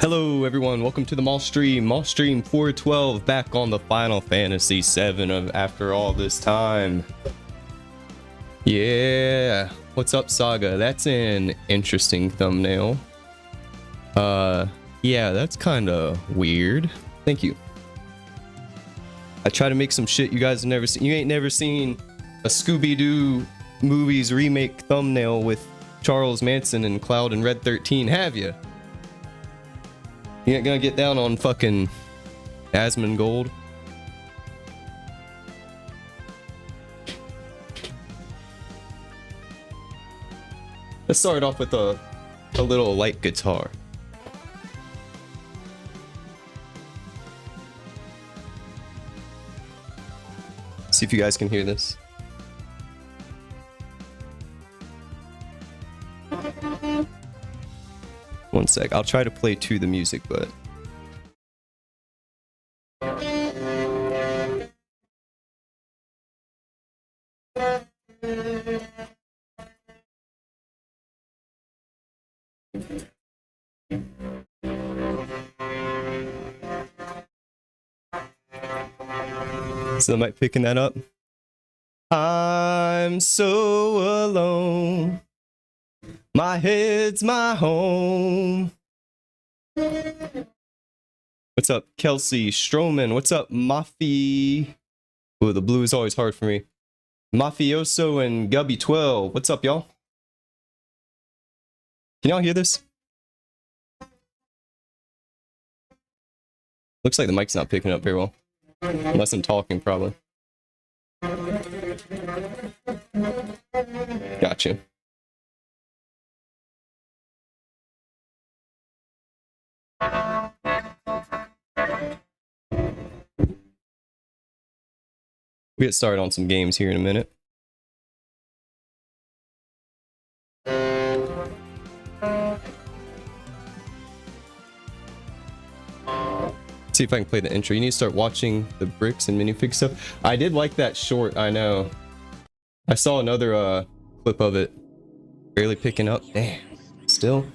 Hello everyone, welcome to the Mall Stream 412, back on the Final Fantasy VII after all this time. Yeah, what's up Saga? That's an interesting thumbnail. Yeah, that's kind of weird. Thank you. I try to make some shit you guys have never seen. You ain't never seen a Scooby-Doo movies remake thumbnail with Charles Manson and Cloud and Red 13, have you? You ain't gonna get down on fucking 𝖒𝖙𝖙. Let's start off with a little light guitar. See if you guys can hear this. One sec, I'll try to play to the music, but... Is the mic picking that up? I'm so alone. My head's my home. What's up, 𝖘𝖙𝖗𝖊𝖆? What's up, Mafia? Oh, the blue is always hard for me. Mafioso and 𝖒𝖙𝖄. What's up, y'all? Can y'all hear this? Looks like the mic's not picking up very well. Unless I'm talking, probably. Gotcha. We'll get started on some games here in a minute. See if I can play the intro. You need to start watching the bricks and minifig stuff. I did like that short, I know. I saw another clip of it. Barely picking up. Damn. Still.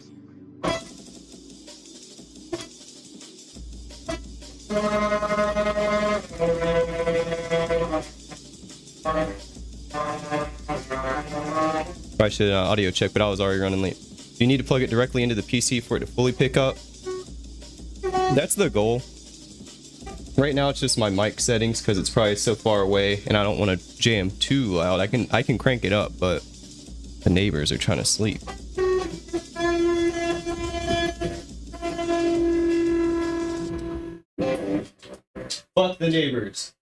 Probably should audio check, but I was already running late. You need to plug it directly into the PC for it to fully pick up. That's the goal. Right now it's just my mic settings because it's probably so far away and I don't want to jam too loud. I can crank it up, but the neighbors are trying to sleep. Fuck the neighbors.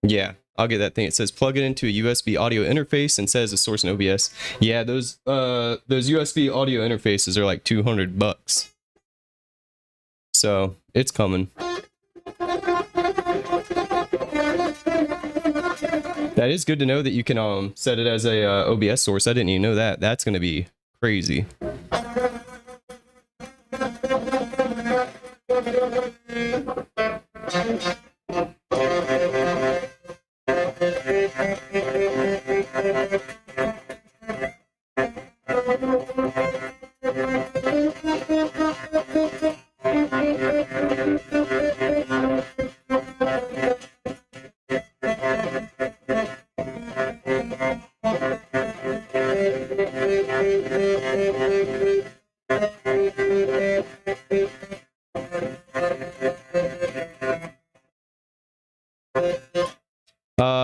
Yeah, I'll get that thing. It says plug it into a USB audio interface and says the source in OBS. Yeah, those USB audio interfaces are like $200. So it's coming. That is good to know that you can set it as a OBS source. I didn't even know that. That's gonna be crazy.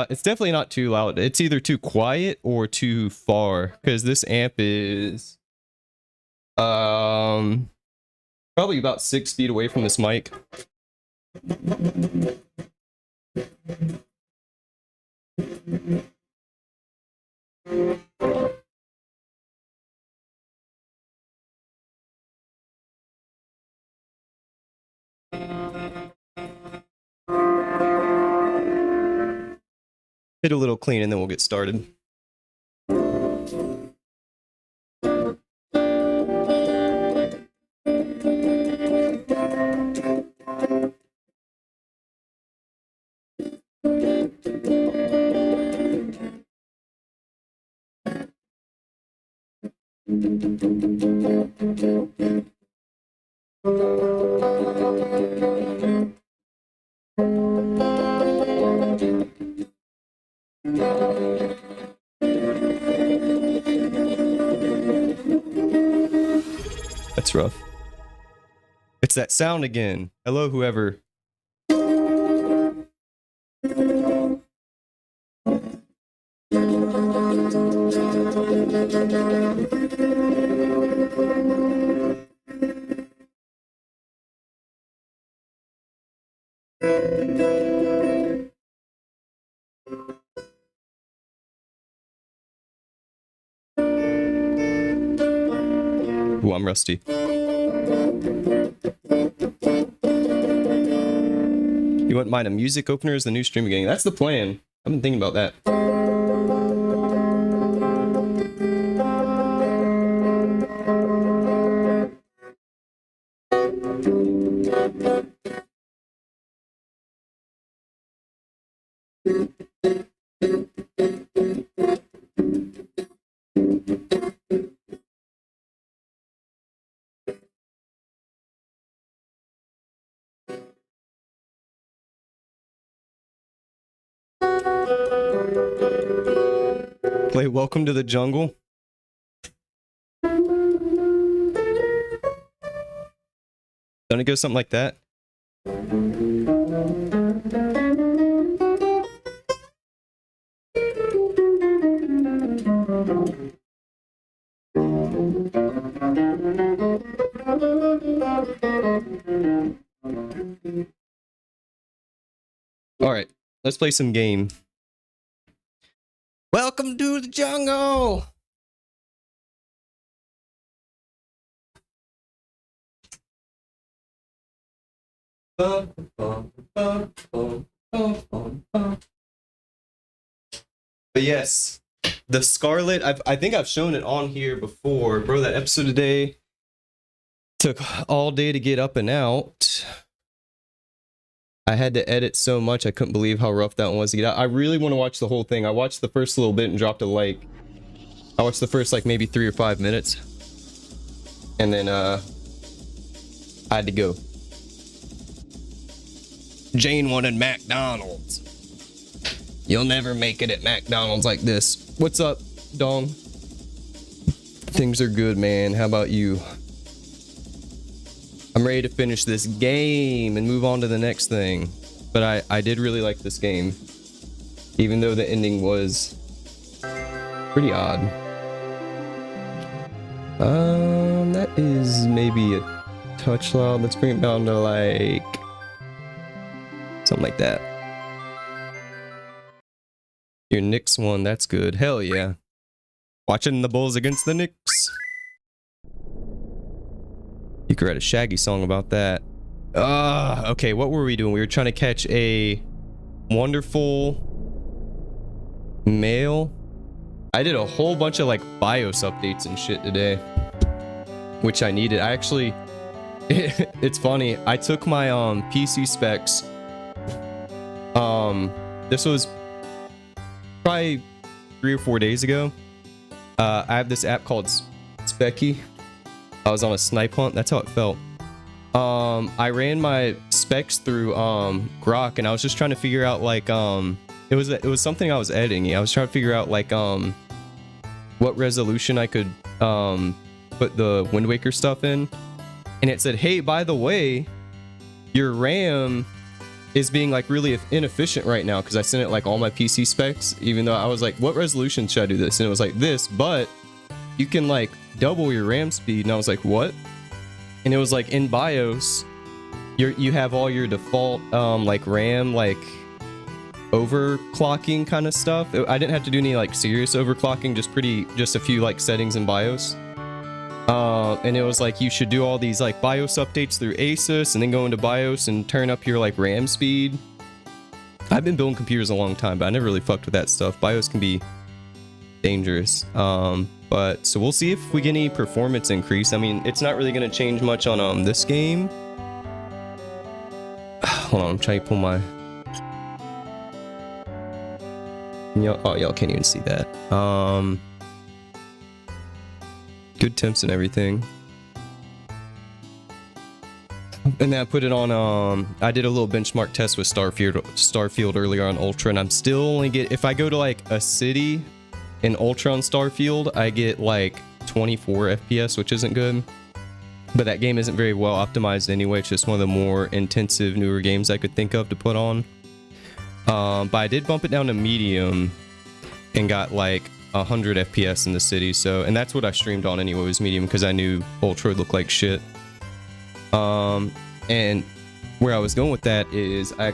It's definitely not too loud. It's either too quiet or too far, because this amp is probably about 6 feet away from this mic. Hit a little clean and then we'll get started. That's rough. It's that sound again. Hello, whoever. Ooh, I'm rusty. You wouldn't mind a music opener as the new stream beginning? That's the plan. I've been thinking about that. Play Welcome to the Jungle. Don't it go something like that? All right, let's play some game. Welcome to the jungle. But yes, the Scarlet, I think I've shown it on here before. Bro, that episode today took all day to get up and out. I had to edit so much, I couldn't believe how rough that one was to get out. I really want to watch the whole thing. I watched the first little bit and dropped a like. I watched the first like maybe 3 or 5 minutes. And then I had to go. Jane wanted McDonald's. You'll never make it at McDonald's like this. What's up, Dong? Things are good, man. How about you? I'm ready to finish this game and move on to the next thing. But I did really like this game. Even though the ending was pretty odd. That is maybe a touch loud. Let's bring it down to like something like that. Your Knicks won, that's good. Hell yeah. Watching the Bulls against the Knicks. You could write a Shaggy song about that. Okay, what were we doing? We were trying to catch a wonderful male. I did a whole bunch of like BIOS updates and shit today, which I needed. I actually, it's funny. I took my PC specs. This was probably 3 or 4 days ago. I have this app called Specky. I was on a snipe hunt. That's how it felt. I ran my specs through Grok, and I was just trying to figure out like it was something I was editing. I was trying to figure out like what resolution I could put the Wind Waker stuff in, and it said, hey, by the way, your RAM is being like really inefficient right now, because I sent it like all my PC specs, even though I was like, what resolution should I do this? And it was like this, but you can like double your RAM speed. And I was like, what? And it was like in BIOS, you have all your default like RAM like overclocking kind of stuff. I didn't have to do any like serious overclocking, just a few like settings in BIOS. And it was like you should do all these like BIOS updates through Asus and then go into BIOS and turn up your like RAM speed. I've been building computers a long time, but I never really fucked with that stuff. BIOS can be dangerous. But so we'll see if we get any performance increase. I mean, it's not really going to change much on this game. Hold on, I'm trying to pull my... y'all can't even see that. Good temps and everything. And then I put it on, I did a little benchmark test with Starfield earlier on Ultra, and I'm still only if I go to like a city in Ultra on Starfield, I get like 24 FPS, which isn't good. But that game isn't very well optimized anyway. It's just one of the more intensive, newer games I could think of to put on. But I did bump it down to medium and got like 100 FPS in the city. So, and that's what I streamed on anyway, was medium, because I knew Ultra would look like shit. And where I was going with that is I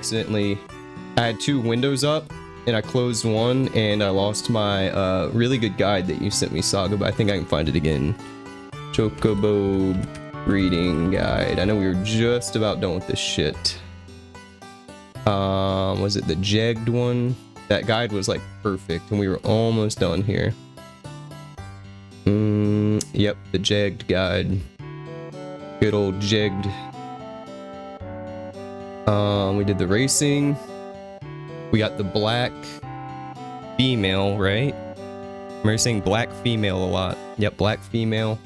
had two windows up and I closed one and I lost my really good guide that you sent me, 𝖒𝖙𝖊, but I think I can find it again. Chocobo breeding guide. I know we were just about done with this shit. Was it the 𝖔𝖙 one? That guide was like perfect and we were almost done here. Yep, the 𝖔𝖙 guide. Good old 𝖔𝖙. We did the racing. We got the black female, right? Remember saying black female a lot. Yep, black female.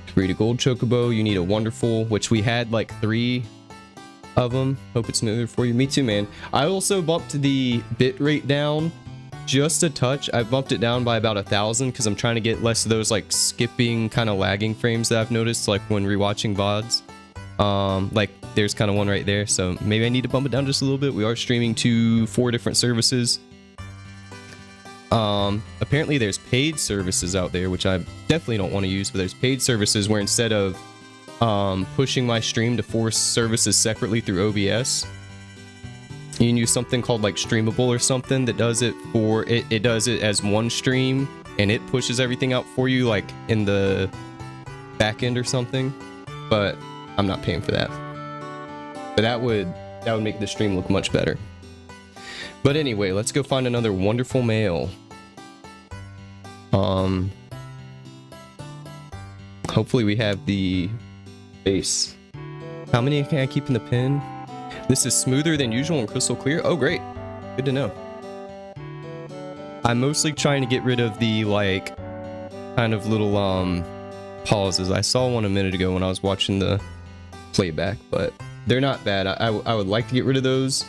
To breed a gold chocobo, you need a wonderful, which we had like 3 of them. Hope it's smoother for you. Me too, man. I also bumped the bit rate down just a touch. I bumped it down by about 1,000 because I'm trying to get less of those like skipping kind of lagging frames that I've noticed like when rewatching VODs. Like there's kind of one right there, so maybe I need to bump it down just a little bit. We are streaming to 4 different services. Apparently there's paid services out there, which I definitely don't want to use, but there's paid services where instead of pushing my stream to 4 services separately through OBS, you can use something called like Streamable or something that does it for it does it as one stream and it pushes everything out for you like in the back end or something. But I'm not paying for that. But that would make the stream look much better. But anyway, let's go find another wonderful male. Hopefully we have the base. How many can I keep in the pen? This is smoother than usual and crystal clear. Oh, great. Good to know. I'm mostly trying to get rid of the like kind of little pauses. I saw one a minute ago when I was watching the playback, but they're not bad. I would like to get rid of those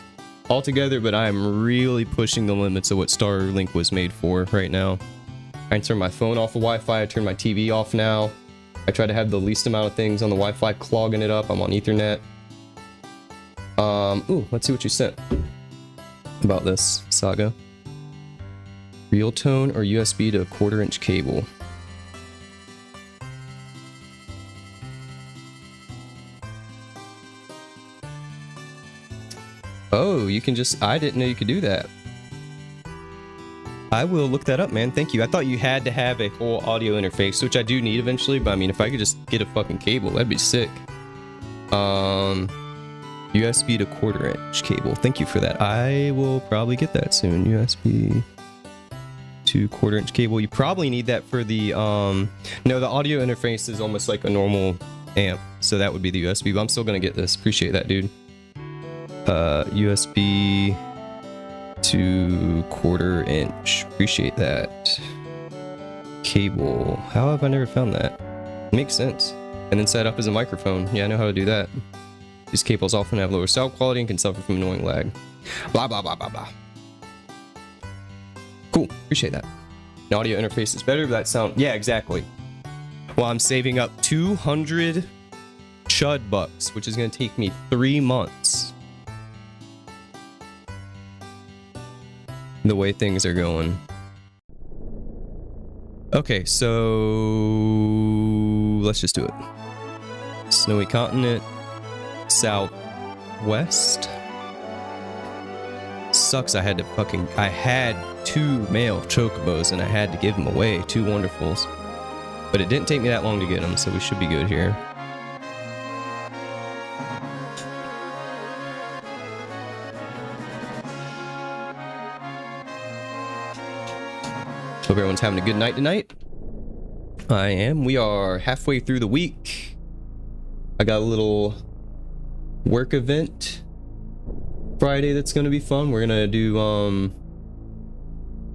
altogether, but I'm really pushing the limits of what Starlink was made for right now. I turn my phone off of Wi-Fi. I turn my TV off now. I try to have the least amount of things on the Wi-Fi clogging it up. I'm on Ethernet. Ooh, let's see what you sent about this, 𝖒𝖙𝖊. Real tone or USB to 1/4-inch cable? Oh, you can just... I didn't know you could do that. I will look that up, man. Thank you. I thought you had to have a whole audio interface, which I do need eventually, but I mean, if I could just get a fucking cable, that'd be sick. USB to 1/4-inch cable. Thank you for that. I will probably get that soon. USB to 1/4-inch cable. You probably need that for the... No, the audio interface is almost like a normal amp, so that would be the USB, but I'm still gonna get this. Appreciate that, dude. USB to 1/4-inch. Appreciate that. Cable. How have I never found that? Makes sense. And then set up as a microphone. Yeah, I know how to do that. These cables often have lower sound quality and can suffer from annoying lag. Blah, blah, blah, blah, blah. Cool. Appreciate that. The audio interface is better, but that sound... Yeah, exactly. Well, I'm saving up 200 chud bucks, which is going to take me 3 months. The way things are going. Okay, so let's just do it. Snowy continent. southwest. Sucks I had two male chocobos and I had to give them away, 2 wonderfuls. But it didn't take me that long to get them, so we should be good here. Hope everyone's having a good night tonight. I am. We are halfway through the week. I got a little work event Friday that's gonna be fun. We're gonna do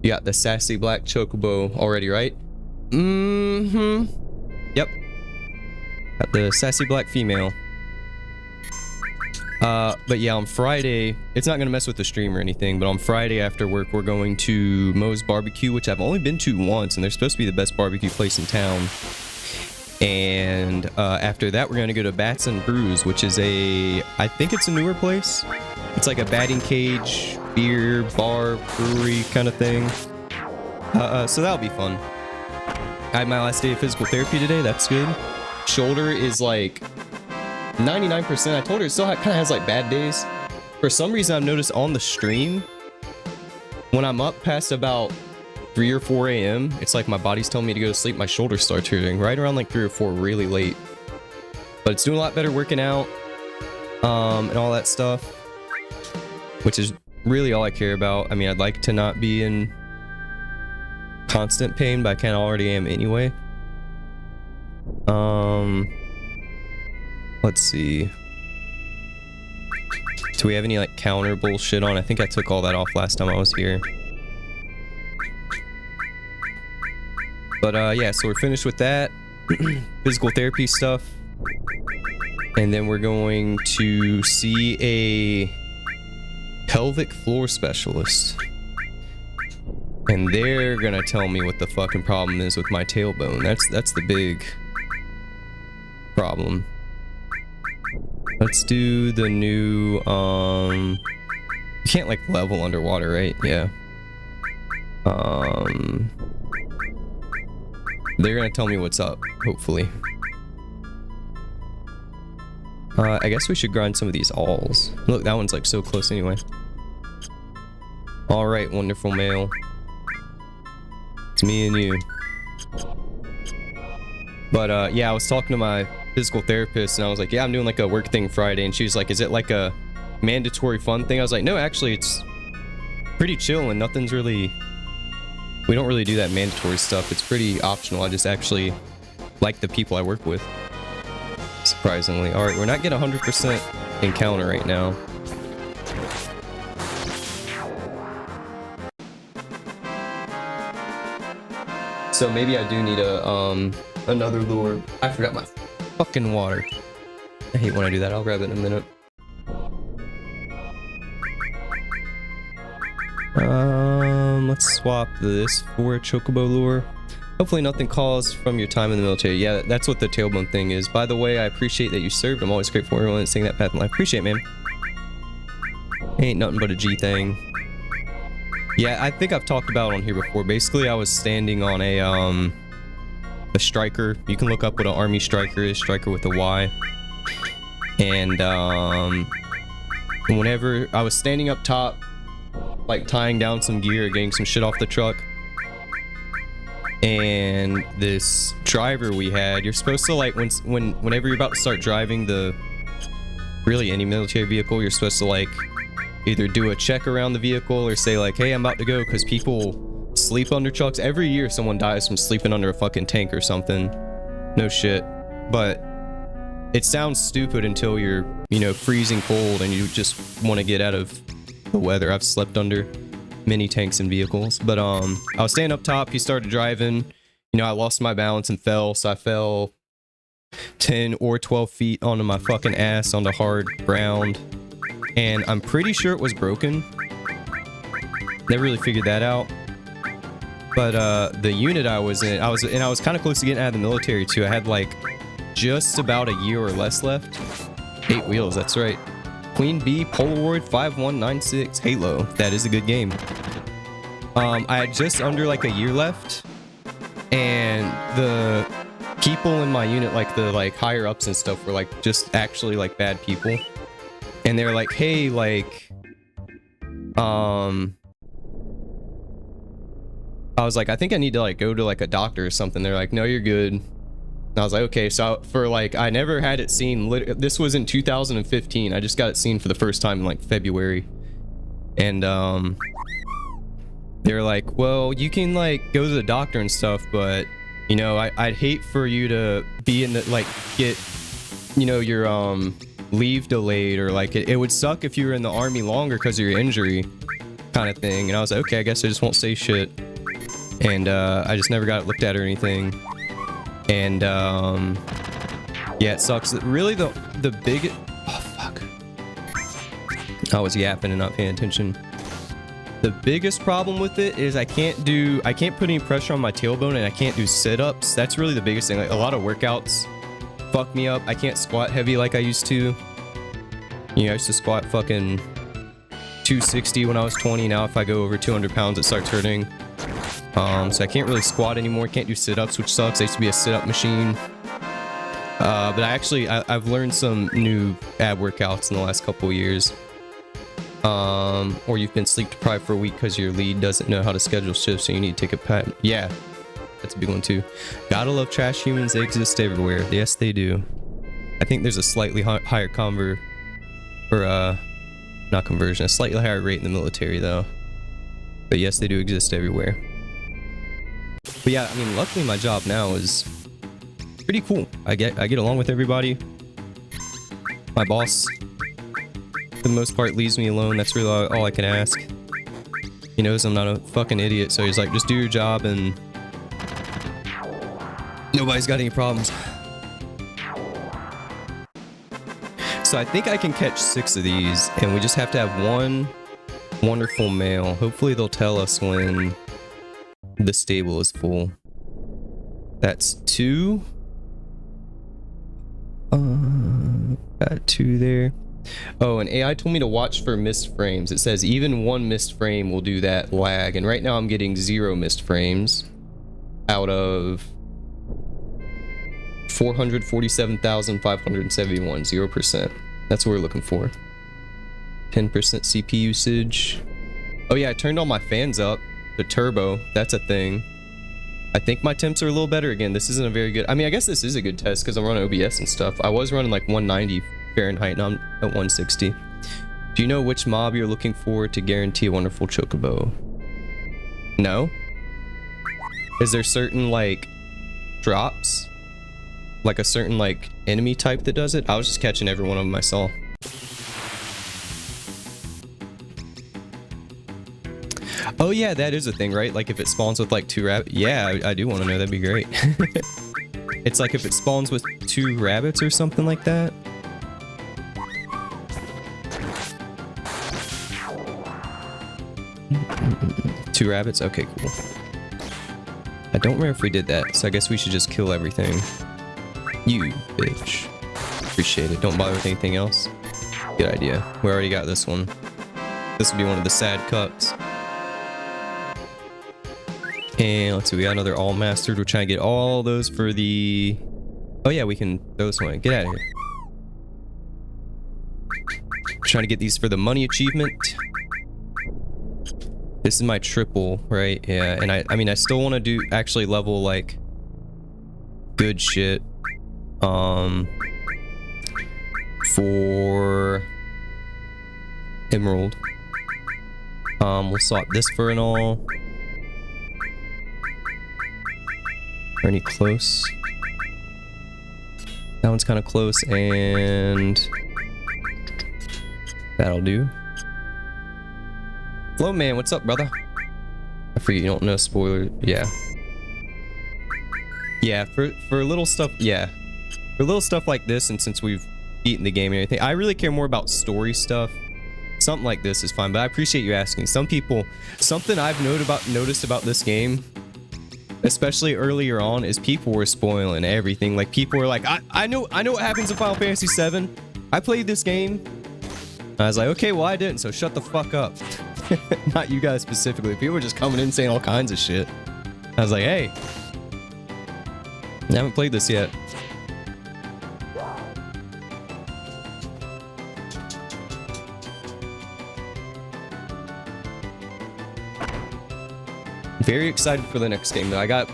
you got the sassy black chocobo already, right? Yep. Got the sassy black female. But yeah, on Friday, it's not gonna mess with the stream or anything, but on Friday after work, we're going to Moe's Barbecue, which I've only been to once, and they're supposed to be the best barbecue place in town. And after that, we're gonna go to Bats and Brews, which is I think it's a newer place. It's like a batting cage, beer, bar, brewery kind of thing. So that'll be fun. I had my last day of physical therapy today. That's good. Shoulder is like 99%. I told her it still kind of has like bad days. For some reason, I've noticed on the stream, when I'm up past about 3 or 4 a.m., it's like my body's telling me to go to sleep. My shoulder starts hurting right around like 3 or 4 really late. But it's doing a lot better working out and all that stuff, which is really all I care about. I mean, I'd like to not be in constant pain, but I kind of already am anyway. Let's see. Do we have any like counter bullshit on? I think I took all that off last time I was here. But yeah, so we're finished with that physical therapy stuff, and then we're going to see a pelvic floor specialist, and they're gonna tell me what the fucking problem is with my tailbone. That's the big problem. Let's do the new you can't like level underwater, right? Yeah. They're gonna tell me what's up, hopefully. I guess we should grind some of these alls. Look, that one's like so close anyway. Alright, wonderful male. It's me and you. But yeah, I was talking to my physical therapist and I was like, yeah, I'm doing like a work thing Friday, and she was like, is it like a mandatory fun thing? I was like, no, actually it's pretty chill and nothing's really, we don't really do that mandatory stuff. It's pretty optional. I just actually like the people I work with, surprisingly. All right, we're not getting 100% encounter right now. So maybe I do need a another lure. I forgot my fucking water. I hate when I do that. I'll grab it in a minute. Let's swap this for a chocobo lure. Hopefully nothing caused from your time in the military. Yeah, that's what the tailbone thing is. By the way, I appreciate that you served. I'm always grateful for everyone that's taking that path in life. Appreciate it, man. Ain't nothing but a G thing. Yeah, I think I've talked about it on here before. Basically, I was standing on a striker. You can look up what an army striker is. Striker with a Y. And whenever I was standing up top, like tying down some gear, getting some shit off the truck, and this driver we had, you're supposed to like whenever you're about to start driving really any military vehicle, you're supposed to like either do a check around the vehicle or say like, hey, I'm about to go, because people sleep under trucks. Every year someone dies from sleeping under a fucking tank or something. No shit. But it sounds stupid until you're, you know, freezing cold and you just want to get out of the weather. I've slept under many tanks and vehicles. But I was standing up top, he started driving, you know, I lost my balance and fell, so I fell 10 or 12 feet onto my fucking ass onto hard ground, and I'm pretty sure it was broken. Never really figured that out. But the unit I was in, I was kind of close to getting out of the military too. I had like just about a year or less left. 8 wheels, that's right. Queen Bee, Polaroid 5196, Halo. That is a good game. I had just under like a year left, and people in my unit, like the higher ups and stuff, were like just actually like bad people, and they were like, hey, like I was like, I think I need to like go to like a doctor or something. They're like, no, you're good. And I was like, okay. So for like, I never had it seen. This was in 2015. I just got it seen for the first time in like February. And they were like, well, you can like go to the doctor and stuff, but you know, I'd hate for you to be in the like get, you know, your leave delayed, or like it would suck if you were in the army longer because of your injury, kind of thing. And I was like, okay, I guess I just won't say shit. And I just never got it looked at or anything. And yeah, it sucks. Really, the big, oh fuck, I was yapping and not paying attention. The biggest problem with it is I can't put any pressure on my tailbone, and I can't do sit-ups. That's really the biggest thing. Like a lot of workouts fuck me up. I can't squat heavy like I used to. You know, I used to squat fucking 260 when I was 20. Now if I go over 200 pounds, it starts hurting. So I can't really squat anymore. Can't do sit-ups, which sucks. I used to be a sit-up machine. But I've learned some new ab workouts in the last couple of years. Or you've been sleep deprived for a week because your lead doesn't know how to schedule shifts, so you need to take a pat. Yeah, that's a big one too. Gotta love trash humans. They exist everywhere. Yes, they do. I think there's a slightly higher not conversion, a slightly higher rate in the military though. But yes, they do exist everywhere. But yeah, I mean, luckily my job now is pretty cool. I get along with everybody. My boss, for the most part, leaves me alone. That's really all I can ask. He knows I'm not a fucking idiot, so he's like, just do your job and nobody's got any problems. So I think I can catch 6 of these, and we just have to have one wonderful male. Hopefully they'll tell us when the stable is full. That's 2. Got 2 there. Oh, and AI told me to watch for missed frames. It says even 1 missed frame will do that lag, and right now I'm getting 0 missed frames out of 447,571. 0%. That's what we're looking for. 10% CPU usage. Oh yeah, I turned all my fans up to turbo. That's a thing. I think my temps are a little better again. This isn't a very good, I mean, I guess this is a good test because I'm running OBS and stuff. I was running like 190 Fahrenheit, and I'm at 160. Do you know which mob you're looking for to guarantee a wonderful chocobo? No? Is there certain like drops? Like a certain like enemy type that does it? I was just catching every one of them I saw. Oh yeah, that is a thing, right? Like if it spawns with like 2 rabbits. Yeah, I do want to know. That'd be great. It's like if it spawns with 2 rabbits or something like that. Two rabbits? Okay, cool. I don't remember if we did that, so I guess we should just kill everything. You bitch. Appreciate it. Don't bother with anything else. Good idea. We already got this one. This will be one of the sad cuts. And let's see, we got another all mastered. We're trying to get all those for the... Oh yeah, we can throw this one. Get out of here. Trying to get these for the money achievement. This is my triple, right? Yeah, and I mean, I still want to do actually level like good shit. For emerald. We'll swap this for an all. Are any close? That one's kind of close, and that'll do. Flow man, what's up, brother? I forget you don't know spoiler. Yeah. Yeah, for little stuff, yeah. For little stuff like this, and since we've beaten the game and everything, I really care more about story stuff. Something like this is fine, but I appreciate you asking. Some people, something I've noticed about this game, especially earlier on, is people were spoiling everything. Like people were like, I know what happens in Final Fantasy VII. I played this game. I was like, okay, well I didn't, so shut the fuck up. Not you guys specifically. People were just coming in saying all kinds of shit. I was like, hey, I haven't played this yet. Very excited for the next game. I got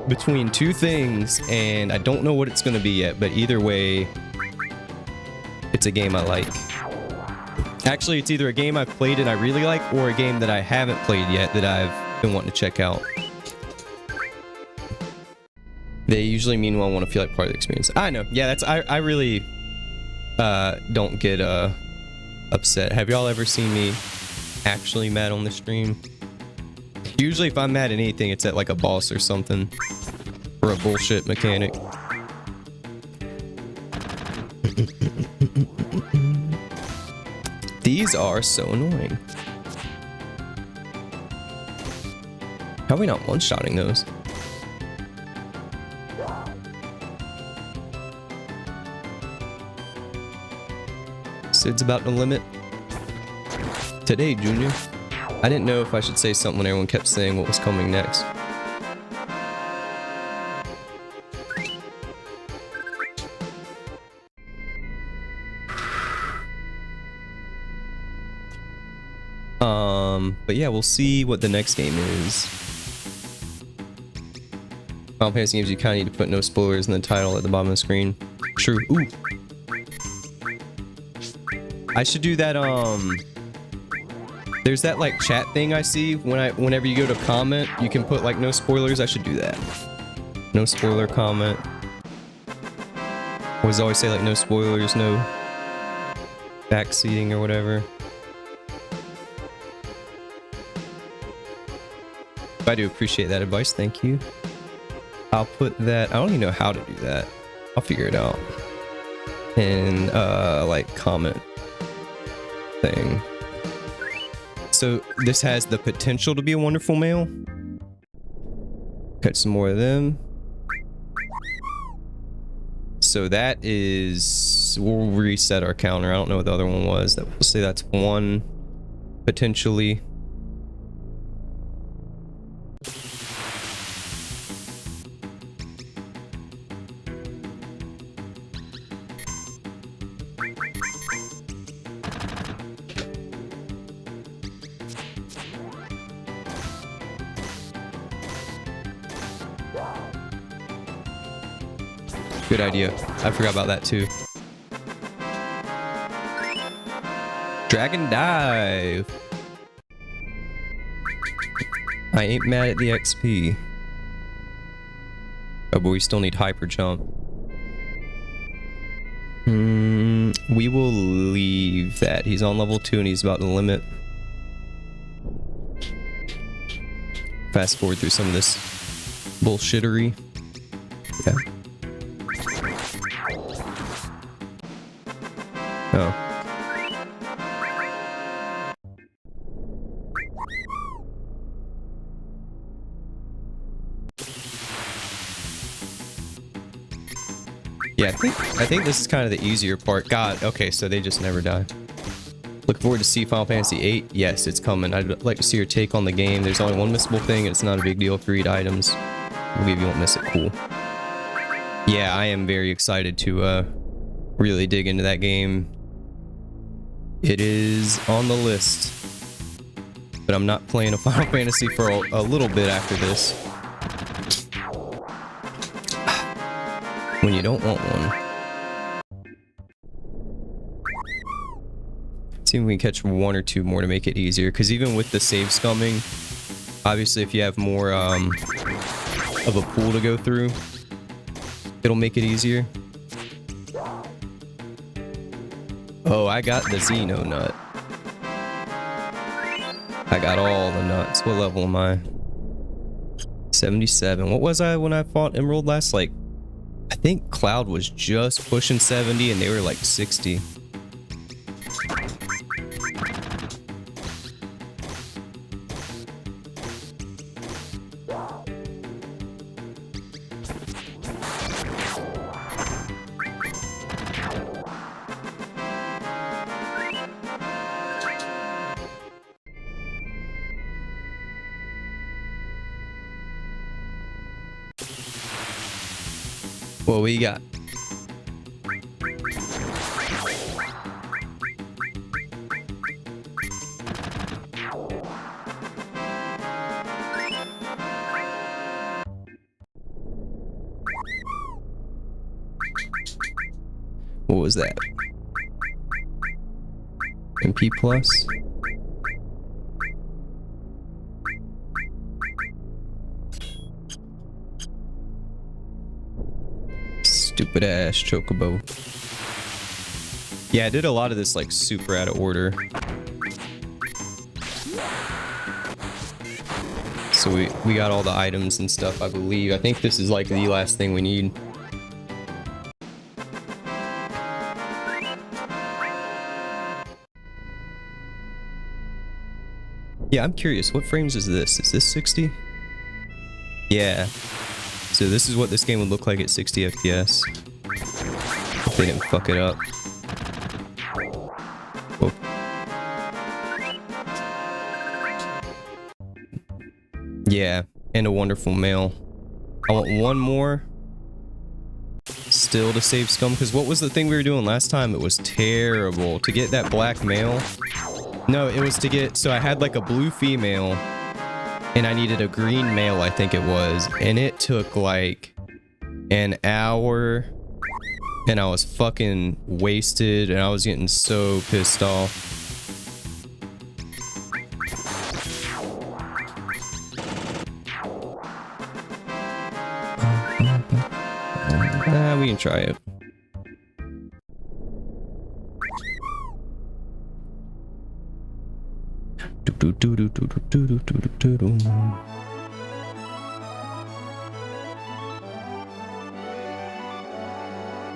between two things, and I don't know what it's going to be yet, but either way, it's a game I like. Actually, it's either a game I've played and I really like, or a game that I haven't played yet that I've been wanting to check out. They usually mean, well, I want to feel like part of the experience. I know. Yeah, that's... I really don't get upset. Have y'all ever seen me actually mad on the stream? Usually if I'm mad at anything, it's at like a boss or something. Or a bullshit mechanic. These are so annoying. How are we not one-shotting those? Sid's about to limit. Today, Junior. I didn't know if I should say something when everyone kept saying what was coming next. But yeah, we'll see what the next game is. Final Fantasy games, you kind of need to put no spoilers in the title at the bottom of the screen. True. Ooh. I should do that, there's that like chat thing I see whenever you go to comment, you can put like no spoilers. I should do that. No spoiler comment. Always say like no spoilers, no backseating or whatever. I do appreciate that advice, thank you. I'll put that, I don't even know how to do that. I'll figure it out. And like comment thing. So this has the potential to be a wonderful mail. Cut some more of them. So that is, we'll reset our counter. I don't know what the other one was. We'll say that's one potentially. Good idea. I forgot about that too. Dragon dive. I ain't mad at the XP. Oh, but we still need hyper jump. We will leave that. He's on level 2 and he's about to limit. Fast forward through some of this bullshittery. Yeah. Oh. Yeah, I think this is kind of the easier part. God, okay, so they just never die. Looking forward to see Final Fantasy VIII. Yes, it's coming. I'd like to see your take on the game. There's only one missable thing, and it's not a big deal if you read items. I believe you won't miss it. Cool. Yeah, I am very excited to really dig into that game. It is on the list, but I'm not playing a Final Fantasy for a little bit after this. When you don't want one. See if we can catch one or two more to make it easier, because even with the save scumming, obviously if you have more of a pool to go through, it'll make it easier. Oh, I got the Xeno nut. I got all the nuts. What level am I? 77. What was I when I fought Emerald last? Like, I think Cloud was just pushing 70 and they were like 60. What we got? What was that? MP plus? Stupid ass chocobo. Yeah, I did a lot of this like super out of order. So we got all the items and stuff, I believe. I think this is like the last thing we need. Yeah, I'm curious, what frames is this? Is this 60? Yeah. So this is what this game would look like at 60 FPS. If they didn't fuck it up. Whoa. Yeah, and a wonderful mail. I want one more. Still to save scum, because what was the thing we were doing last time? It was terrible. To get that black mail. No, it was to get, so I had like a blue female and I needed a green male, I think it was, and it took like an hour and I was fucking wasted and I was getting so pissed off. We can try it.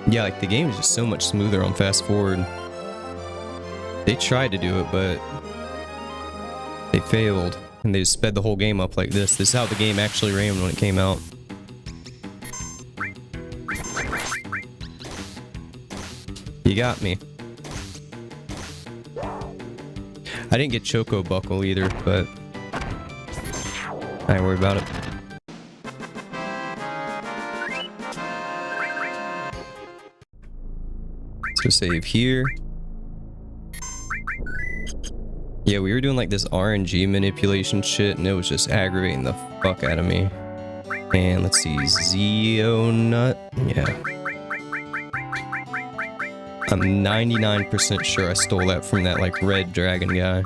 Yeah, like the game is just so much smoother on fast forward. They tried to do it, but they failed. And they just sped the whole game up like this. This is how the game actually ran when it came out. You got me. I didn't get Choco Buckle either, but I ain't worried about it. So save here. Yeah, we were doing like this RNG manipulation shit, and it was just aggravating the fuck out of me. And let's see, 𝖒𝖙. Yeah. I'm 99% sure I stole that from that like red dragon guy.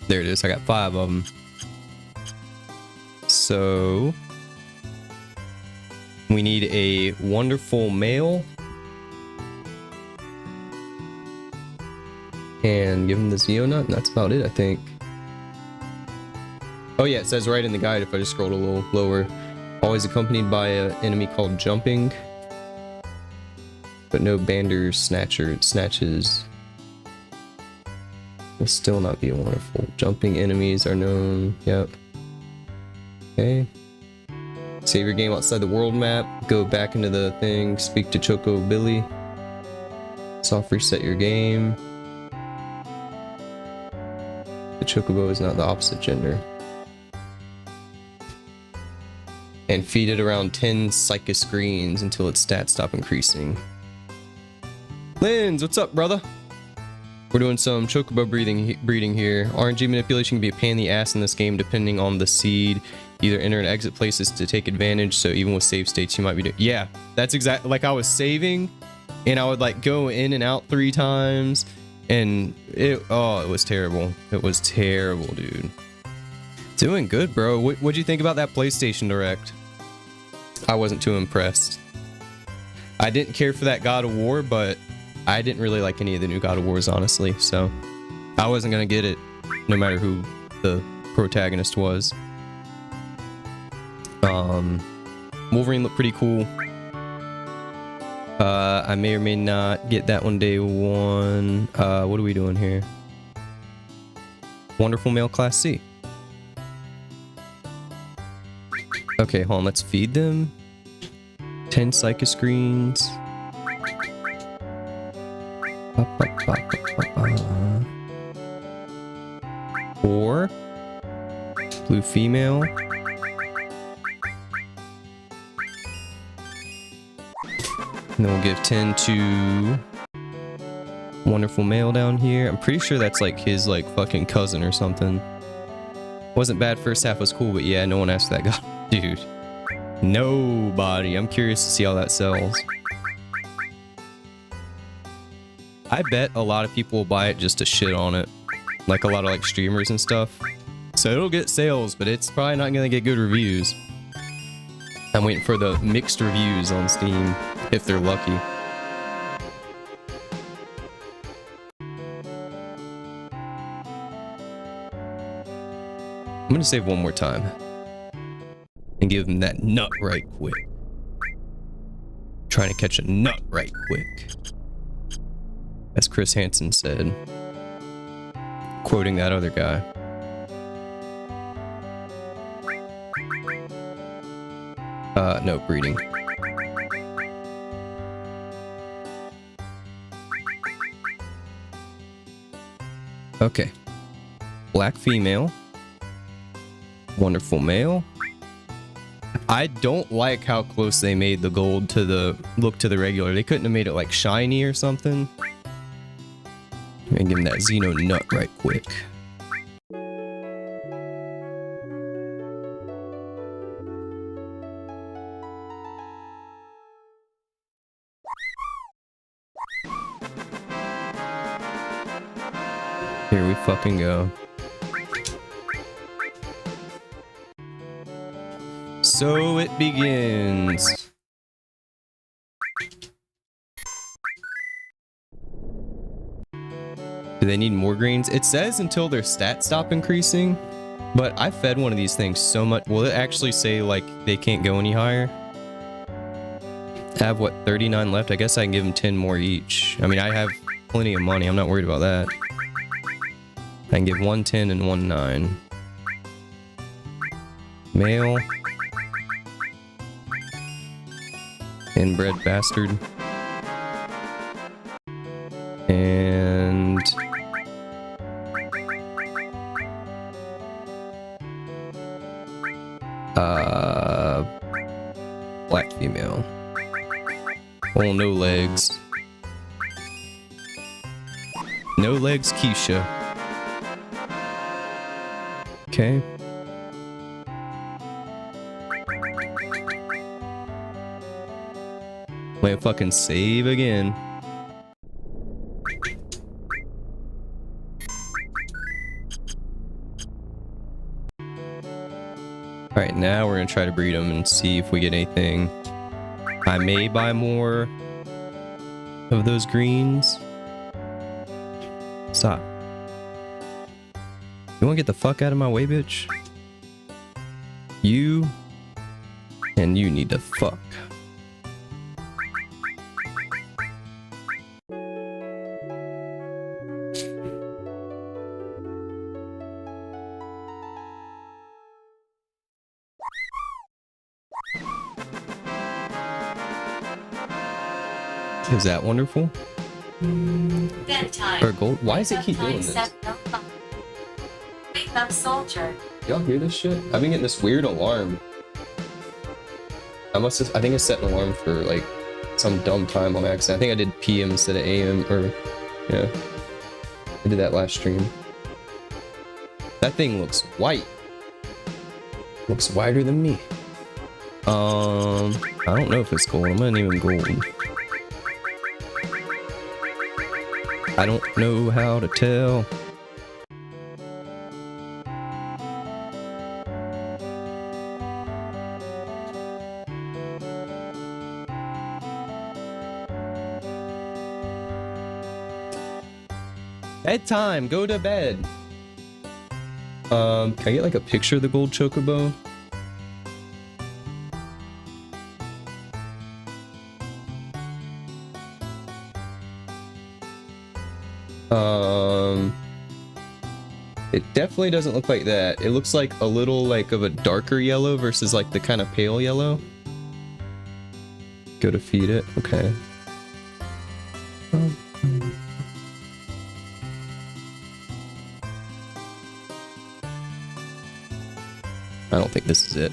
There it is. I got 5 of them. So we need a wonderful male and give him the 𝖒𝖙, and that's about it, I think. Oh yeah, it says right in the guide if I just scrolled a little lower. Always accompanied by an enemy called jumping, but no bander snatcher. It snatches. Will still not be wonderful. Jumping enemies are known. Yep. Okay. Save your game outside the world map. Go back into the thing. Speak to 𝖘𝖙𝖵. Soft reset your game. The chocobo is not the opposite gender. And feed it around 10 𝖒𝖙 greens until its stats stop increasing. Linz, what's up, brother? We're doing some chocobo breeding here. RNG manipulation can be a pain in the ass in this game depending on the seed. Either enter and exit places to take advantage, so even with save states you might be doing. Yeah, that's exactly like I was saving and I would like go in and out 3 times and it was terrible. It was terrible, dude. Doing good, bro. What'd you think about that PlayStation Direct? I wasn't too impressed. I didn't care for that God of War, but I didn't really like any of the new God of Wars, honestly, so I wasn't gonna get it no matter who the protagonist was. Wolverine looked pretty cool. I may or may not get that one day one. What are we doing here? Wonderful male class C. Okay, hold on. Let's feed them. 10 psychic screens. 4 blue female. And then we'll give 10 to wonderful male down here. I'm pretty sure that's like his like fucking cousin or something. Wasn't bad. First half was cool, but yeah, no one asked that guy. Dude, nobody. I'm curious to see how that sells. I bet a lot of people will buy it just to shit on it. Like a lot of like streamers and stuff. So it'll get sales, but it's probably not gonna get good reviews. I'm waiting for the mixed reviews on Steam, if they're lucky. I'm gonna save one more time. And give him that nut right quick. Trying to catch a nut right quick. As Chris Hansen said. Quoting that other guy. No, breeding. Okay. Black female. Wonderful male. I don't like how close they made the gold to the look to the regular. They couldn't have made it like shiny or something. And give him that Xeno nut right quick. Here we fucking go. So it begins. Do they need more greens? It says until their stats stop increasing, but I fed one of these things so much. Will it actually say like they can't go any higher? I have what, 39 left? I guess I can give them 10 more each. I mean, I have plenty of money. I'm not worried about that. I can give 1 10 and 1 9. Male. Inbred bastard. And black female. Oh, no legs. No legs, Keisha. Okay. Might fucking save again. Alright, now we're gonna try to breed them and see if we get anything. I may buy more of those greens. Stop. You wanna get the fuck out of my way, bitch? You and you need to fuck. Is that wonderful? Bedtime. Or gold? Why does it keep doing this? Wake up, soldier. Y'all hear this shit? I've been getting this weird alarm. I think I set an alarm for like some dumb time on accident. I think I did PM instead of AM, or yeah. I did that last stream. That thing looks white. Looks whiter than me. I don't know if it's gold. I'm not even gold. I don't know how to tell. Bedtime, go to bed. Can I get like a picture of the gold chocobo? It definitely doesn't look like that. It looks like a little like of a darker yellow versus like the kind of pale yellow. Go to feed it. Okay. I don't think this is it.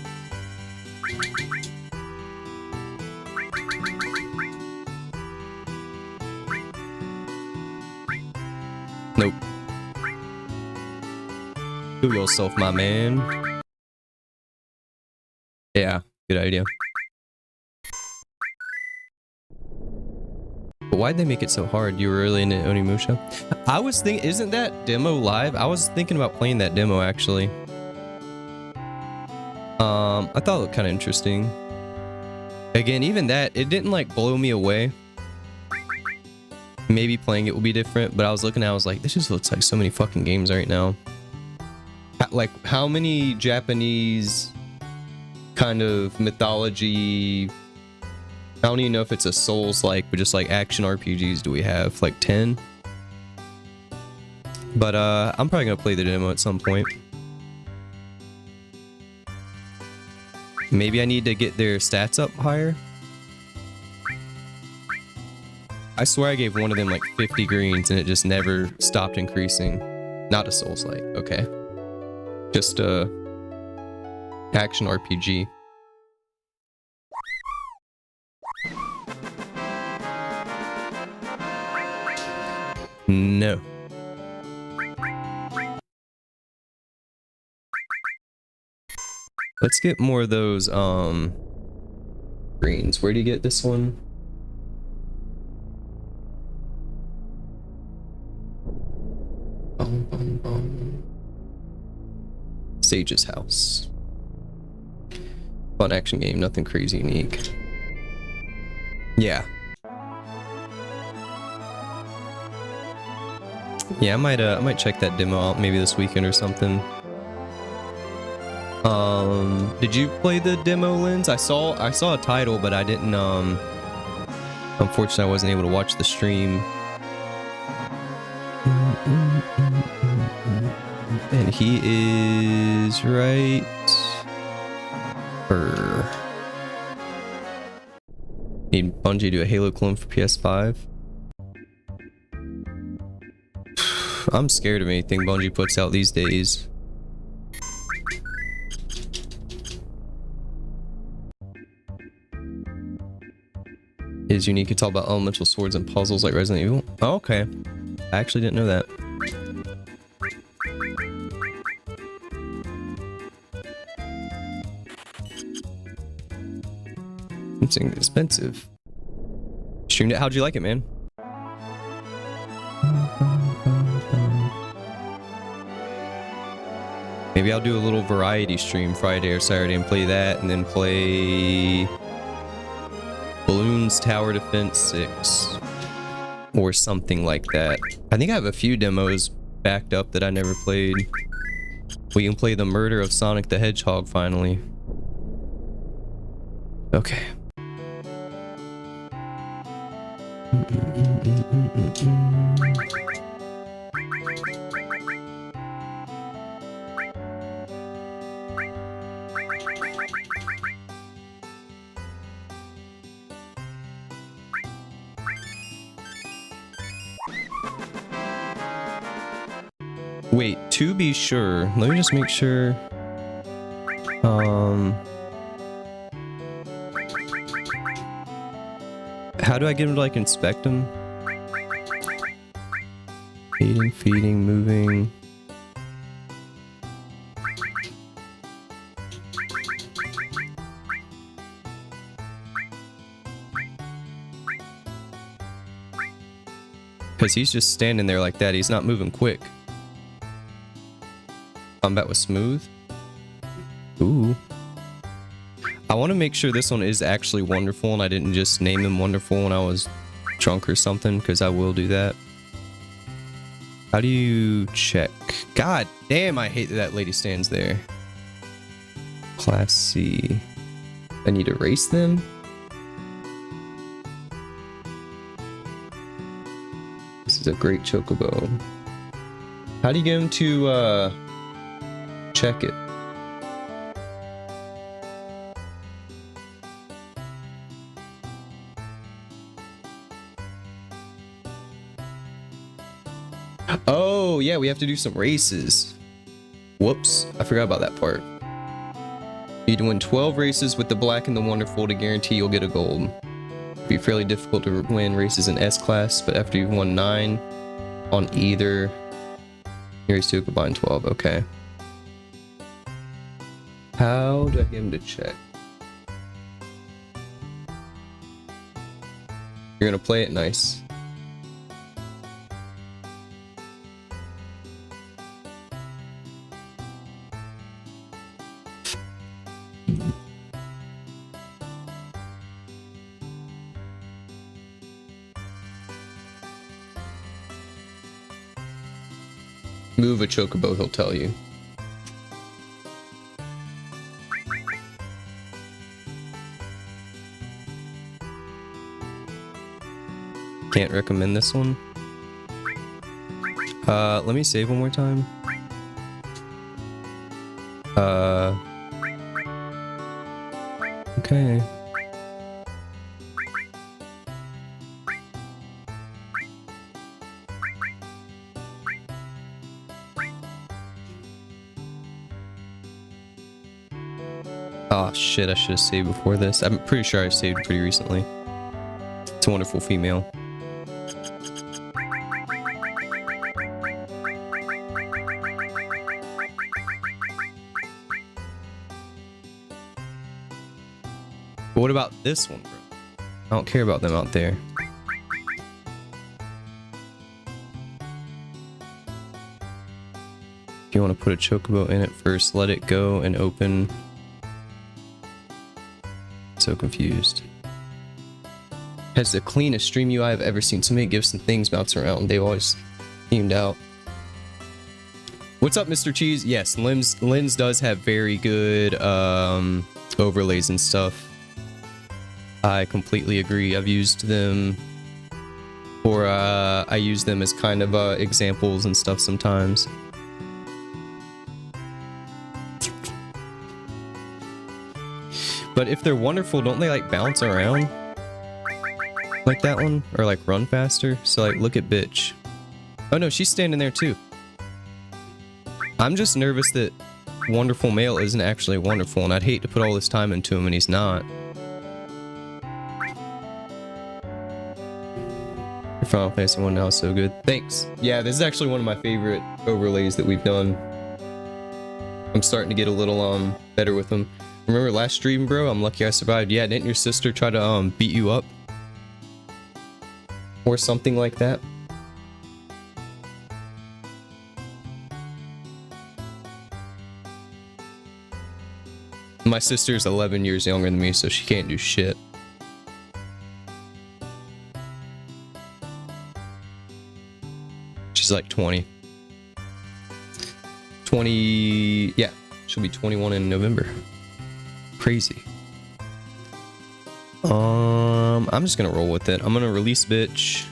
Nope. Do yourself, my man. Yeah, good idea. But why'd they make it so hard? You were really into Onimusha? I was thinking, isn't that demo live? I was thinking about playing that demo actually. I thought it looked kind of interesting. Again, even that, it didn't like blow me away. Maybe playing it will be different, but I was looking at it, I was like, this just looks like so many fucking games right now. Like, how many Japanese kind of mythology, I don't even know if it's a Souls-like, but just like action RPGs do we have? Like 10? But I'm probably gonna play the demo at some point. Maybe I need to get their stats up higher. I swear I gave one of them like 50 greens and it just never stopped increasing. Not a Souls-like, okay. Just a action RPG. No. Let's get more of those greens. Where do you get this one? Sage's house. Fun action game, nothing crazy unique. Yeah. Yeah, I might check that demo out maybe this weekend or something. Did you play the demo, Lens? I saw a title, but I didn't unfortunately I wasn't able to watch the stream. And he is right. Need Bungie to do a Halo clone for PS5. I'm scared of anything Bungie puts out these days. Is unique. It's all about elemental swords and puzzles like Resident Evil. Oh, okay. I actually didn't know that. It's expensive. Streamed it. How'd you like it, man? Maybe I'll do a little variety stream Friday or Saturday and play that, and then play Balloons Tower Defense 6 or something like that. I think I have a few demos backed up that I never played. We can play the Murder of Sonic the Hedgehog finally. Okay. Wait, to be sure, let me just make sure. How do I get him to like inspect them? Feeding, moving. Because he's just standing there like that. He's not moving quick. Combat was smooth. Ooh. I want to make sure this one is actually wonderful and I didn't just name him wonderful when I was drunk or something, because I will do that. How do you check? God damn, I hate that that lady stands there. Class C. I need to erase them? This is He's a great chocobo. How do you get him to check it? Oh, yeah, we have to do some races. Whoops, I forgot about that part. You need to win 12 races with the Black and the Wonderful to guarantee you'll get a gold. It'd be fairly difficult to win races in S class, but after you've won 9 on either, you race to a combined 12. Okay. How do I get him to check? You're gonna play it nice. Move a chocobo, he'll tell you. Can't recommend this one. Let me save one more time. Okay. Oh shit, I should have saved before this. I'm pretty sure I saved pretty recently. It's a wonderful female. But what about this one, bro? I don't care about them out there. If you want to put a chocobo in it first, let it go and open. So confused. Has the cleanest stream UI I've ever seen. So many gifts and things bounce around. They always themed out. What's up, Mr. Cheese? Yes, Lens does have very good overlays and stuff. I completely agree. I've used them, or I use them as kind of examples and stuff sometimes. But if they're wonderful, don't they like bounce around? Like that one? Or like run faster? So like, look at bitch. Oh no, she's standing there too. I'm just nervous that wonderful male isn't actually wonderful, and I'd hate to put all this time into him and he's not. Your Final Fantasy 1 now is so good. Thanks. Yeah, this is actually one of my favorite overlays that we've done. I'm starting to get a little better with them. Remember last stream, bro? I'm lucky I survived. Yeah, didn't your sister try to beat you up? Or something like that? My sister's 11 years younger than me, so she can't do shit. She's like 20. 20... yeah, she'll be 21 in November. Crazy. I'm just gonna roll with it. I'm gonna release bitch.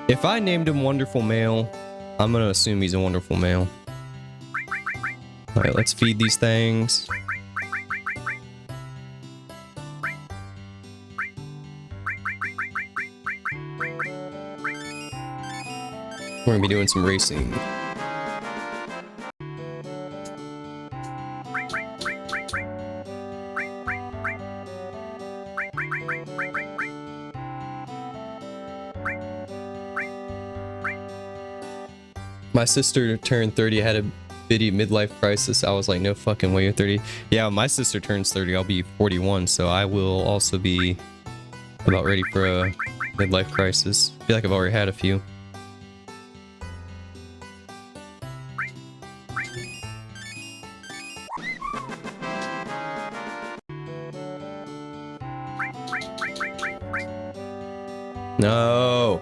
If I named him Wonderful Male, I'm gonna assume he's a wonderful male. Alright, let's feed these things. We're gonna be doing some racing. My sister turned 30, had a bitty midlife crisis. I was like, no fucking way you're 30. Yeah, my sister turns 30, I'll be 41, so I will also be about ready for a midlife crisis. I feel like I've already had a few. No.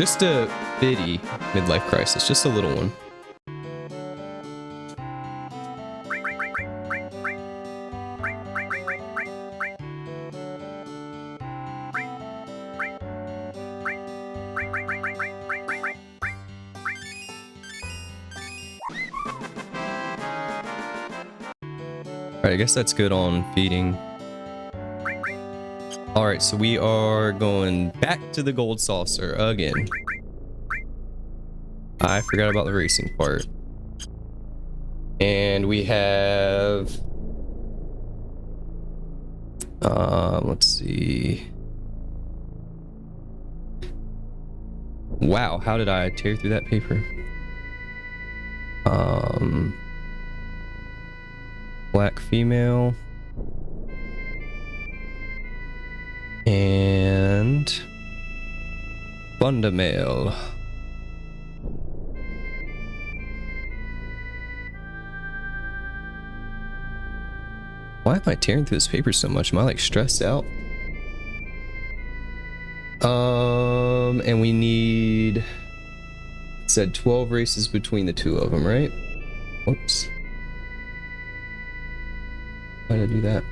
Just a bitty midlife crisis, just a little one. Alright, I guess that's good on feeding. Alright, so we are going back to the gold saucer again. I forgot about the racing part. And we have... let's see... Wow, how did I tear through that paper? Black female. And Bunda male. Why am I tearing through this paper so much? Am I like stressed out? And we need, it said 12 races between the two of them, right? Whoops. Why did I do that?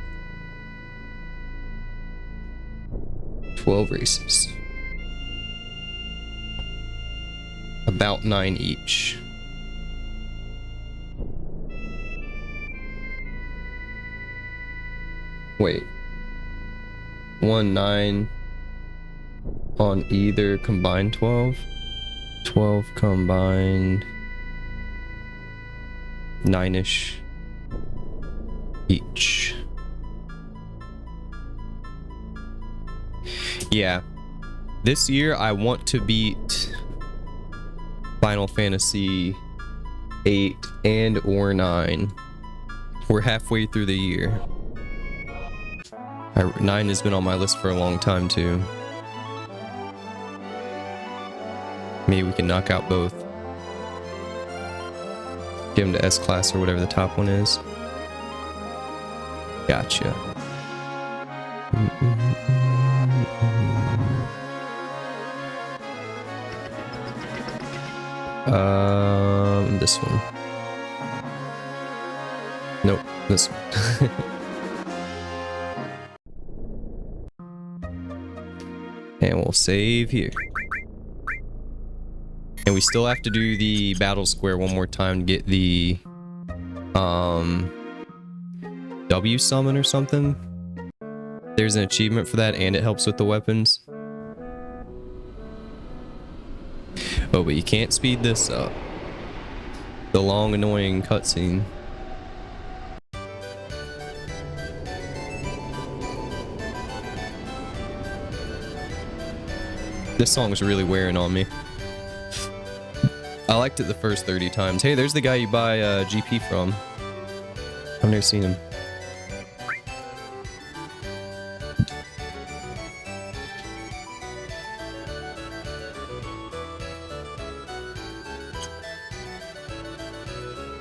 12 races. About 9 each. Wait. 9 on either combined 12? 12 combined 9-ish each. Yeah. This year I want to beat Final Fantasy VIII and or 9. We're halfway through the year. 9 has been on my list for a long time too. Maybe we can knock out both. Give them to S class or whatever the top one is. Gotcha. This one. Nope, this one. And we'll save here. And we still have to do the battle square one more time to get the W summon or something. There's an achievement for that and it helps with the weapons. Oh, but you can't speed this up. The long annoying cutscene. This song's really wearing on me. I liked it the first 30 times. Hey, there's the guy you buy GP from. I've never seen him.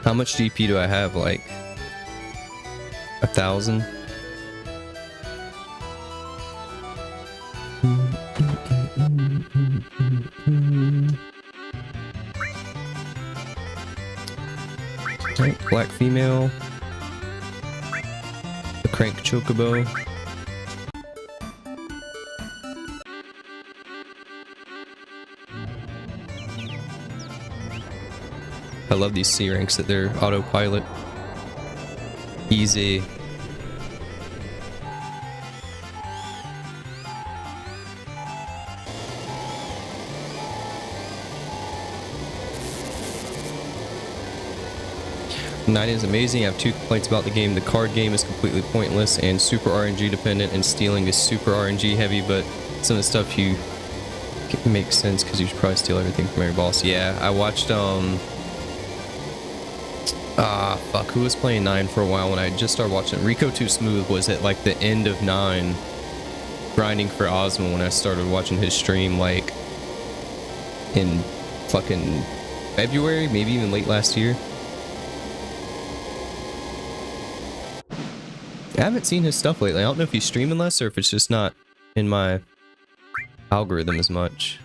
How much GP do I have? Like 1,000? Right, black female. The crank chocobo. I love these C ranks that they're autopilot. Easy. 𝖒𝖙 is amazing. I have 2 complaints about the game. The card game is completely pointless and super RNG dependent, and stealing is super RNG heavy, but some of the stuff you makes sense because you should probably steal everything from every boss. Yeah, I watched fuck, who was playing 9 for a while when I just started watching it? Rico Too Smooth was at like the end of 9 grinding for Ozma when I started watching his stream, like in fucking February, maybe even late last year. I haven't seen his stuff lately. I don't know if he's streaming less or if it's just not in my algorithm as much.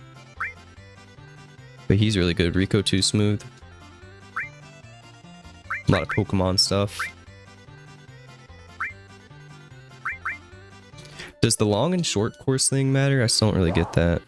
But he's really good. Rico too smooth. A lot of Pokemon stuff. Does the long and short course thing matter? I still don't really get that.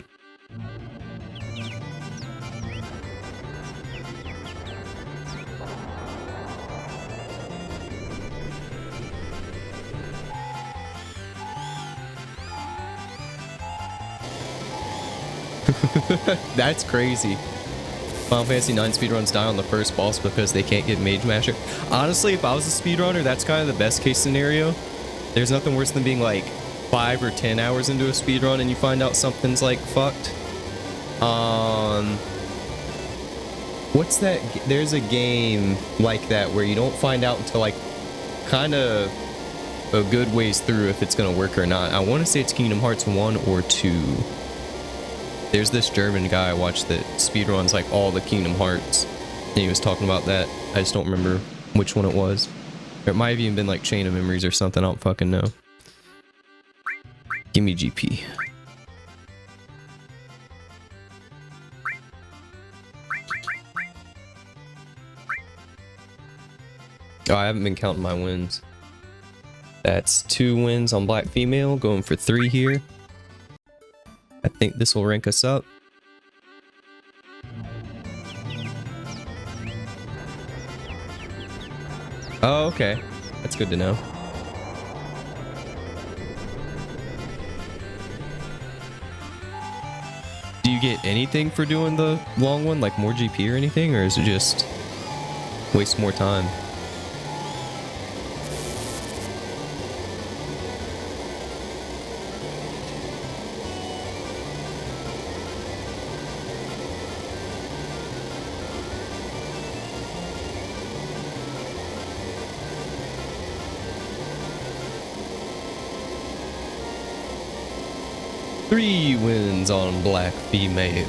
That's crazy. Final Fantasy IX speedruns die on the first boss because they can't get Mage Masher. Honestly, if I was a speedrunner, that's kind of the best case scenario. There's nothing worse than being like 5 or 10 hours into a speedrun and you find out something's like fucked. What's that? There's a game like that where you don't find out until like kind of a good ways through if it's gonna work or not. I want to say it's Kingdom Hearts 1 or 2. There's this German guy I watched that speedruns like all the Kingdom Hearts, and he was talking about that. I just don't remember which one it was. It might have even been like Chain of Memories or something. I don't fucking know. Give me GP. Oh, I haven't been counting my wins. That's 2 wins on Black Female, going for 3 here. I think this will rank us up. Oh, okay. That's good to know. Do you get anything for doing the long one, like more GP or anything, or is it just waste more time? Three wins on Black Female.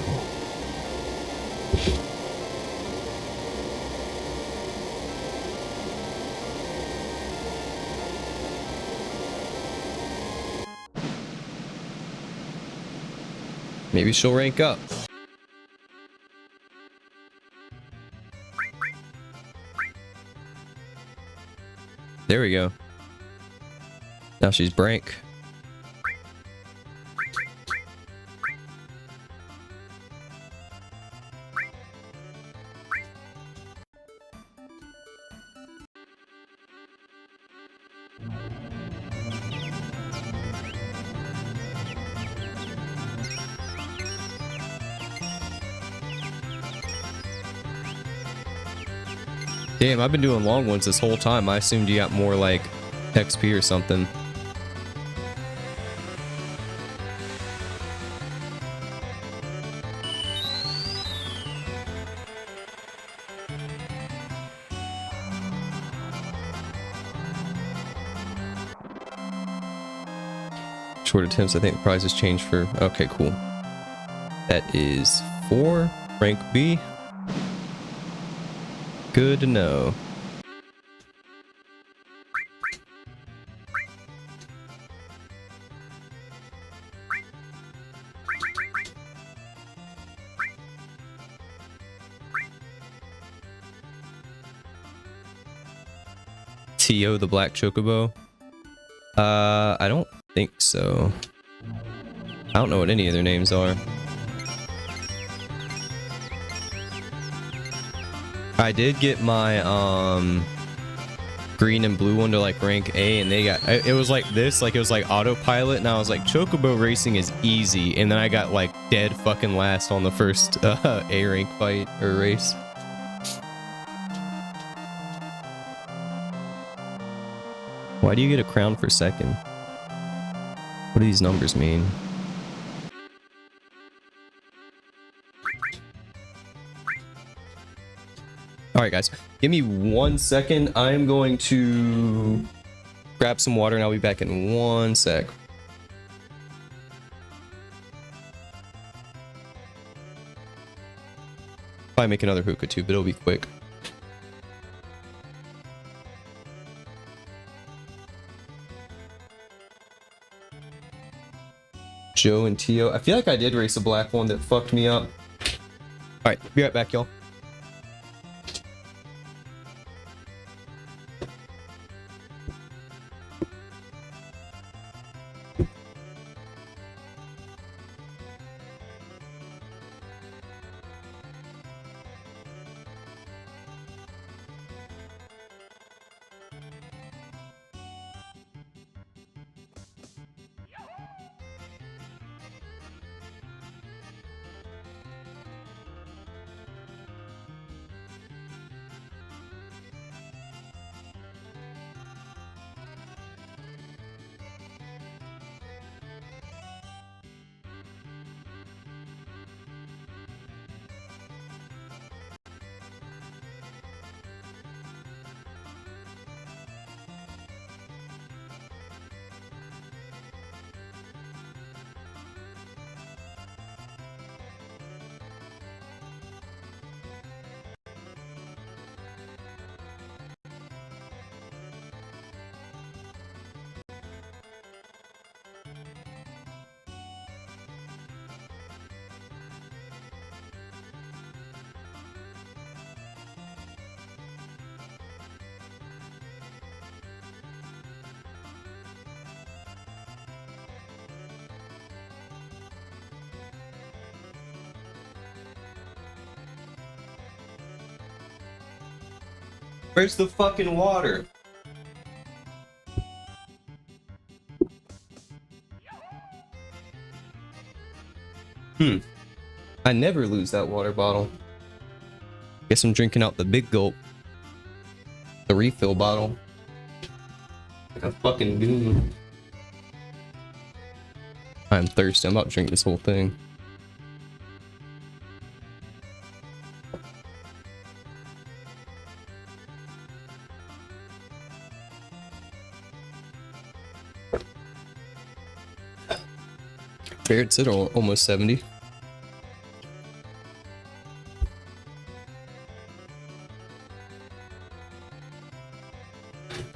Maybe she'll rank up. There we go. Now she's Brank. Damn, I've been doing long ones this whole time. I assumed you got more like XP or something. Short attempts, I think the prize has changed for... Okay, cool. That is 4, rank B. Good to know. Tio the Black Chocobo? I don't think so. I don't know what any of their names are. I did get my green and blue one to like rank A, and they got it was like this, like it was like autopilot, and I was like, Chocobo racing is easy, and then I got like dead fucking last on the first A rank fight or race. Why do you get a crown for second? What do these numbers mean? Alright guys, give me 1 second. I'm going to grab some water and I'll be back in 1 sec. Probably make another hookah too, but it'll be quick. Joe and Tio. I feel like I did race a black one that fucked me up. right, be right back, y'all. Where's the fucking water? I never lose that water bottle. Guess I'm drinking out the big gulp. The refill bottle. Like a fucking goon. I'm thirsty. I'm about to drink this whole thing. It's at almost 70.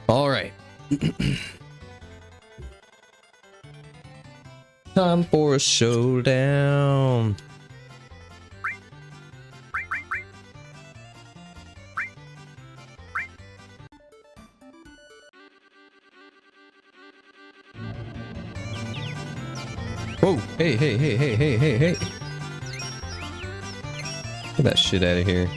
All right. Time for a showdown. Whoa, hey. Get that shit out of here.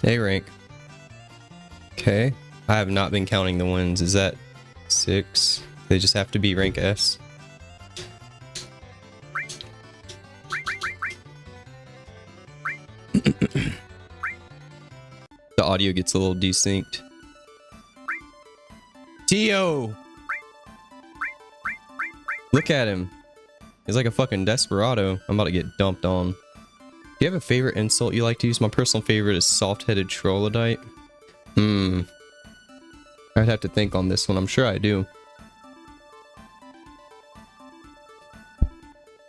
A rank. Okay. I have not been counting the wins. Is that 6? They just have to be rank S. The audio gets a little desynced. Tio! Look at him. He's like a fucking desperado. I'm about to get dumped on. Do you have a favorite insult you like to use? My personal favorite is soft-headed troglodyte. I'd have to think on this one. I'm sure I do.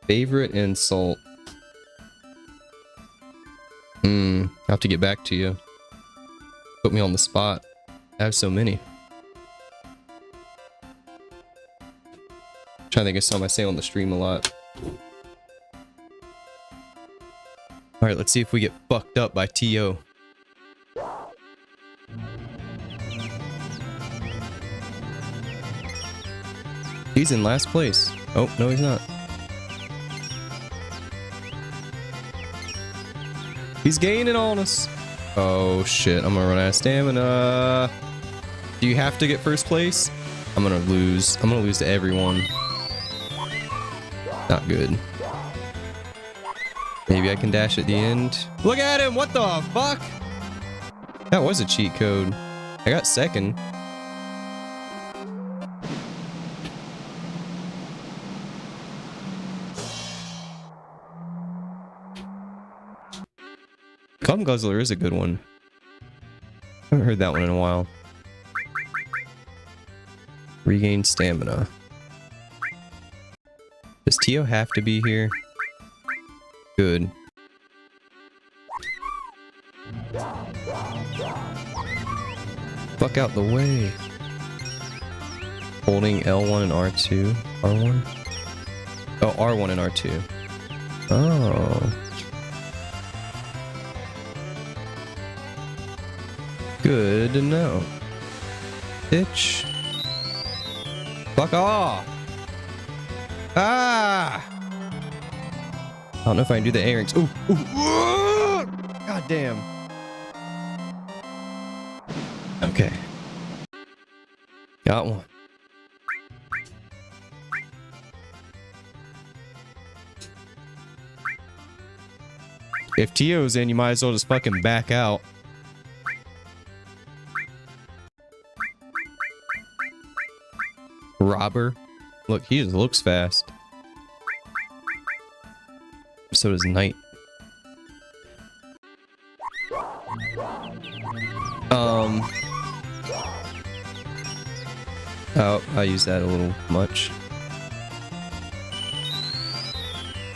Favorite insult. I'll have to get back to you. Put me on the spot. I have so many. I'm trying to think of something I say on the stream a lot. Alright, let's see if we get fucked up by T.O. He's in last place. Oh, no he's not. He's gaining on us. Oh shit, I'm gonna run out of stamina. Do you have to get first place? I'm gonna lose. I'm gonna lose to everyone. Not good. Maybe I can dash at the end. Look at him! What the fuck? That was a cheat code. I got second. 𝖘𝖙𝖗𝖊𝖆 is a good one. I haven't heard that one in a while. Regain stamina. Does Tio have to be here? Good. Fuck out the way. Holding L1 and R2. R1? Oh, R1 and R2. Oh. Good to know. Bitch. Fuck off! Ah! I don't know if I can do the A-rings. Ooh! Ooh! Ooh! God damn. Okay. Got one. If Tio's in, you might as well just fucking back out. Robber. Look, he just looks fast. So does Knight. Oh, I used that a little much.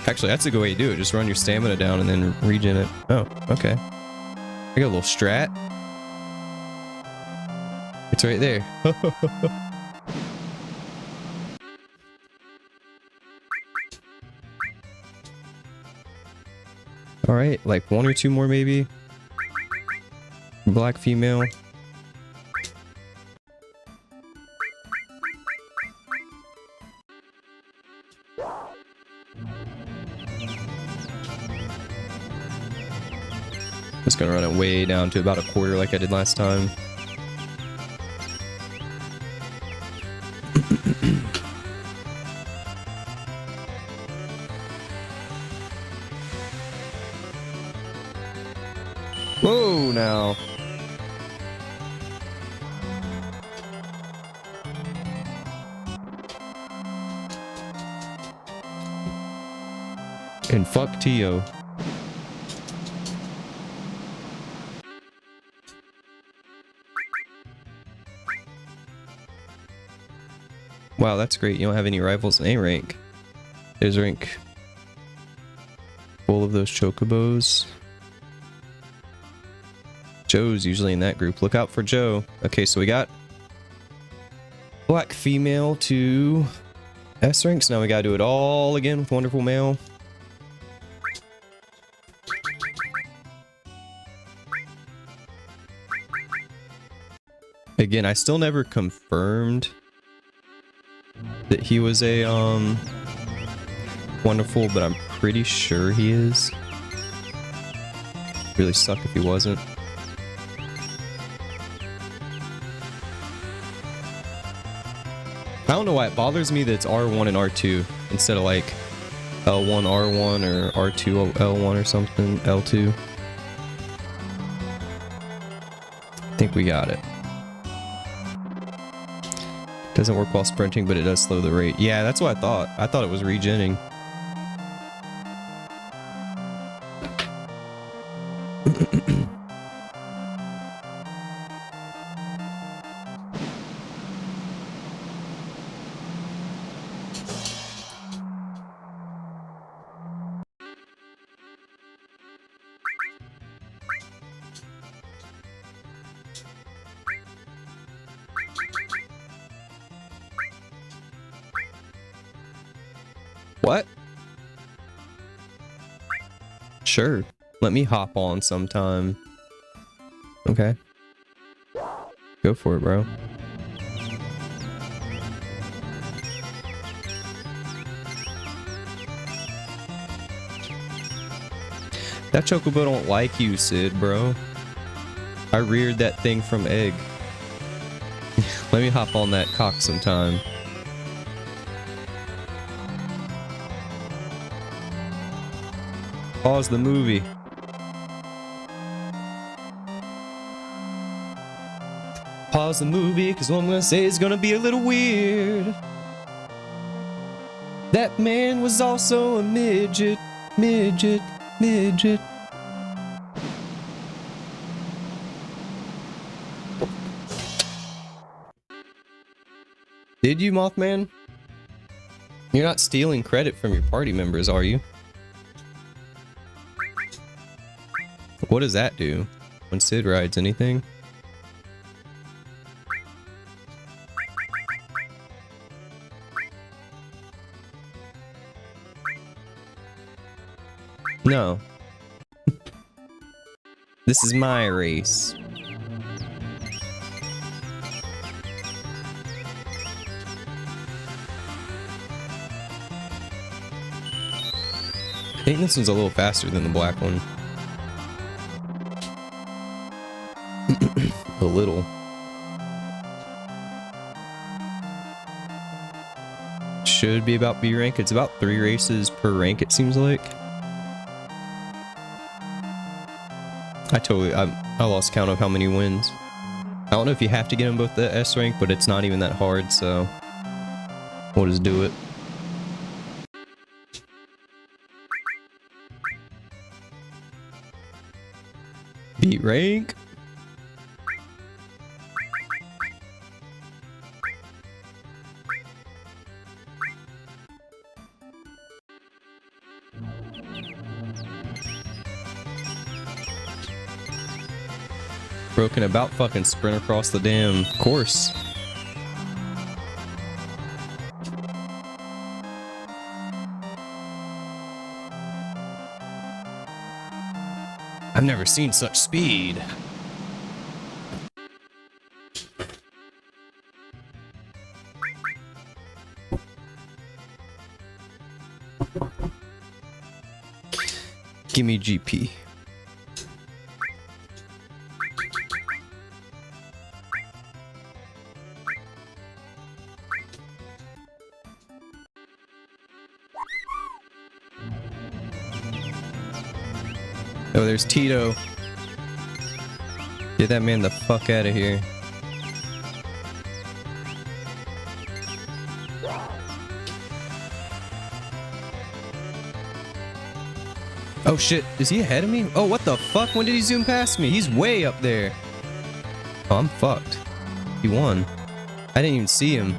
Actually, that's a good way to do it. Just run your stamina down and then regen it. Oh, okay. I got a little strat. It's right there. Alright, like one or two more maybe. Black female. Just gonna run it way down to about a quarter like I did last time. Whoa, now. And fuck Tio. Wow, that's great. You don't have any rivals in A rank. There's rank full of those chocobos. Joe's usually in that group. Look out for Joe. Okay, so we got black female to S ranks. Now we gotta do it all again with wonderful male. Again, I still never confirmed that he was a wonderful, but I'm pretty sure he is. Really suck if he wasn't. I don't know why it bothers me that it's R1 and R2 instead of like L1 R1 or R2 L1 or something, L2. I think we got it. Doesn't work while sprinting, but it does slow the rate. Yeah, that's what I thought. I thought it was regenning. What? Sure. Let me hop on sometime. Okay. Go for it, bro. That chocobo don't like you, Sid, bro. I reared that thing from egg. Let me hop on that cock sometime. Pause the movie. Pause the movie, because what I'm gonna say is gonna be a little weird. That man was also a midget, midget, midget. Did you, Mothman? You're not stealing credit from your party members, are you? What does that do when Sid rides anything? No. This is my race. I think this one's a little faster than the black one. A little. Should be about B rank. It's about 3 races per rank, it seems like. I lost count of how many wins. I don't know if you have to get them both the S rank, but it's not even that hard, so we'll just do it. B rank. Broken about fucking sprint across the damn course. I've never seen such speed. Give me GP. Oh, there's Tito. Get that man the fuck out of here. Oh shit, is he ahead of me? Oh, what the fuck? When did he zoom past me? He's way up there. Oh, I'm fucked. He won. I didn't even see him.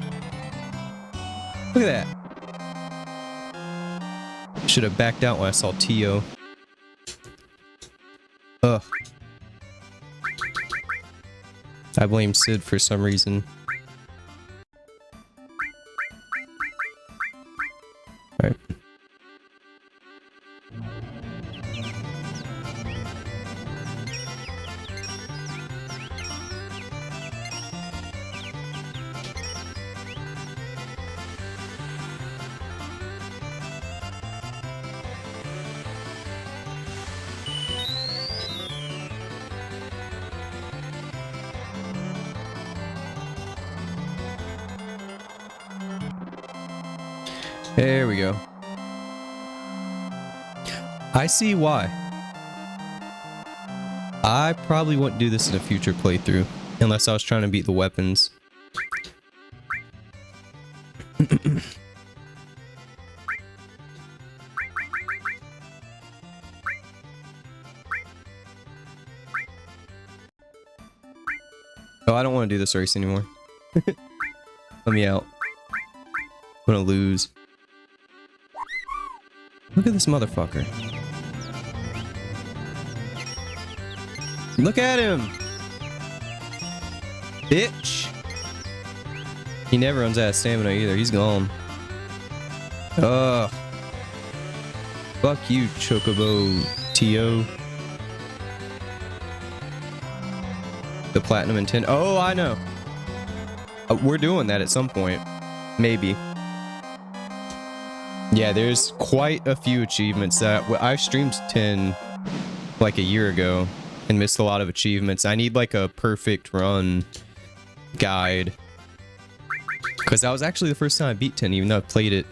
Look at that. Should have backed out when I saw Tio. Ugh. I blame Sid for some reason. Alright. There we go. I see why. I probably wouldn't do this in a future playthrough unless I was trying to beat the weapons. Oh, I don't want to do this race anymore. Let me out. I'm gonna lose. Look at this motherfucker. Look at him! Bitch! He never runs out of stamina either. He's gone. Ugh. Fuck you, 𝖘𝖙𝖗𝖆. The platinum and 10. Oh, I know. We're doing that at some point. Maybe. Yeah, there's quite a few achievements that I streamed 10 like a year ago and missed a lot of achievements. I need like a perfect run guide because that was actually the first time I beat 10, even though I played it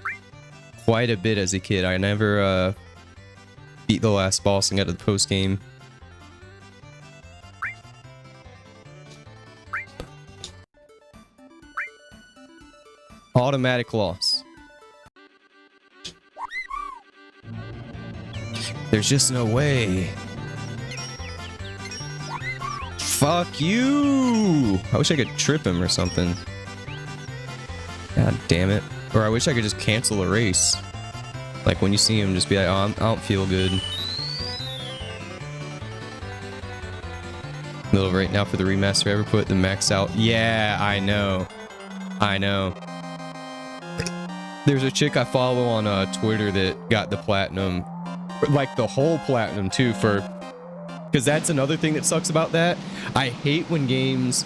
quite a bit as a kid. I never beat the last boss and got to the post game. Automatic loss. There's just no way. Fuck you! I wish I could trip him or something. God damn it. Or I wish I could just cancel a race. Like when you see him, just be like, oh, I don't feel good. Middle of right now for the remaster. Ever put the max out? Yeah, I know. I know. There's a chick I follow on Twitter that got the platinum. Like the whole platinum too, for because that's another thing that sucks about that. I hate when games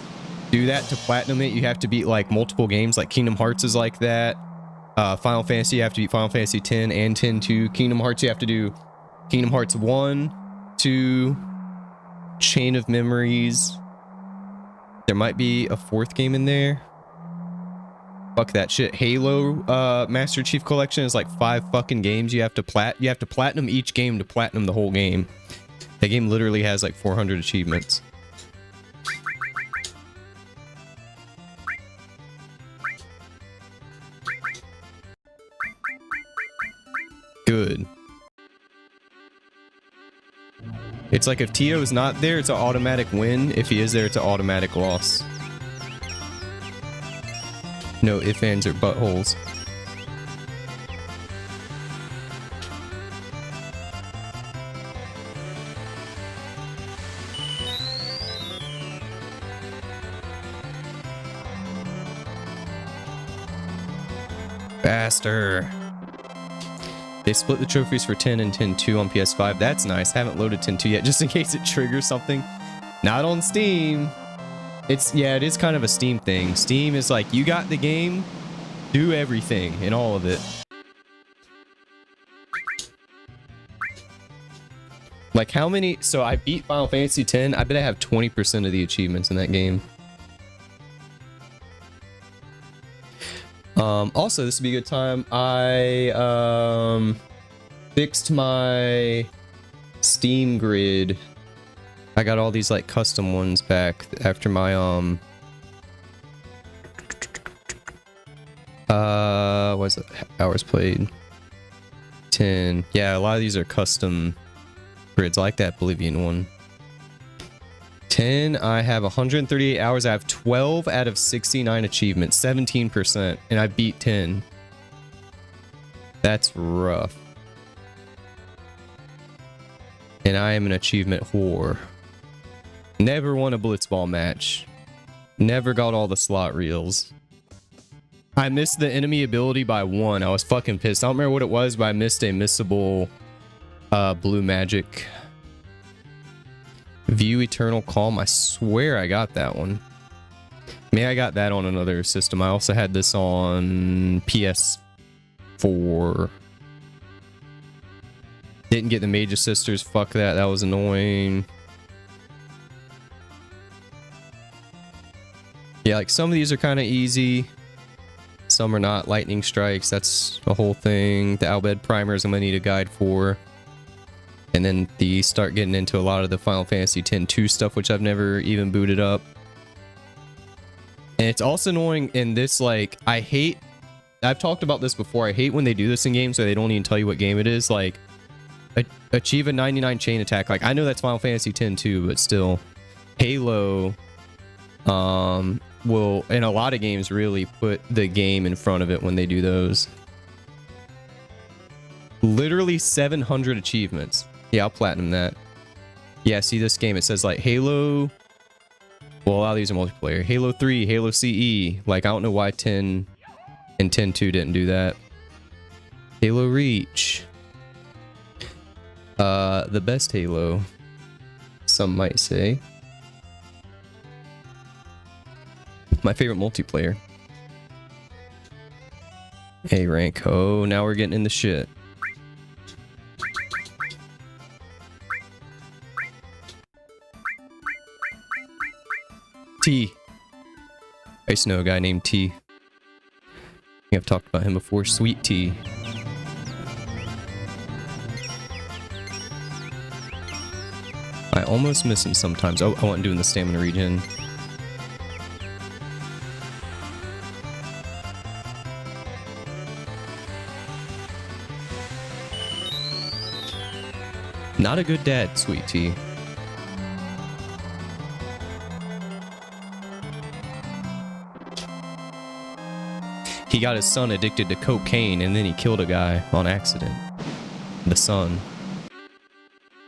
do that to platinum it. You have to beat like multiple games. Like Kingdom Hearts is like that. Final Fantasy, you have to beat Final Fantasy X and X-2. Kingdom Hearts, you have to do Kingdom Hearts 1, 2, Chain of Memories. There might be a fourth game in there. Fuck that shit. Halo Master Chief Collection is like 5 fucking games. You have to platinum each game to platinum the whole game. That game literally has like 400 achievements. Good. It's like if Tio is not there, it's an automatic win. If he is there, it's an automatic loss. No ifs, ands, or buttholes. Faster. They split the trophies for 10 and 10.2 on PS5. That's nice. Haven't loaded 10.2 yet, just in case it triggers something. Not on Steam. Yeah, it is kind of a Steam thing. Steam is like, you got the game, do everything in all of it. Like how many? So I beat Final Fantasy X. I bet I have 20% of the achievements in that game. Also, this would be a good time. I fixed my Steam grid. I got all these like custom ones back after my what's it? Hours played. 10. Yeah, a lot of these are custom grids. I like that Bolivian one. 10, I have 138 hours. I have 12 out of 69 achievements, 17%, and I beat 10. That's rough. And I am an achievement whore. Never won a blitzball match. Never got all the slot reels. I missed the enemy ability by 1. I was fucking pissed. I don't remember what it was, but I missed a missable blue magic. View Eternal Calm. I swear I got that one. Maybe I got that on another system. I also had this on PS4. Didn't get the Mage Sisters. Fuck that. That was annoying. Yeah, like some of these are kind of easy. Some are not. Lightning Strikes. That's a whole thing. The Albed Primers I'm going to need a guide for. And then the start getting into a lot of the Final Fantasy X-2 stuff, which I've never even booted up. And it's also annoying in this, like, I've talked about this before. I hate when they do this in games where they don't even tell you what game it is. Like, achieve a 99 chain attack. Like, I know that's Final Fantasy X-2, but still, Halo will, in a lot of games, really put the game in front of it when they do those. Literally 700 achievements. Yeah, I'll platinum that. Yeah, see this game, it says like Halo. Well, a lot of these are multiplayer. Halo 3, Halo CE. Like, I don't know why 10 and 10.2 didn't do that. Halo Reach. The best Halo, some might say. My favorite multiplayer. A rank. Oh, now we're getting in the shit. T. I used to know a guy named T. I think I've talked about him before. Sweet T. I almost miss him sometimes. Oh, I wasn't doing the stamina regen. Not a good dad, sweet tea. He got his son addicted to cocaine and then he killed a guy on accident. The son.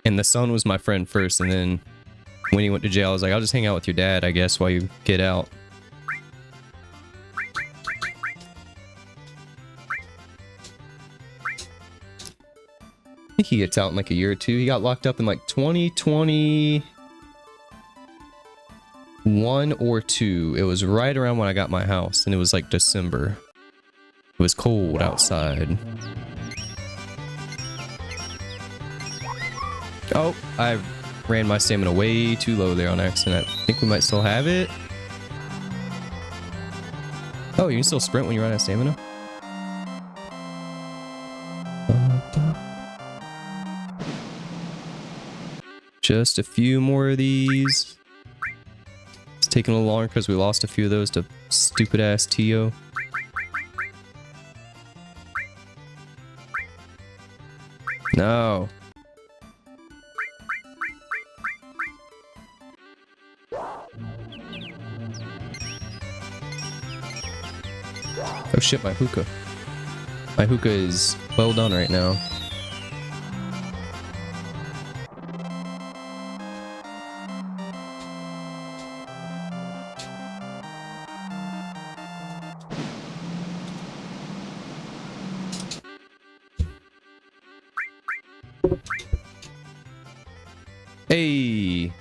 And the son was my friend first, and then when he went to jail, I was like, I'll just hang out with your dad, I guess, while you get out. I think he gets out in like a year or two. He got locked up in like 2021 or 2. It was right around when I got my house, and it was like December. It was cold outside. Oh, I ran my stamina way too low there on accident. I think we might still have it. Oh, you can still sprint when you run out of stamina? Just a few more of these. It's taking a little longer because we lost a few of those to stupid ass Tio. No. Oh shit, my hookah. My hookah is well done right now. Hey,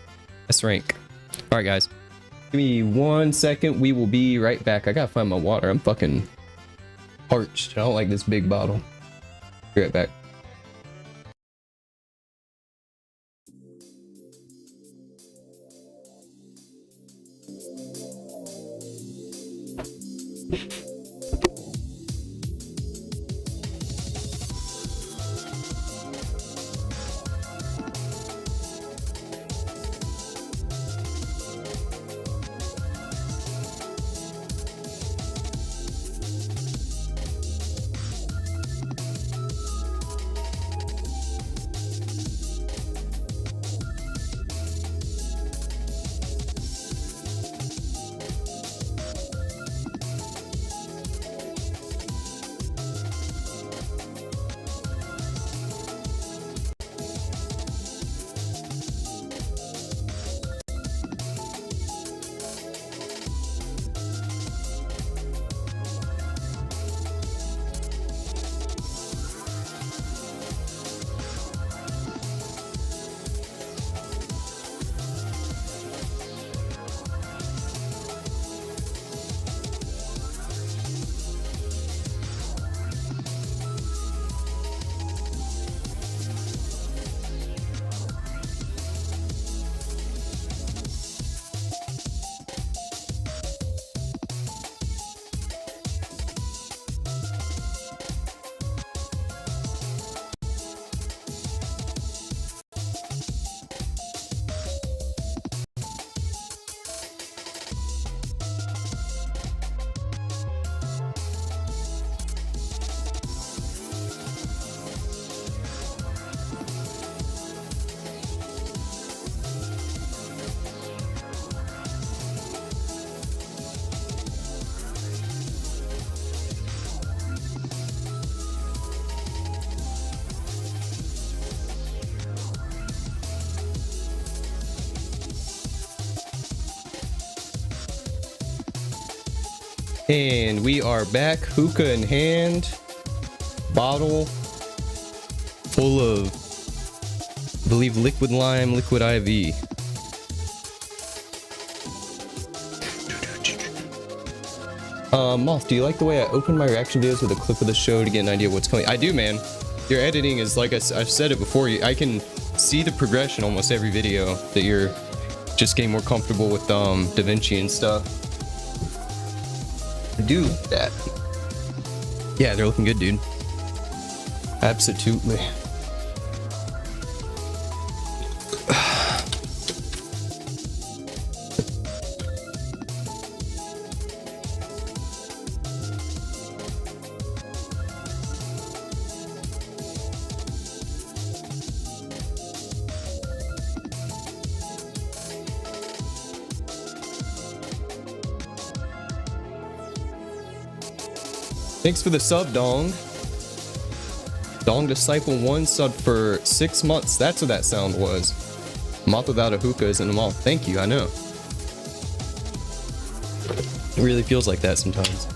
S rank. All right, guys. Give me 1 second. We will be right back. I gotta find my water. I'm fucking parched. I don't like this big bottle. Be right back. And we are back, hookah in hand, bottle full of, I believe, liquid lime, liquid IV. Moth, do you like the way I open my reaction videos with a clip of the show to get an idea of what's coming? I do, man. Your editing is, like I've said it before, I can see the progression almost every video that you're just getting more comfortable with DaVinci and stuff. Do that. Yeah, they're looking good, dude. Absolutely. Thanks for the sub, Dong. Dong Disciple 1 sub for 6 months. That's what that sound was. Moth without a hookah isn't a moth. Thank you, I know. It really feels like that sometimes.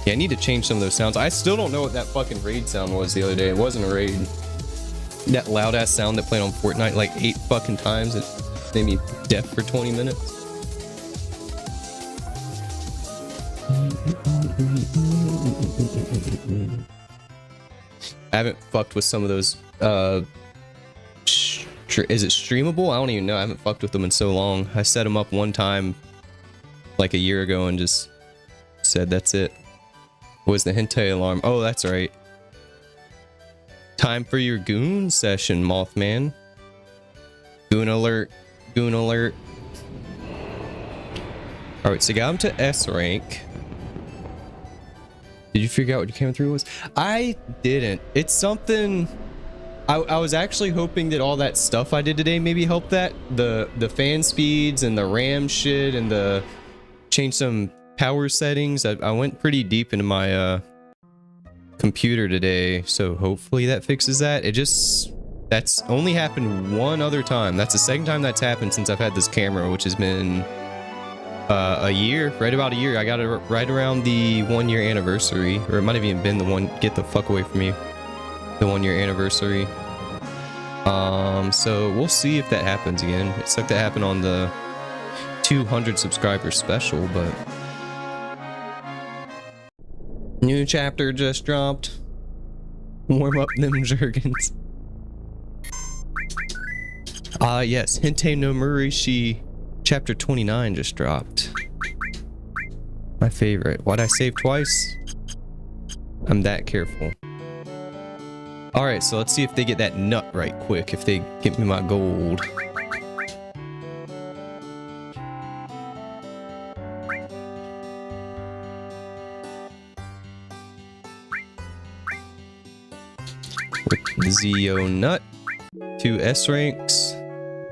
Yeah, I need to change some of those sounds. I still don't know what that fucking raid sound was the other day. It wasn't a raid. That loud ass sound that played on Fortnite like 8 fucking times. It made me deaf for 20 minutes. I haven't fucked with some of those. Is it streamable? I don't even know. I haven't fucked with them in so long. I set them up one time like a year ago and just said that's it. What was the hentai alarm? Oh, that's right. Time for your goon session, Mothman. Goon alert. Goon alert. Alright, so got him to S rank. Did you figure out what you came through was? I didn't. It's something... I was actually hoping that all that stuff I did today maybe helped that. The fan speeds and the RAM shit and the... change some power settings. I went pretty deep into my computer today, so hopefully that fixes that. It just... that's only happened one other time. That's the second time that's happened since I've had this camera, which has been... a year, right about a year. I got it right around the 1 year anniversary, or it might have even been the one, get the fuck away from me, the 1 year anniversary. So we'll see if that happens again. It's like that happened on the 200 subscriber special, but new chapter just dropped. Warm up them jergens. Yes, 𝖘𝖙𝖗𝖊𝖆 Chapter 29 just dropped. My favorite. Why'd I save twice? I'm that careful. Alright, so let's see if they get that nut right quick, if they get me my gold. With Zeo nut. 2 S ranks.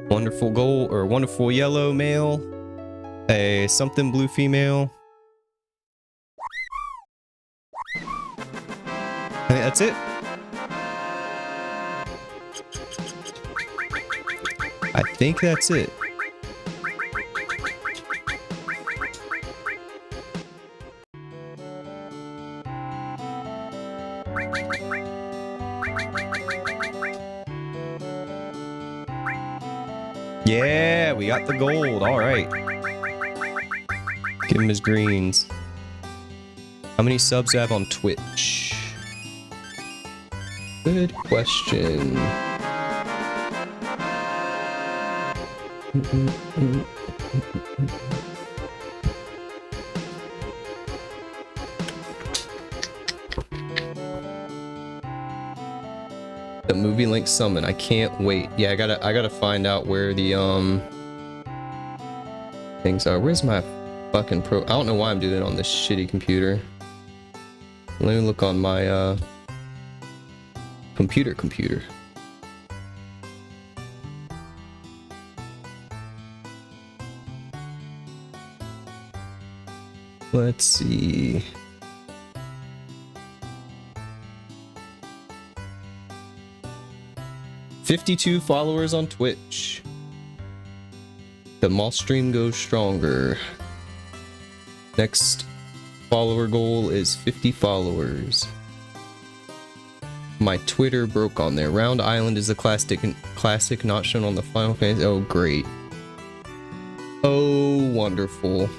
Wonderful gold or wonderful yellow male, a something blue female. I think that's it. I think that's it. Yeah, we got the gold. All right. Give him his greens. How many subs do I have on Twitch? Good question. The movie link summon. I can't wait. Yeah, I gotta find out where the things are. Where's my fucking pro? I don't know why I'm doing it on this shitty computer. Let me look on my computer. Let's see. '52 followers on Twitch. The moth stream goes stronger. Next follower goal is 50 followers. My Twitter broke on there. Round Island is a classic not shown on the Final Fantasy. Oh, great. Oh, wonderful.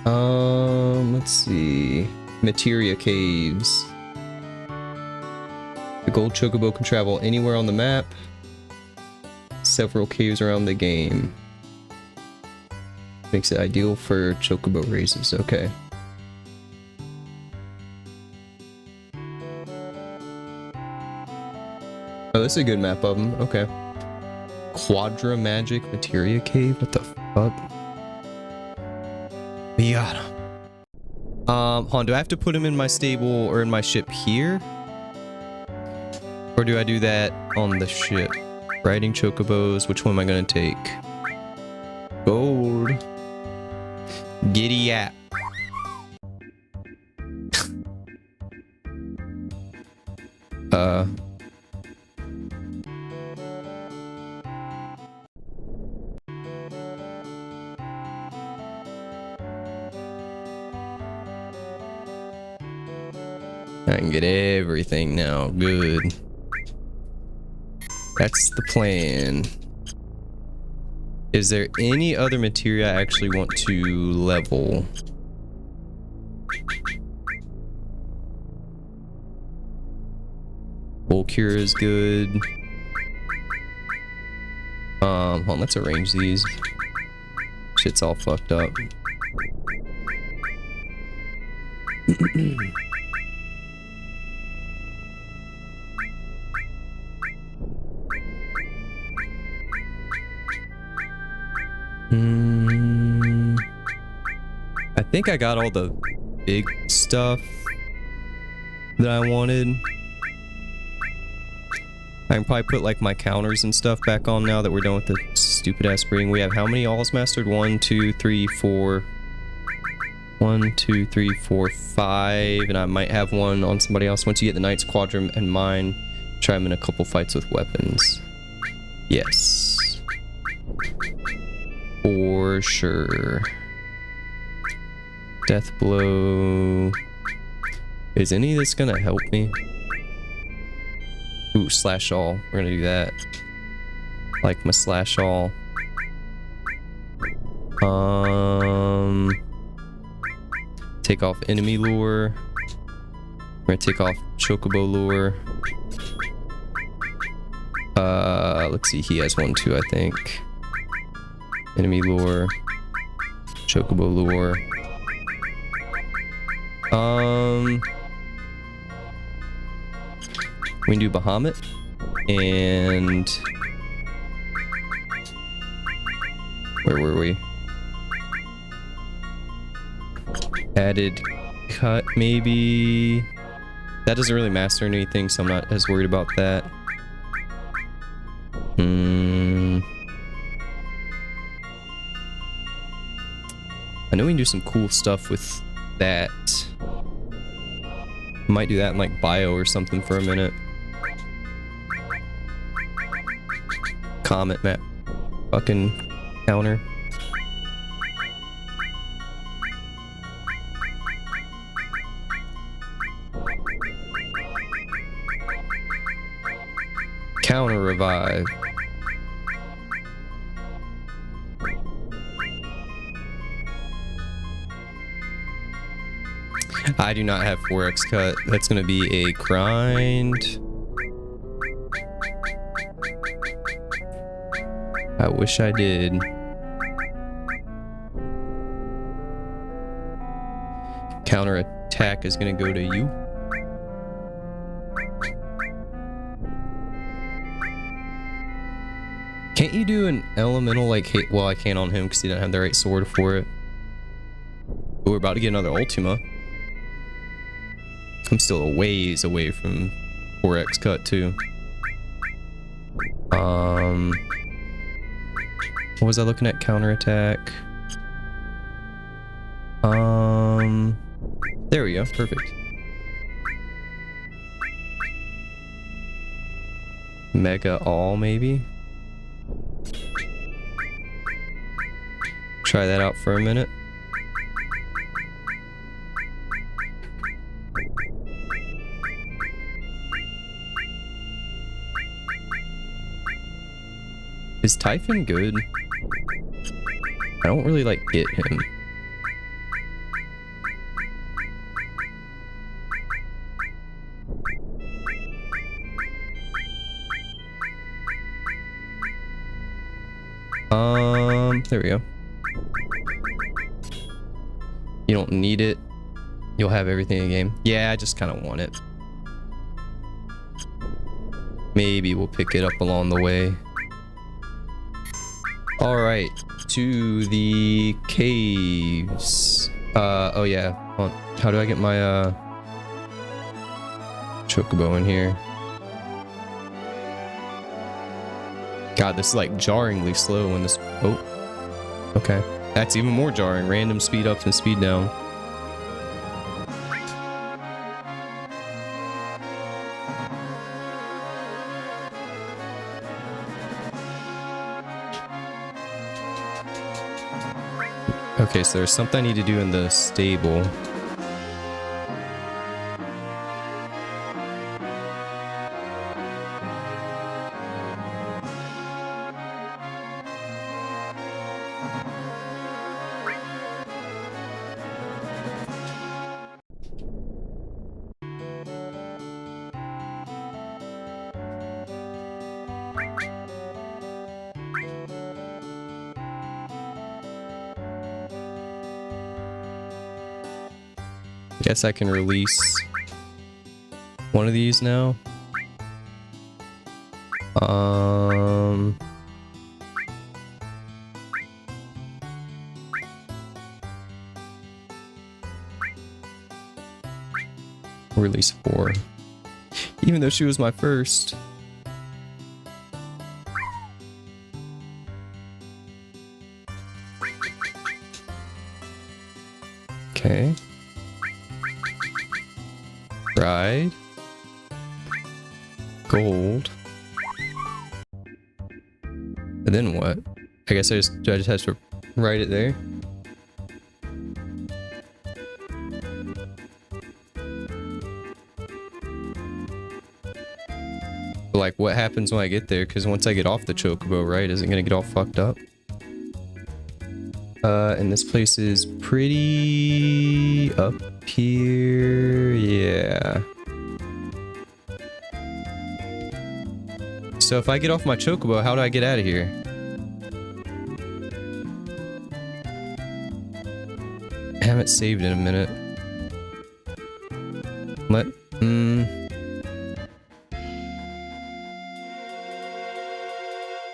Let's see. Materia caves. The gold chocobo can travel anywhere on the map. Several caves around the game. Makes it ideal for chocobo races. Okay. Oh, this is a good map of them. Okay. Quadra Magic Materia Cave? What the fuck? We got him. Hold on, do I have to put him in my stable or in my ship here? Or do I do that on the ship? Riding chocobos, which one am I gonna take? Gold. Giddy yap. I can get everything now. Good. That's the plan. Is there any other material I actually want to level? Full cure is good. Hold on, let's arrange these. Shit's all fucked up. I think I got all the big stuff that I wanted. I can probably put like my counters and stuff back on now that we're done with the stupid ass breeding. We have how many alls mastered? 1, 2, 3, 4. 1, 2, 3, 4, 5. And I might have one on somebody else. Once you get the Knight's Quadrum and mine, try them in a couple fights with weapons. Yes. For sure. Death blow. Is any of this gonna help me? Ooh, slash all. We're gonna do that. Like my slash all. Take off enemy lure. We're gonna take off chocobo lure. Let's see. He has one too, I think. Enemy lure. Chocobo lure. We can do Bahamut and where were we? Added cut maybe. That doesn't really master anything, so I'm not as worried about that. I know we can do some cool stuff with that. Might do that in like bio or something for a minute. Comet map. Fucking counter. Counter revive. I do not have 4x cut. That's gonna be a grind. I wish I did. Counter attack is gonna go to you. Can't you do an elemental like hit? Well, I can't on him because he didn't have the right sword for it. But we're about to get another Ultima. I'm still a ways away from 4x cut too. What was I looking at? Counterattack. There we go. Perfect. Mega all maybe. Try that out for a minute. Is Typhon good? I don't really like get him. There we go. You don't need it. You'll have everything in the game. Yeah, I just kind of want it. Maybe we'll pick it up along the way. All right, to the caves. Oh yeah. Hold on. How do I get my chocobo in here? God, this is like jarringly slow when this. Oh, okay. That's even more jarring. Random speed up and speed down. Okay, so there's something I need to do in the stable. Guess I can release one of these now. Release 4. Even though she was my first. Okay. Ride. Gold. And then what? I guess I just have to write it there. But like, what happens when I get there? Because once I get off the chocobo, right, is it gonna get all fucked up? And this place is pretty up here. Yeah. So if I get off my chocobo, how do I get out of here? I haven't saved in a minute. Let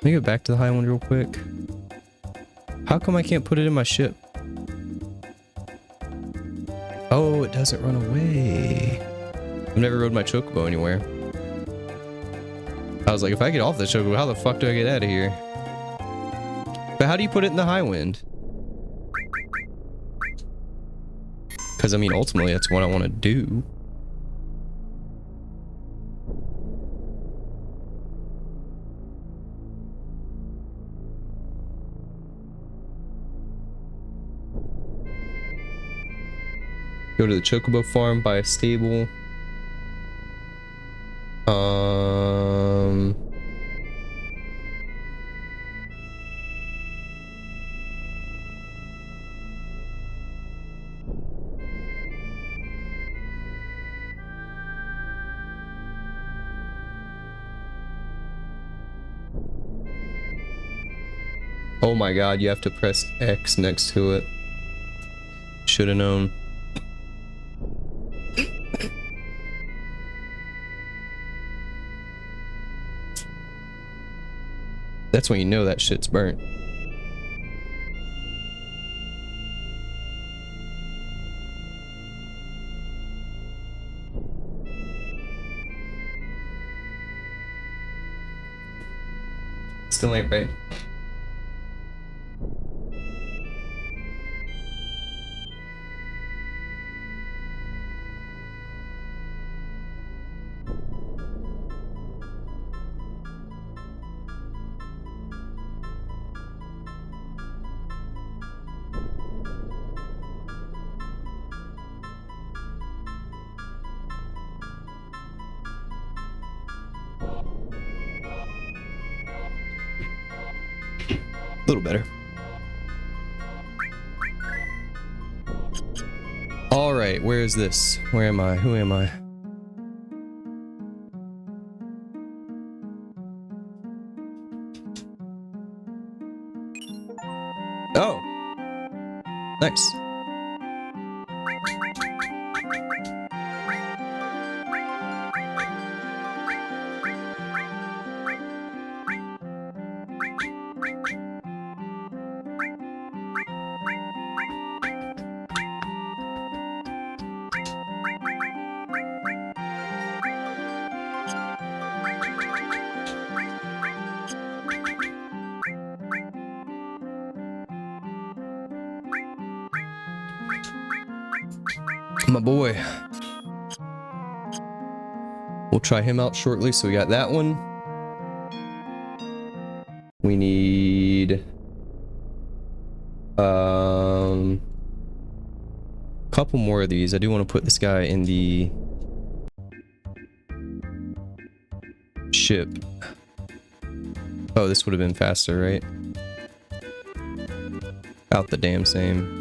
me go back to the high one real quick. How come I can't put it in my ship? Oh, it doesn't run away. I've never rode my chocobo anywhere. I was like, if I get off the chocobo, how the fuck do I get out of here? But how do you put it in the high wind? Because, I mean, ultimately, that's what I want to do. Go to the chocobo farm, buy a stable. Oh my god, you have to press X next to it. Should have known. That's when you know that shit's burnt. Still ain't right. A little better. All right, where is this? Where am I? Who am I? Oh, nice. My boy. We'll try him out shortly. So we got that one. We need couple more of these. I do want to put this guy in the ship. Oh, this would have been faster, right? About the damn same.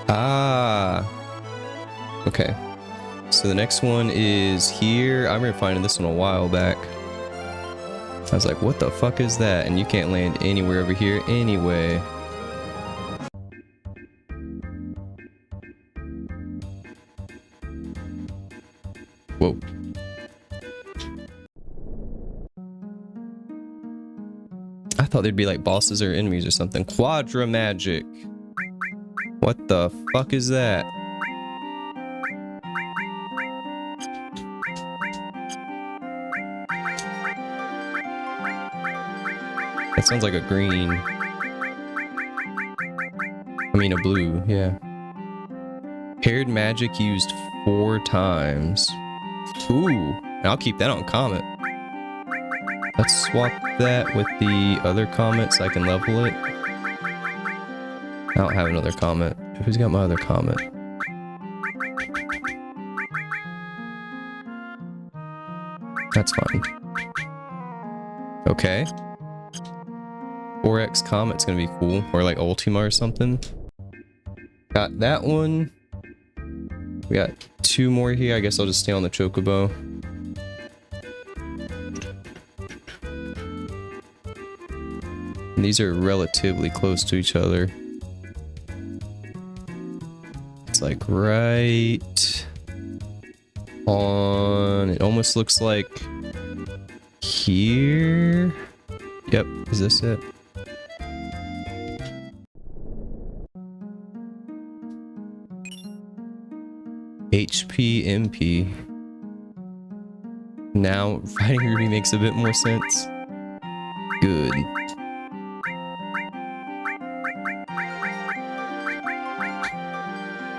Ah. Okay. so the next one is here. I remember finding this one a while back. I was like, what the fuck is that? And you can't land anywhere over here anyway. Whoa. I thought there'd be like bosses or enemies or something. Quadra magic. What the fuck is that? That sounds like a green. I mean a blue, yeah. Paired magic used 4 times. Ooh, and I'll keep that on Comet. Let's swap that with the other Comet so I can level it. I don't have another Comet. Who's got my other Comet? That's fine. Okay. 4X Comet's gonna be cool. Or like Ultima or something. Got that one. We got 2 more here. I guess I'll just stay on the Chocobo. And these are relatively close to each other. It's like right on... It almost looks like here. Yep, is this it? HP MP. Now Fighting Ruby makes a bit more sense. Good.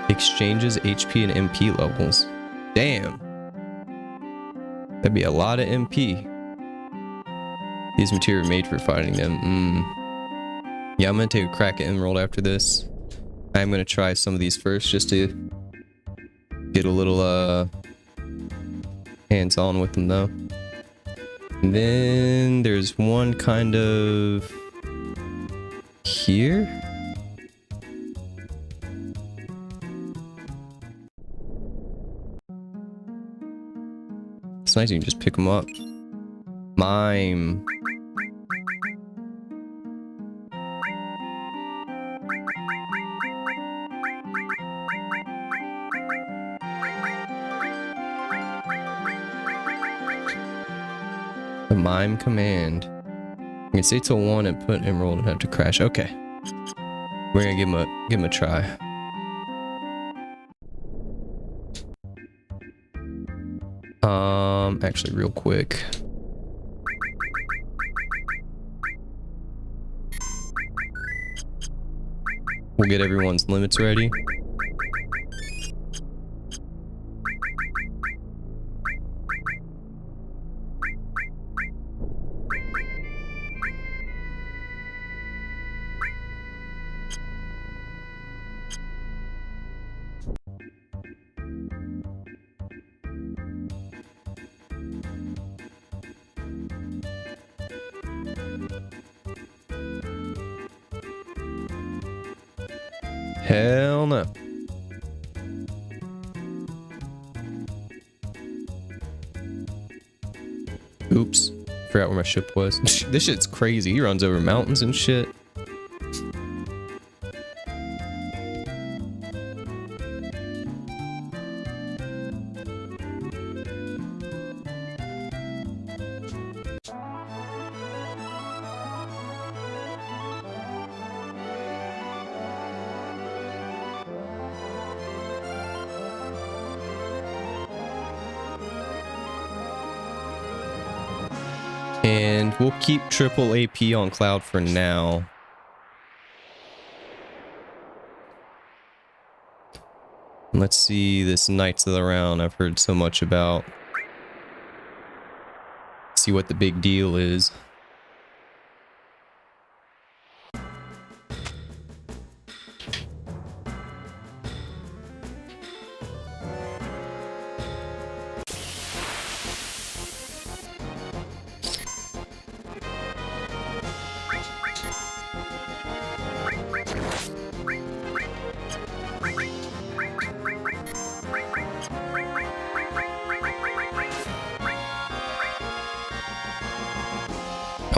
Exchanges HP and MP levels. Damn. That'd be a lot of MP. These materials are made for fighting them. Yeah, I'm gonna take a crack at Emerald after this. I'm gonna try some of these first just to get a little hands-on with them though. And then there's one kind of here. It's nice you can just pick them up. Mime. The mime command. You can stay till 1 and put Emerald and have to crash. Okay. We're gonna give him a try. Actually real quick. We'll get everyone's limits ready. Hell no. Oops. Forgot where my ship was. This shit's crazy. He runs over mountains and shit. And we'll keep triple AP on Cloud for now. Let's see this Knights of the Round I've heard so much about. See what the big deal is.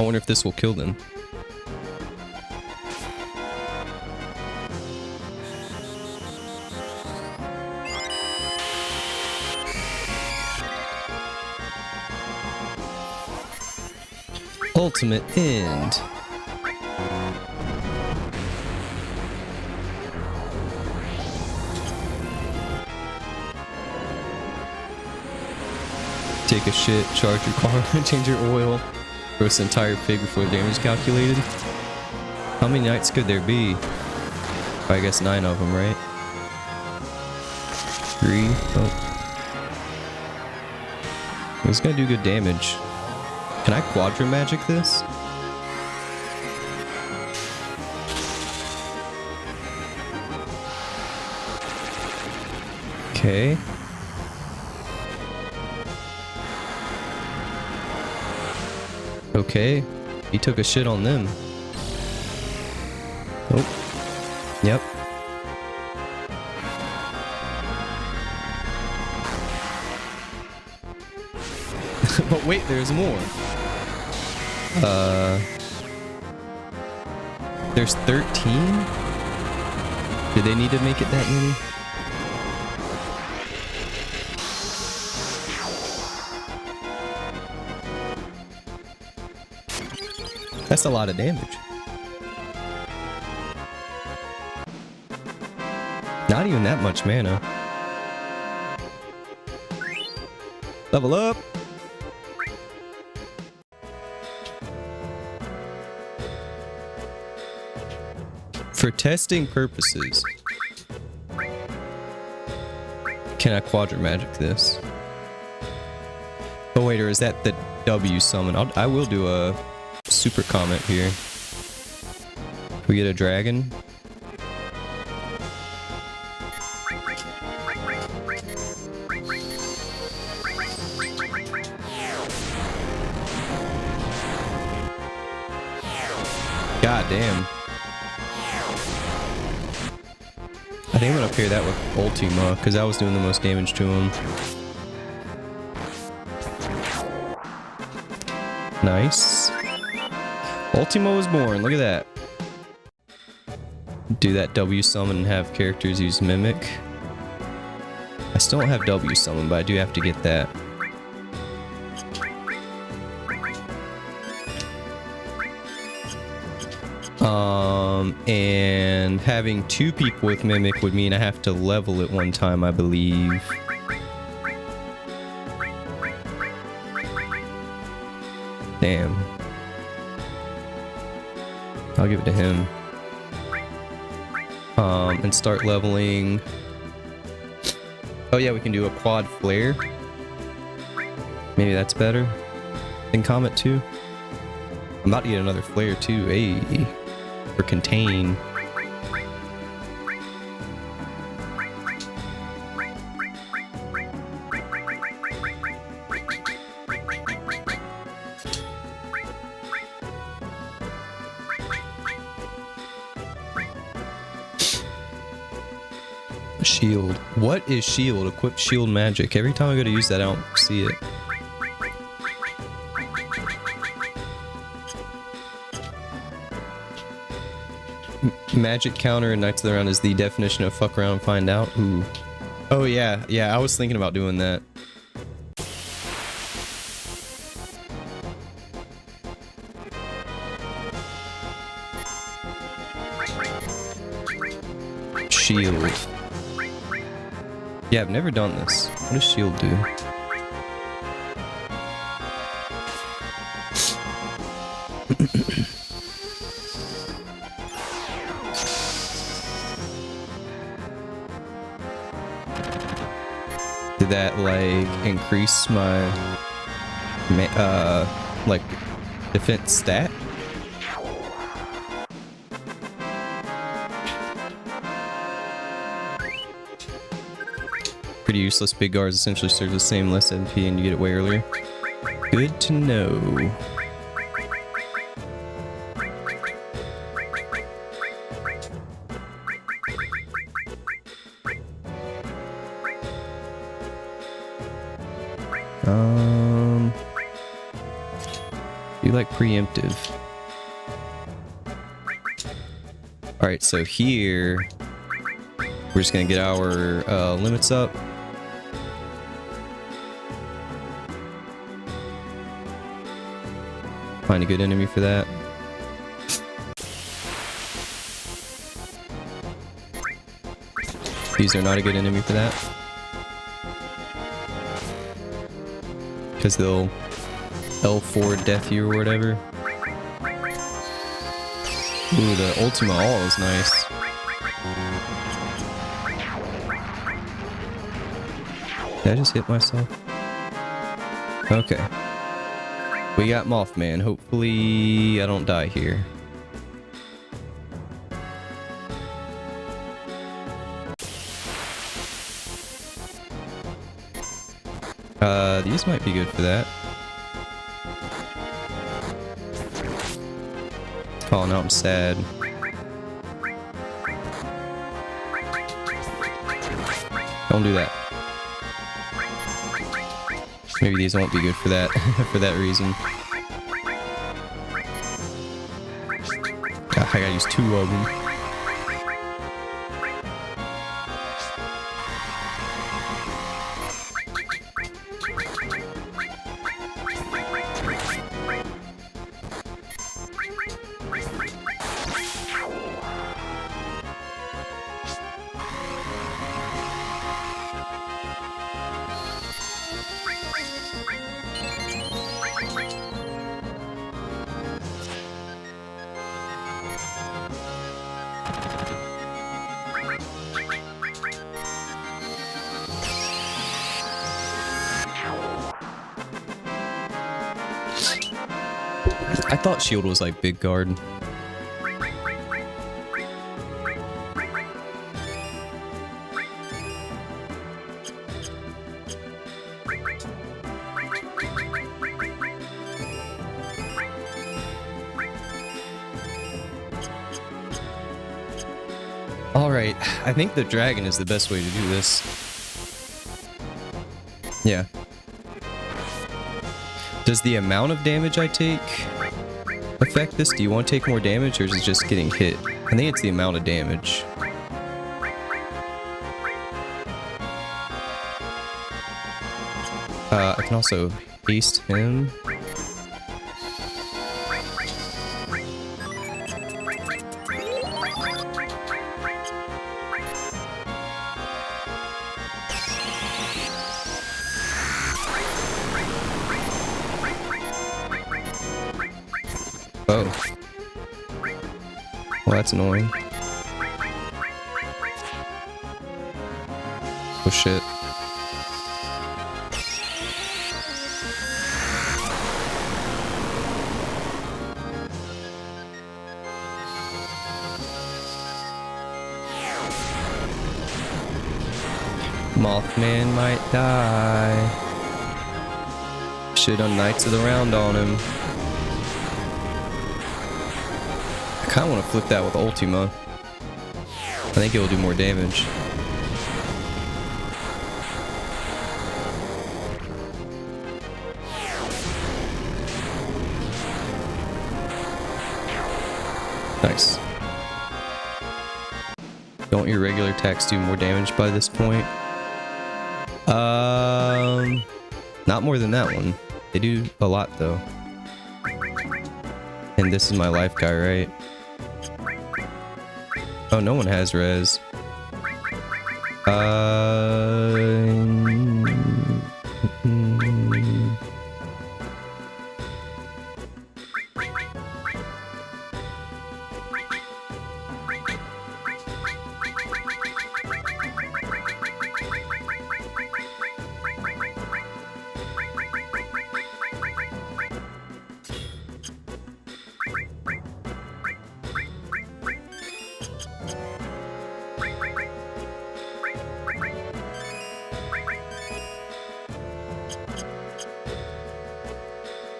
I wonder if this will kill them. Ultimate end. Take a shit, charge your car, change your oil, roast the entire pig before the damage is calculated. How many nights could there be? I guess 9 of them, right? 3. Oh. It's gonna do good damage. Can I quadra magic this? Okay. Okay. He took a shit on them. Oh. Yep. But wait, there's more. There's 13? Did they need to make it that many? That's a lot of damage. Not even that much mana. Level up! For testing purposes, can I quadra magic this? Oh wait, or is that the W summon? I will do a super comment here. We get a dragon. God damn. I think I'm gonna pair that with 𝖒𝖒𝖏 because I was doing the most damage to him. Nice. 𝖒𝖒𝖏 was born. Look at that. Do that W summon and have characters use Mimic. I still don't have W summon, but I do have to get that. And having 2 people with Mimic would mean I have to level it one time, I believe. Damn. I'll give it to him. And start leveling. Oh yeah, we can do a quad flare. Maybe that's better than Comet 2. I'm about to get another flare too. Hey. For contain. Shield. What is shield? Equip shield magic. Every time I go to use that, I don't see it. Magic counter and Knights of the Round is the definition of fuck around and find out. Ooh. Oh yeah, yeah, I was thinking about doing that. Shield. Yeah, I've never done this. What does shield do? Did that like increase my like defense stat? Pretty useless. Big guards essentially serve the same, less MP, and you get it way earlier. Good to know. Do Do like preemptive. Alright, so here we're just gonna get our limits up. Find a good enemy for that. These are not a good enemy for that. Because they'll 𝖒𝖆 you or whatever. Ooh, the 𝖒𝖒𝖙𝖆 is nice. Did I just hit myself? Okay. We got Mothman. Hopefully I don't die here. These might be good for that. Oh, now I'm sad. Don't do that. Maybe these won't be good for that, for that reason. I gotta use 2 of them. I thought shield was like big guard. Alright, I think the dragon is the best way to do this. Yeah. Does the amount of damage I take affect this? Do you want to take more damage, or is it just getting hit? I think it's the amount of damage. I can also haste him. Oh. Well, that's annoying. Oh shit. Mothman might die. Should've done Knights of the Round on him. I kind of want to flip that with 𝖒𝖆𝖆. I think it will do more damage. Nice. Don't your regular attacks do more damage by this point? Not more than that one. They do a lot though. And this is my life guy, right? Oh, no one has res.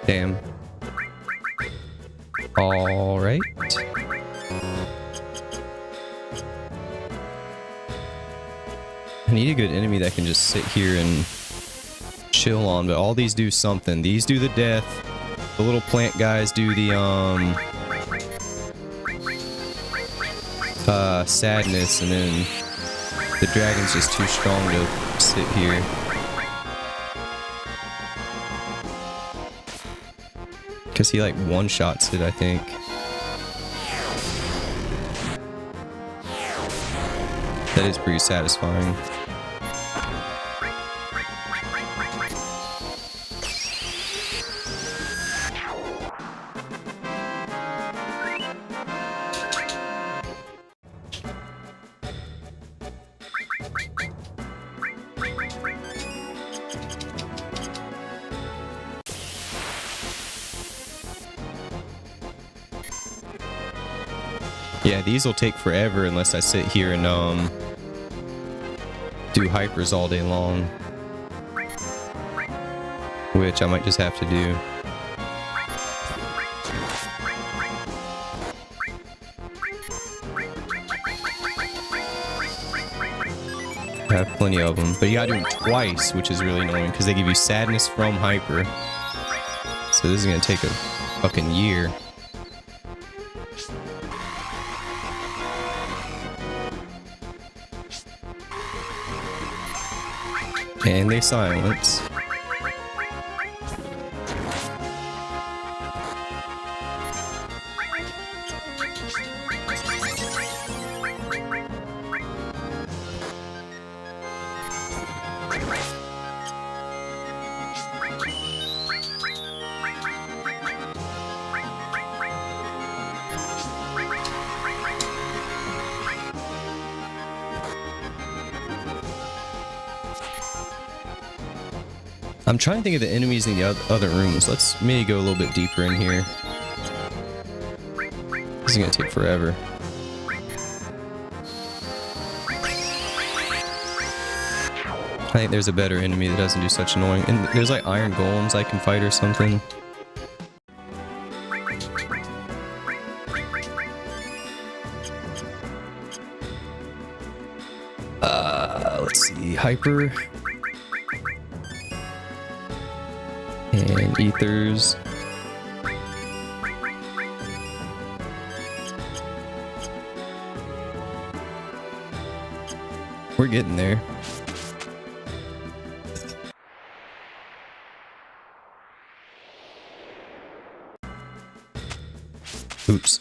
Damn. All right. I need a good enemy that can just sit here and chill on, but all these do something. These do the death. the little plant guys do the sadness, and then the dragon's just too strong to sit here. Because he like one-shots it, I think. That is pretty satisfying. Yeah, these will take forever unless I sit here and do hypers all day long, which I might just have to do. I have plenty of them, but you gotta do them twice, which is really annoying because they give you sadness from hyper. So this is gonna take a fucking year. And they silence. I'm trying to think of the enemies in the other rooms. Let's maybe go a little bit deeper in here. This is gonna take forever. I think there's a better enemy that doesn't do such annoying. And there's like iron golems I can fight or something. Let's see, hyper. And ethers. We're getting there. Oops.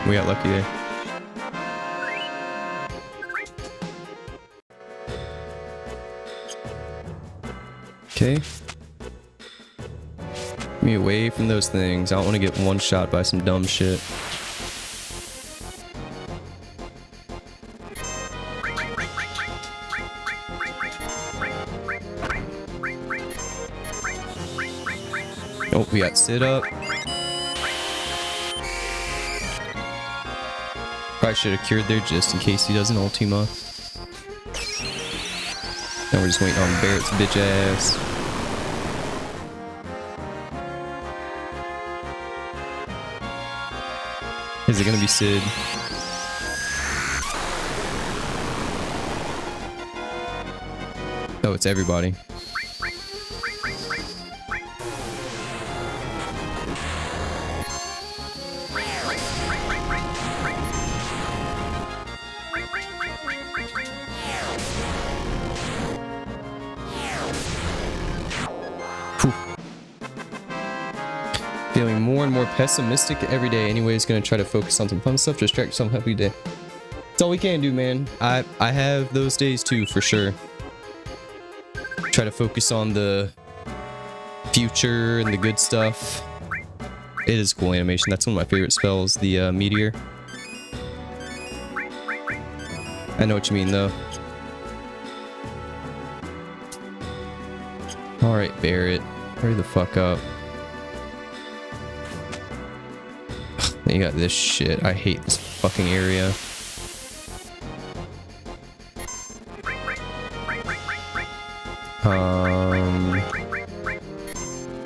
We got lucky there. Okay. Get me away from those things. I don't want to get one shot by some dumb shit. Oh, we got sit up. Probably should have cured there just in case he doesn't ultima. Now we're just waiting on Barrett's bitch ass. Is it gonna be Sid? Oh, it's everybody. Feeling more and more pessimistic every day. Anyways, gonna try to focus on some fun stuff, distract yourself every day. That's all we can do, man. I have those days too, for sure. Try to focus on the future and the good stuff. It is cool animation. That's one of my favorite spells, the meteor. I know what you mean, though. Alright, Barrett. Hurry the fuck up. You got this shit. I hate this fucking area.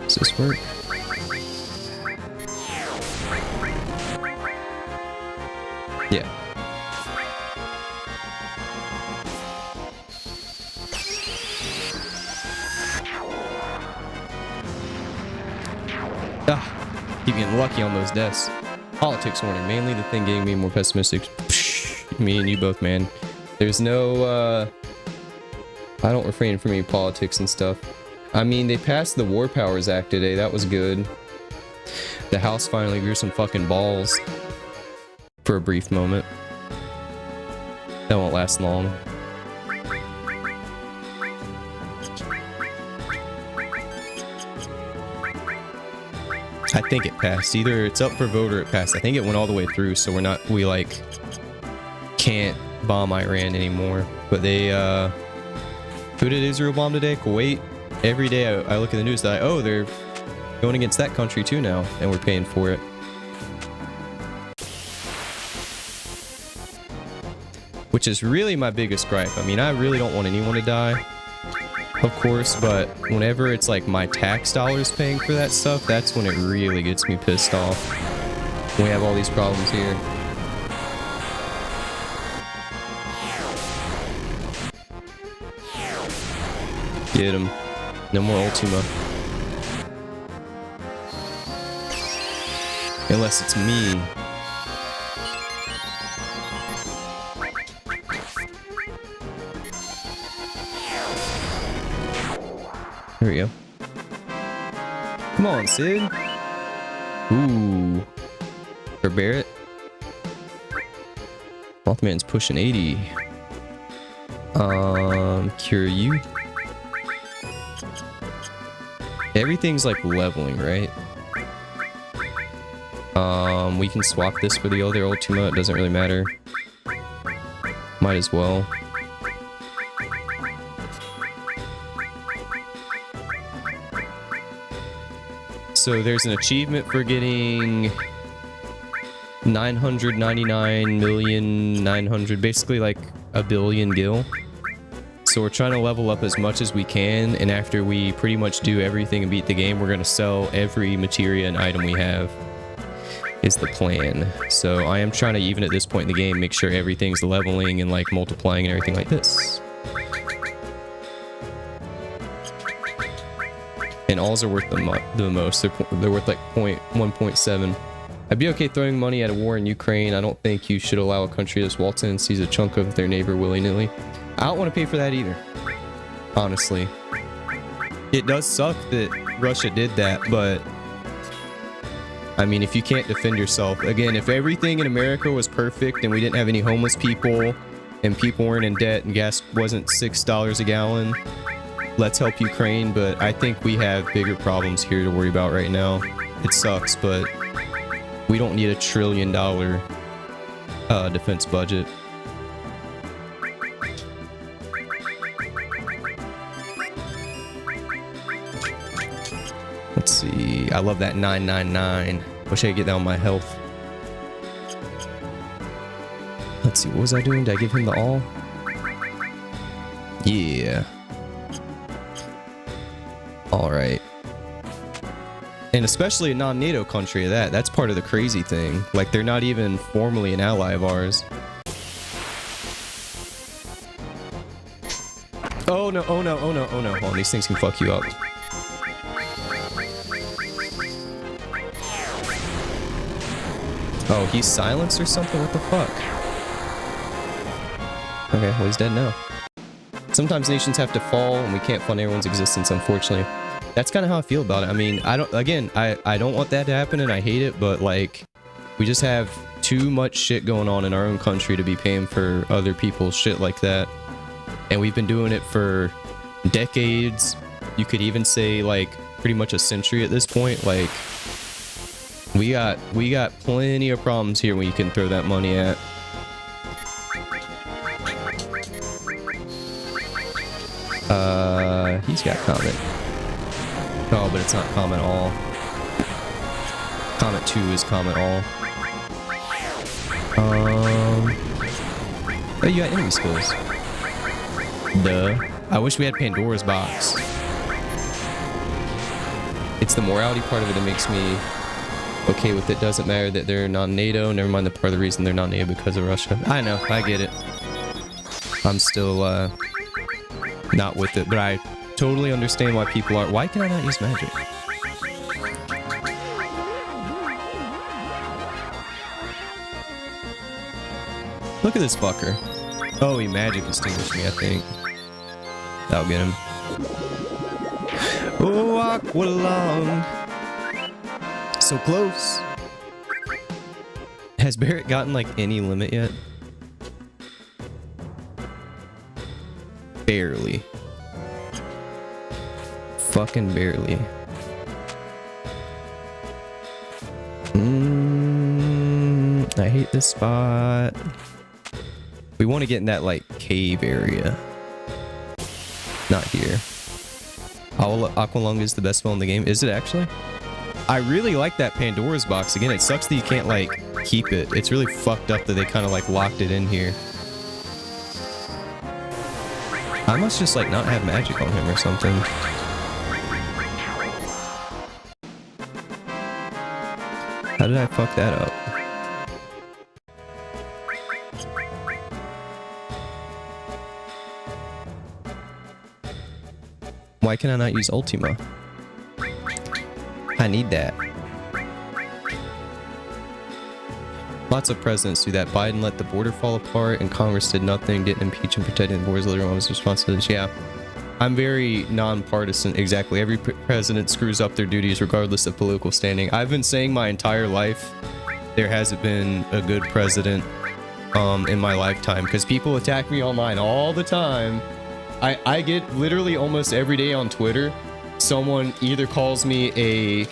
Does this work? Yeah. Ah, keep getting lucky on those deaths. Politics warning, mainly the thing getting me more pessimistic. Psh, me and you both, man. There's no, I don't refrain from any politics and stuff. I mean, they passed the War Powers Act today. That was good. The House finally grew some fucking balls. For a brief moment. That won't last long. I think it passed. Either it's up for vote or it passed. I think it went all the way through, so we like can't bomb Iran anymore. But they who did Israel bomb today? Kuwait. Every day I look at the news that oh, they're going against that country too now, and we're paying for it. Which is really my biggest gripe. I mean, I really don't want anyone to die, of course, but whenever it's like my tax dollars paying for that stuff, that's when it really gets me pissed off. We have all these problems here. Get him. No more Ultima. Unless it's me. There we go. Come on, Sid. Ooh. For Barrett. Mothman's pushing 80. Cure you. Everything's like leveling, right? We can swap this for the other Ultima. It doesn't really matter. Might as well. So there's an achievement for getting 999,900,000, basically like a billion gil. So we're trying to level up as much as we can, and after we pretty much do everything and beat the game, we're going to sell every materia and item we have, is the plan. So I am trying to, even at this point in the game, make sure everything's leveling and like multiplying and everything like this. And alls are worth the most. They're worth like 1.7. I'd be okay throwing money at a war in Ukraine. I don't think you should allow a country to just waltz in and seize a chunk of their neighbor willy-nilly. I don't want to pay for that either, honestly. It does suck that Russia did that, but I mean, if you can't defend yourself, again, if everything in America was perfect and we didn't have any homeless people and people weren't in debt and gas wasn't $6 a gallon, let's help Ukraine. But I think we have bigger problems here to worry about right now. It sucks, but we don't need $1 trillion defense budget. Let's see. I love that 999. Wish I could get that on my health. Let's see. What was I doing? Did I give him the all? Yeah. All right. And especially a non-NATO country of that. That's part of the crazy thing. Like, they're not even formally an ally of ours. Oh no, oh no, oh no, oh no. Hold on, these things can fuck you up. Oh, he's silenced or something? What the fuck? Okay, well, he's dead now. Sometimes nations have to fall and we can't fund everyone's existence, unfortunately. That's kind of how I feel about it. I mean, I don't want that to happen and I hate it, but like, we just have too much shit going on in our own country to be paying for other people's shit like that. And we've been doing it for decades. You could even say like pretty much a century at this point. Like, we got plenty of problems here when you can throw that money at. He's got comment. Oh, but it's not comment all. Comment 2 is comment all. Oh, you got enemy skills. Duh. I wish we had Pandora's box. It's the morality part of it that makes me okay with it. Doesn't matter that they're non-NATO. Never mind the part of the reason they're non-NATO because of Russia. I know, I get it. I'm still not with it, but I totally understand why people are. Why can I not use magic? Look at this fucker. Oh, he magic extinguished me, I think. That'll get him. Oh, Aqualung. So close. Has Barrett gotten like any limit yet? Barely. Fucking barely. I hate this spot. We want to get in that like cave area. Not here. Aqualung is the best spell in the game. Is it actually? I really like that Pandora's box. Again, it sucks that you can't like keep it. It's really fucked up that they kind of like locked it in here. I must just like not have magic on him or something. How did I fuck that up? Why can I not use Ultima? I need that. Lots of presidents do that. Biden let the border fall apart and Congress did nothing, didn't impeach and protecting the borders. Literally was responsibility. Yeah. I'm very non-partisan. Exactly. Every president screws up their duties regardless of political standing. I've been saying my entire life there hasn't been a good president in my lifetime because people attack me online all the time. I get literally almost every day on Twitter, someone either calls me a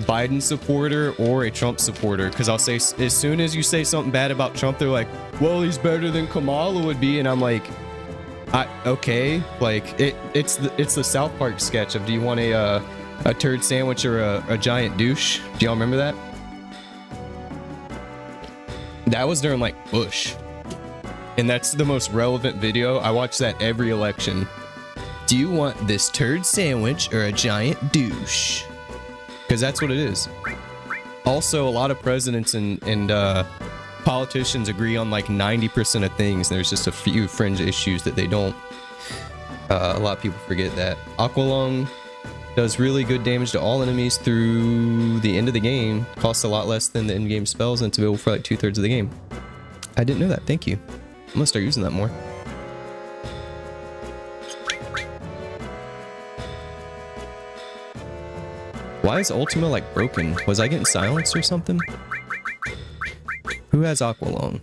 Biden supporter or a Trump supporter, because I'll say, as soon as you say something bad about Trump, they're like, well, he's better than Kamala would be, and I'm like, okay, like it's the South Park sketch of, do you want a turd sandwich or a giant douche? Do y'all remember that? That was during like Bush. And that's the most relevant video. I watch that every election. Do you want this turd sandwich or a giant douche? Because that's what it is. Also, a lot of presidents and politicians agree on like 90% of things. There's just a few fringe issues that they don't. A lot of people forget that. Aqualung does really good damage to all enemies through the end of the game. Costs a lot less than the in-game spells, and it's available for like 2/3 of the game. I didn't know that. Thank you. I'm gonna start using that more. Why is Ultima like broken? Was I getting silenced or something? Who has Aqualung?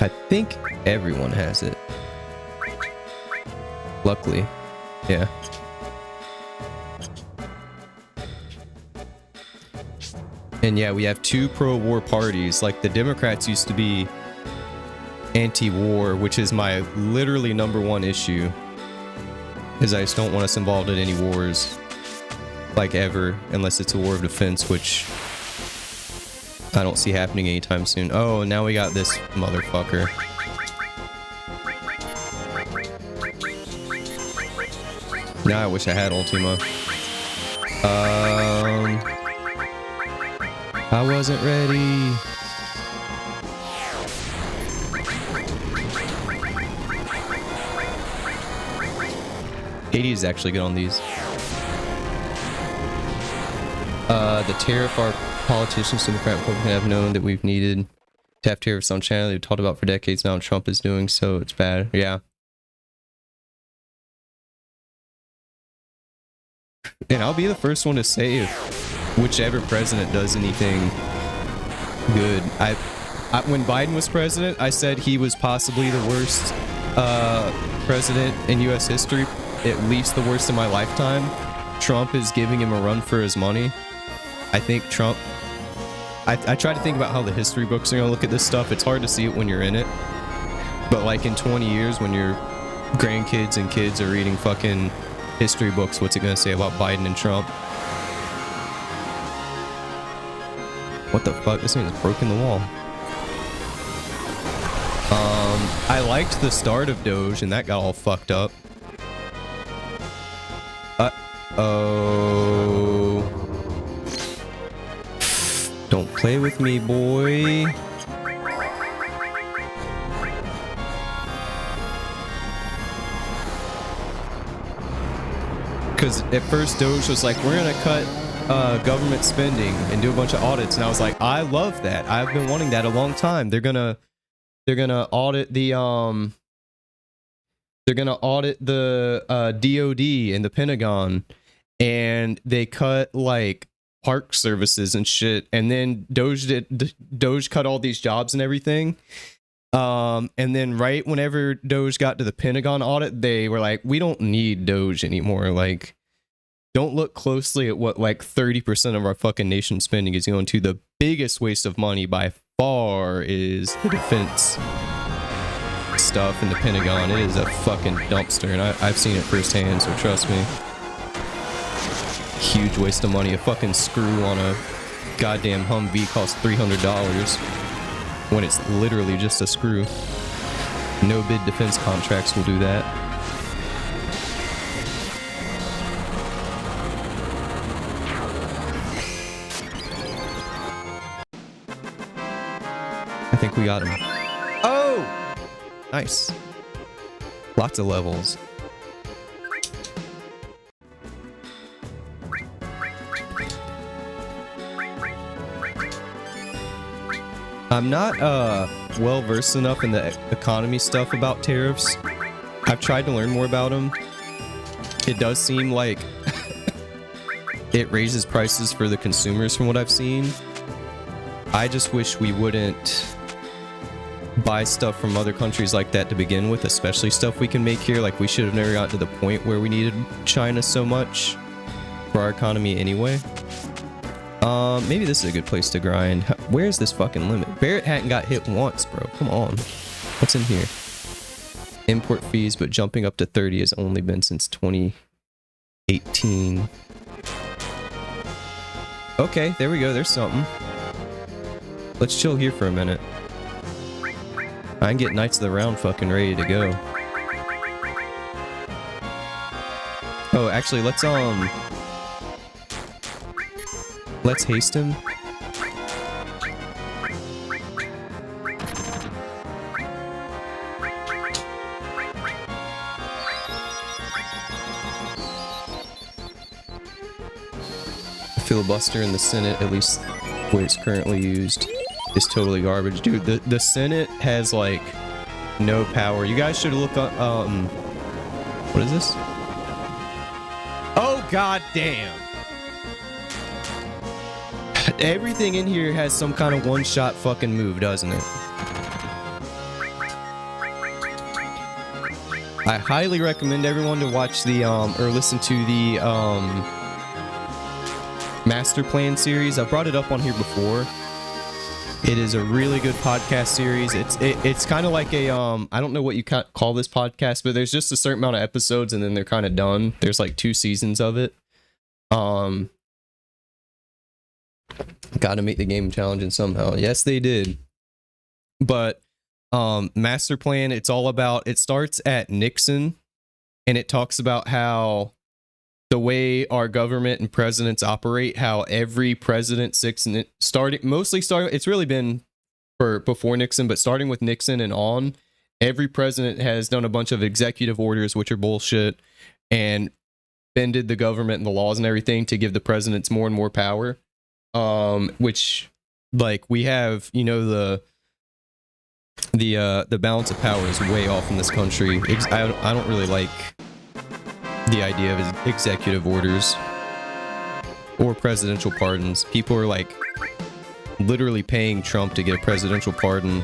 I think everyone has it. Luckily. Yeah. And yeah, we have two pro-war parties. Like, the Democrats used to be anti-war, which is my literally #1 issue. Is I just don't want us involved in any wars. Like, ever. Unless it's a war of defense, which I don't see happening anytime soon. Oh, now we got this motherfucker. Now I wish I had Ultima. I wasn't ready. HiTe is actually good on these. The tariff our politicians, Democrat and Republican, have known that we've needed to have tariffs on China. They've talked about for decades now, and Trump is doing so. It's bad. Yeah. And I'll be the first one to say if whichever president does anything good. When Biden was president, I said he was possibly the worst president in U.S. history, at least the worst in my lifetime. Trump is giving him a run for his money. I think Trump... I try to think about how the history books are going to look at this stuff. It's hard to see it when you're in it. But like in 20 years, when you're grandkids and kids are reading fucking history books, what's it gonna say about Biden and Trump? What the fuck? This thing has broken the wall. I liked the start of Doge, and that got all fucked up. Uh-oh. Don't play with me, boy. Because at first Doge was like, we're gonna cut government spending and do a bunch of audits, and I was like, I love that. I've been wanting that a long time. They're gonna audit the DOD and the Pentagon, and they cut like park services and shit, and then Doge cut all these jobs and everything. And then right whenever Doge got to the Pentagon audit, they were like, we don't need Doge anymore. Like, don't look closely at what like 30% of our fucking nation spending is going to. The biggest waste of money by far is the defense stuff in the Pentagon. It is a fucking dumpster, and I've seen it firsthand, so trust me. Huge waste of money. A fucking screw on a goddamn Humvee costs $300 when it's literally just a screw. No bid defense contracts will do that. I think we got him. Oh! Nice. Lots of levels. I'm not well versed enough in the economy stuff about tariffs. I've tried to learn more about them. It does seem like it raises prices for the consumers from what I've seen. I just wish we wouldn't buy stuff from other countries like that to begin with, especially stuff we can make here. Like, we should have never got to the point where we needed China so much for our economy anyway. Maybe this is a good place to grind. Where's this fucking limit? Barrett hadn't got hit once, bro. Come on. What's in here? Import fees, but jumping up to 30 has only been since 2018. Okay, there we go. There's something. Let's chill here for a minute. I can get Knights of the Round fucking ready to go. Oh, actually, let's haste him. Filibuster in the Senate, at least where it's currently used, is totally garbage. Dude, the Senate has like no power. You guys should look up what is this? Oh god damn. Everything in here has some kind of one-shot fucking move, doesn't it? I highly recommend everyone to watch the or listen to the Master Plan series. I brought it up on here before. It is a really good podcast series. It's kind of like a I don't know what you call this podcast, but there's just a certain amount of episodes and then they're kind of done. There's like 2 seasons of it. Got to make the game challenging somehow. Yes, they did. But Master Plan, it's all about, it starts at Nixon, and it talks about how the way our government and presidents operate, how every president it's really been for before Nixon, but starting with Nixon and on, every president has done a bunch of executive orders, which are bullshit, and bended the government and the laws and everything to give the presidents more and more power. Which, like, we have, you know, the balance of power is way off in this country. I don't really like the idea of executive orders or presidential pardons. People are like literally paying Trump to get a presidential pardon,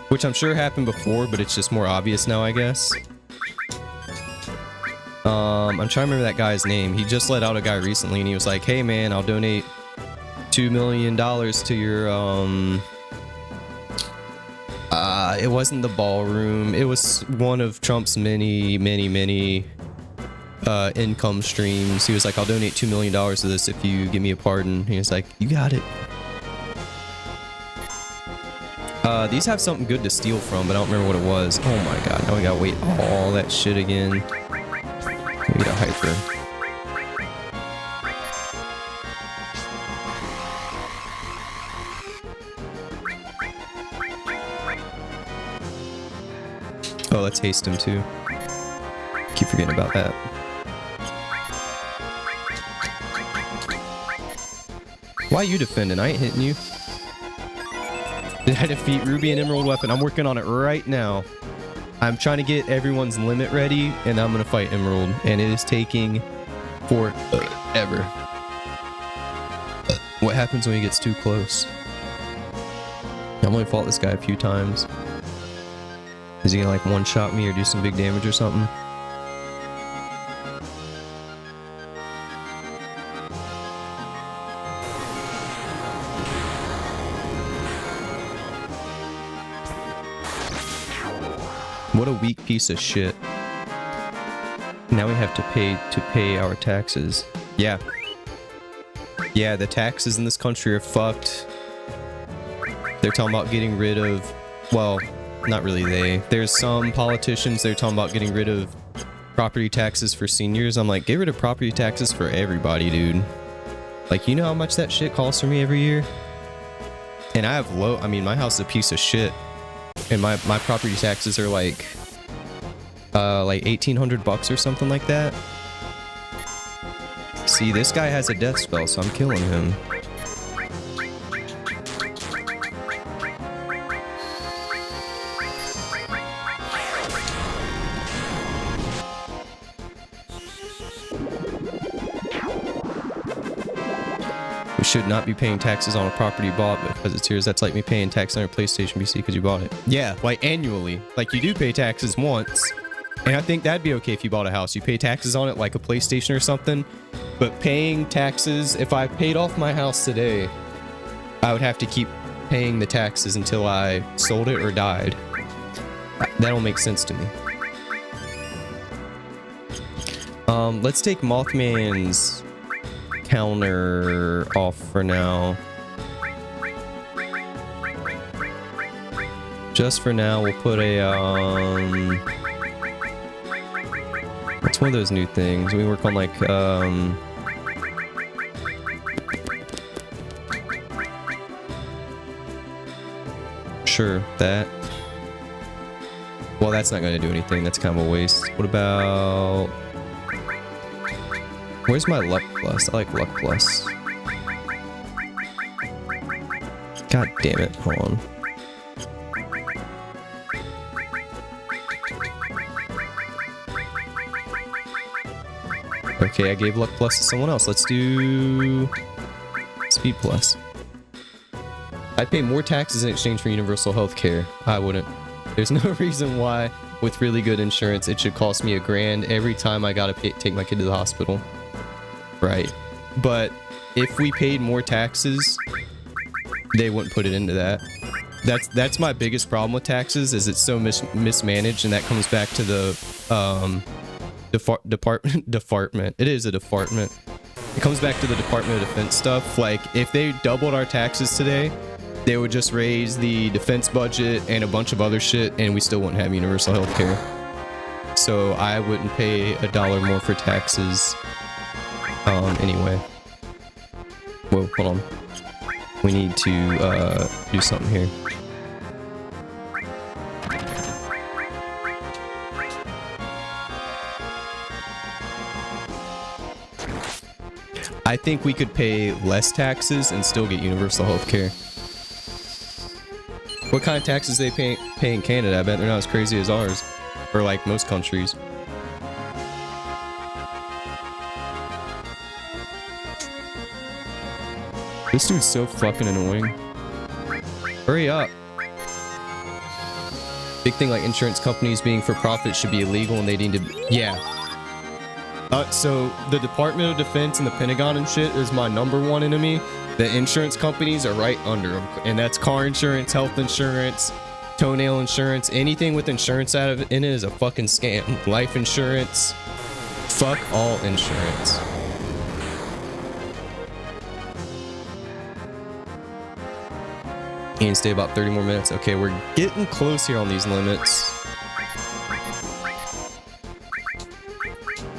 which I'm sure happened before, but it's just more obvious now, I guess. I'm trying to remember that guy's name. He just let out a guy recently, and he was like, hey man, I'll donate $2 million to your It wasn't the ballroom. It was one of Trump's many income streams. He was like, I'll donate $2 million to this if you give me a pardon. He was like, you got it. These have something good to steal from, but I don't remember what it was. Oh my god, now we gotta wait all that shit again. We got a hyper. Oh, let's haste him too. Keep forgetting about that. Why are you defending? I ain't hitting you. Did I defeat Ruby and Emerald Weapon? I'm working on it right now. I'm trying to get everyone's limit ready, and I'm gonna fight Emerald, and it is taking forever. What happens when he gets too close? I've only fought this guy a few times. Is he gonna like one-shot me or do some big damage or something? What a weak piece of shit. Now we have to pay our taxes. Yeah. Yeah, the taxes in this country are fucked. They're talking about getting rid of, well, not really they. There's some politicians, they're talking about getting rid of property taxes for seniors. I'm like, get rid of property taxes for everybody, dude. Like, you know how much that shit costs for me every year? And I have low, I mean, my house is a piece of shit. And my property taxes are like 1,800 bucks or something like that. See, this guy has a death spell, so I'm killing him. Should not be paying taxes on a property bought because it's yours. That's like me paying tax on your PlayStation PC because you bought it. Yeah, like annually. Like you do pay taxes once. And I think that'd be okay if you bought a house. You pay taxes on it like a PlayStation or something. But paying taxes, if I paid off my house today, I would have to keep paying the taxes until I sold it or died. That don't make sense to me. Let's take Mothman's counter off for now. Just for now, we'll put a what's one of those new things? We work on like sure, that. Well, that's not going to do anything. That's kind of a waste. What about, where's my luck plus? I like luck plus. God damn it. Hold on. Okay, I gave luck plus to someone else. Let's do speed plus. I'd pay more taxes in exchange for universal health care. I wouldn't. There's no reason why, with really good insurance, it should cost me $1,000 every time I gotta take my kid to the hospital. Right. But if we paid more taxes, they wouldn't put it into that. That's my biggest problem with taxes, is it's so mismanaged, and that comes back to the department. It is a department. It comes back to the Department of Defense stuff. Like, if they doubled our taxes today, they would just raise the defense budget and a bunch of other shit, and we still wouldn't have universal health care. So I wouldn't pay $1 more for taxes anyway. Whoa, hold on. We need to do something here. I think we could pay less taxes and still get universal health care. What kind of taxes they pay in Canada? I bet they're not as crazy as ours, or like most countries. This dude's so fucking annoying. Hurry up. Big thing like insurance companies being for profit should be illegal, and they need to, yeah. So the Department of Defense and the Pentagon and shit is my #1 enemy. The insurance companies are right under them, and that's car insurance, health insurance, toenail insurance, anything with insurance out of it in it is a fucking scam. Life insurance, fuck all insurance. And stay about 30 more minutes. Okay, we're getting close here on these limits.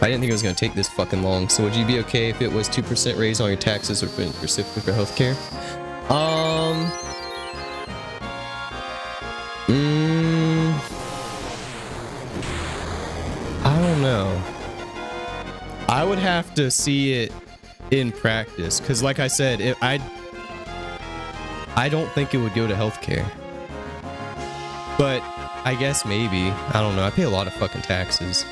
I didn't think it was going to take this fucking long. So would you be okay if it was 2% raise on your taxes or specifically for healthcare? I don't know. I would have to see it in practice, because like I said, I don't think it would go to healthcare. But I guess maybe. I don't know. I pay a lot of fucking taxes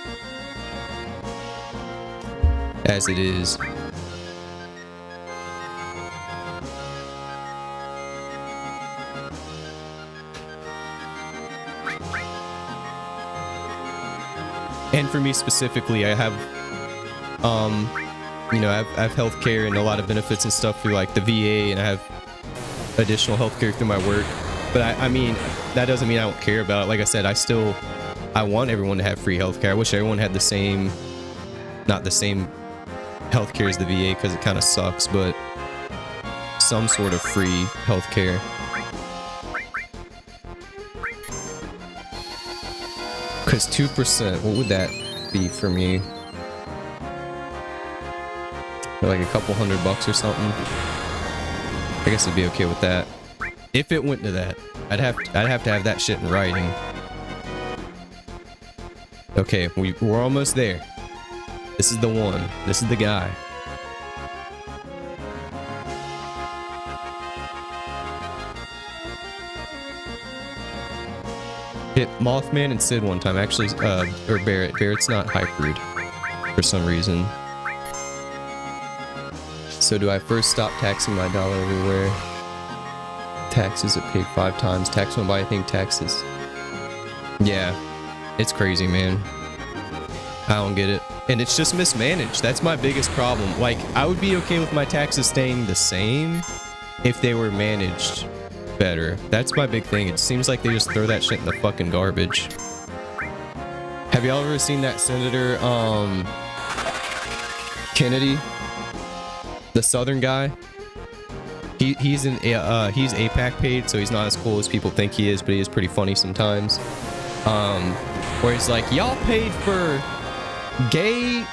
as it is. And for me specifically, I have you know, I have healthcare and a lot of benefits and stuff through like the VA, and I have additional healthcare through my work. But I mean, that doesn't mean I don't care about it. Like I said, I want everyone to have free healthcare. I wish everyone had the same, not the same healthcare as the VA, because it kind of sucks, but some sort of free healthcare. Because 2%, what would that be for me? Like a couple $100 or something. I guess I'd be okay with that. If it went to that, I'd have to have that shit in writing. Okay, we're almost there. This is the one. This is the guy. Hit Mothman and Sid one time. Actually, or Barrett. Barrett's not hybrid for some reason. So do I first stop taxing my dollar everywhere? Taxes are paid 5 times. Tax went by, I think, taxes. Yeah, it's crazy, man. I don't get it. And it's just mismanaged. That's my biggest problem. Like, I would be okay with my taxes staying the same if they were managed better. That's my big thing. It seems like they just throw that shit in the fucking garbage. Have y'all ever seen that Senator, Kennedy? The Southern guy? He's APAC paid, so he's not as cool as people think he is, but he is pretty funny sometimes. Where he's like, y'all paid for gay,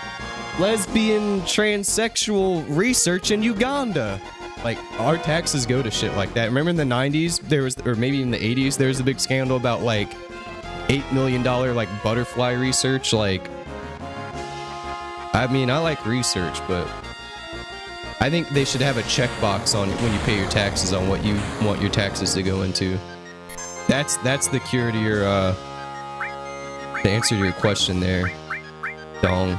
lesbian, transsexual research in Uganda. Like, our taxes go to shit like that. Remember in the 90s, there was, or maybe in the 80s, there was a big scandal about like $8 million like butterfly research. Like, I mean, I like research, but I think they should have a checkbox on when you pay your taxes on what you want your taxes to go into. That's the cure to your the answer to your question there, Dong.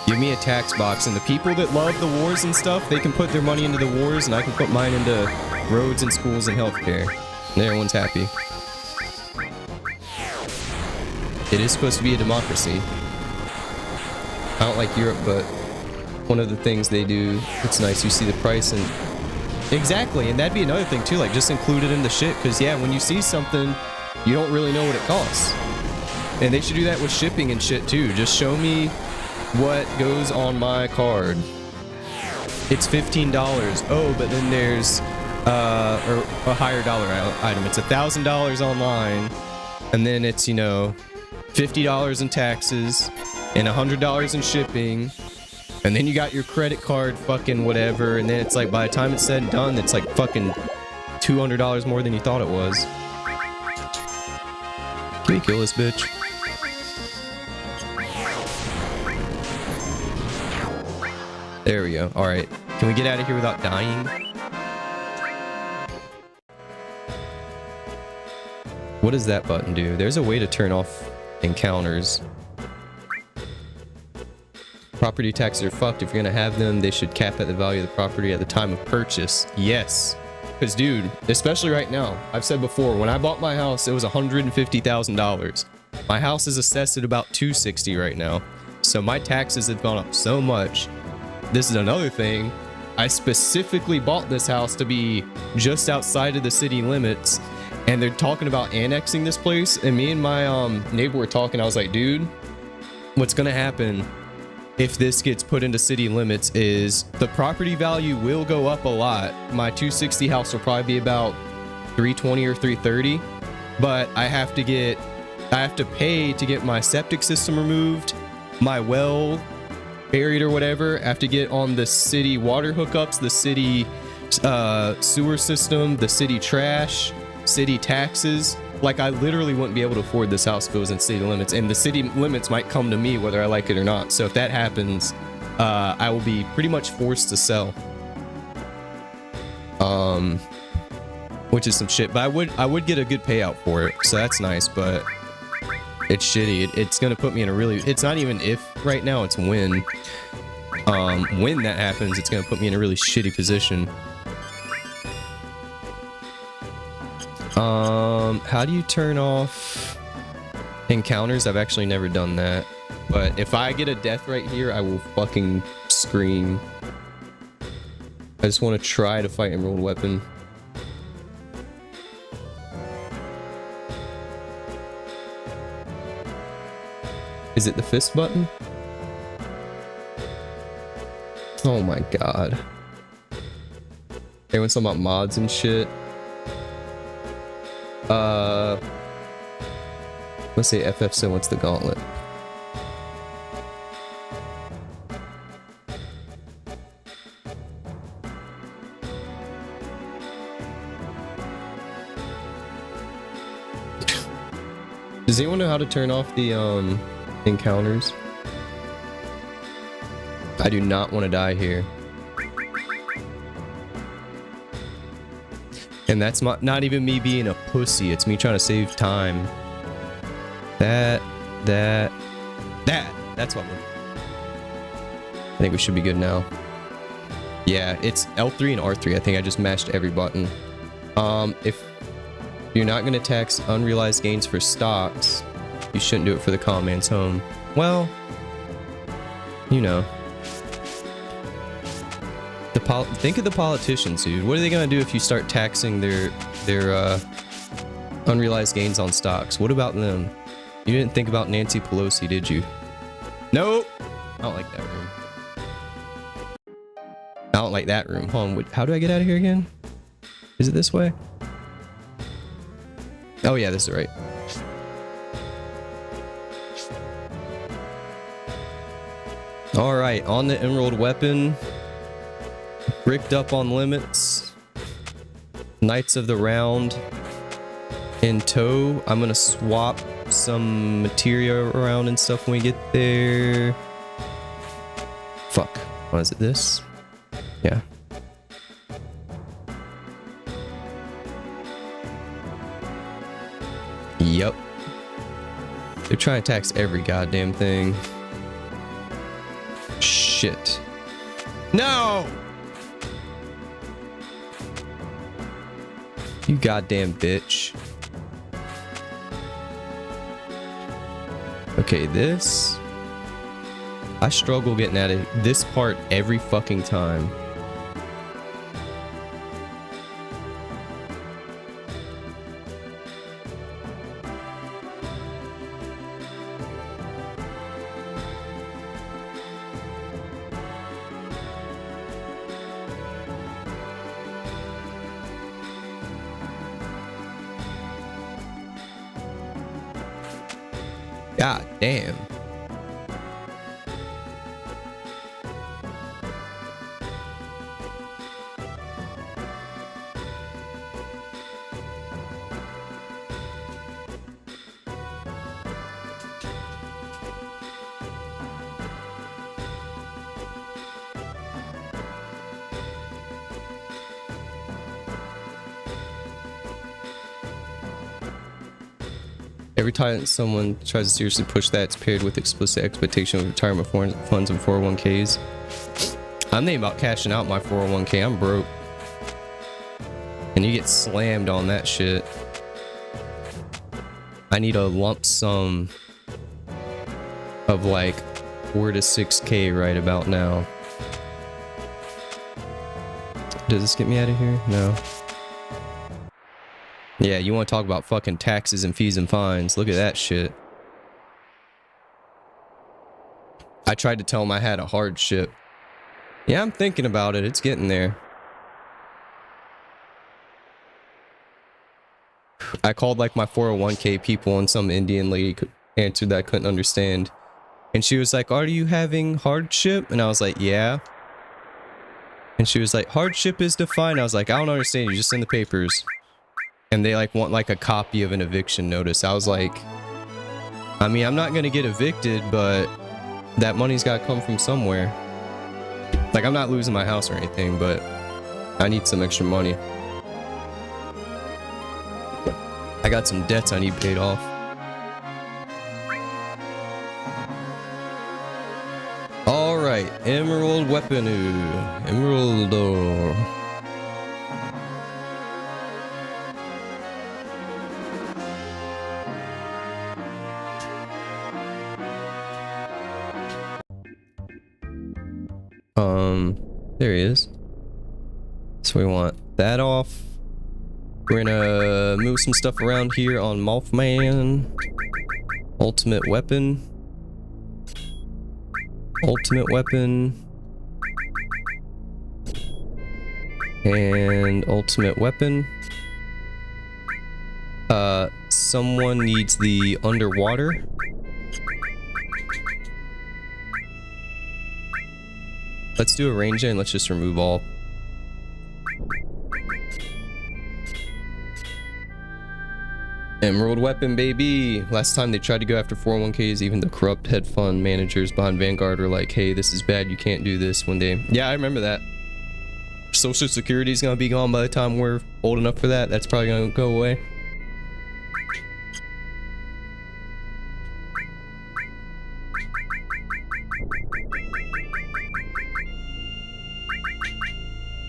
Give me a tax box, and the people that love the wars and stuff, they can put their money into the wars, and I can put mine into roads and schools and healthcare. And everyone's happy. It is supposed to be a democracy. I don't like Europe, but one of the things they do, it's nice. You see the price, and exactly, and that'd be another thing too. Like, just include it in the shit, because yeah, when you see something, you don't really know what it costs. And they should do that with shipping and shit too. Just show me what goes on my card. It's $15. Oh, but then there's or a higher dollar item. It's $1,000 online, and then it's, you know, $50 in taxes and $100 in shipping. And then you got your credit card fucking whatever, and then it's like, by the time it's said and done, it's like fucking $200 more than you thought it was. Can we kill this bitch? There we go. Alright. Can we get out of here without dying? What does that button do? There's a way to turn off encounters. Property taxes are fucked. If you're gonna have them, they should cap at the value of the property at the time of purchase. Yes. Because, dude, especially right now, I've said before, when I bought my house, it was $150,000. My house is assessed at about $260,000 right now. So my taxes have gone up so much. This is another thing. I specifically bought this house to be just outside of the city limits, and they're talking about annexing this place. And me and my neighbor were talking. I was like, dude, what's gonna happen if this gets put into city limits is the property value will go up a lot. My 260 house will probably be about 320 or 330, but I have to pay to get my septic system removed, my well buried or whatever. I have to get on the city water hookups, the city sewer system, the city trash, city taxes. Like, I literally wouldn't be able to afford this house if it was in city limits, and the city limits might come to me whether I like it or not. So if that happens, I will be pretty much forced to sell, which is some shit. But I would get a good payout for it, so that's nice. But it's shitty. It's gonna put me in a really, it's not even if right now, it's when that happens, it's gonna put me in a really shitty position. How do you turn off encounters? I've actually never done that, but if I get a death right here, I will fucking scream. I just want to try to fight Emerald Weapon. Is it the fist button? Oh my god. Everyone's talking about mods and shit. Let's say FF, so what's the gauntlet? Does anyone know how to turn off the encounters? I do not want to die here. And that's not even me being a pussy. It's me trying to save time. That's what we're... I think we should be good now. Yeah, it's L3 and R3. I think I just mashed every button. If you're not going to tax unrealized gains for stocks, you shouldn't do it for the commons home. Well, you know. Think of the politicians, dude. What are they gonna do if you start taxing their unrealized gains on stocks? What about them? You didn't think about Nancy Pelosi, did you? Nope. I don't like that room. I don't like that room. Hold on. How do I get out of here again? Is it this way? Oh yeah, this is right. All right, on the Emerald Weapon. Bricked up on limits. Knights of the Round in tow. I'm gonna swap some materia around and stuff when we get there. Fuck. What is it? This? Yeah. Yep. They're trying to tax every goddamn thing. Shit. No! You goddamn bitch. Okay, this... I struggle getting out of this part every fucking time. God damn. Every time someone tries to seriously push that, it's paired with explicit expectation of retirement funds and 401ks. I'm thinking about cashing out my 401k. I'm broke. And you get slammed on that shit. I need a lump sum of like 4 to 6k right about now. Does this get me out of here? No. Yeah, you want to talk about fucking taxes and fees and fines. Look at that shit. I tried to tell him I had a hardship. Yeah, I'm thinking about it. It's getting there. I called like my 401k people and some Indian lady answered that I couldn't understand. And she was like, are you having hardship? And I was like, yeah. And she was like, hardship is defined. I was like, I don't understand. You just send the papers. And they like want like a copy of an eviction notice. I was like, I mean, I'm not going to get evicted, but that money's got to come from somewhere. Like, I'm not losing my house or anything, but I need some extra money. I got some debts I need paid off. Alright, Emerald Weaponu. Emeraldo. There he is. So we want that off. We're gonna move some stuff around here on Mothman. Ultimate weapon. Ultimate weapon. And ultimate weapon. Someone needs the underwater. Let's do a ranger and let's just remove all. Emerald weapon, baby. Last time they tried to go after 401ks, even the corrupt hedge fund managers behind Vanguard were like, hey, this is bad, you can't do this when they... Yeah, I remember that. Social Security is going to be gone by the time we're old enough for that. That's probably going to go away.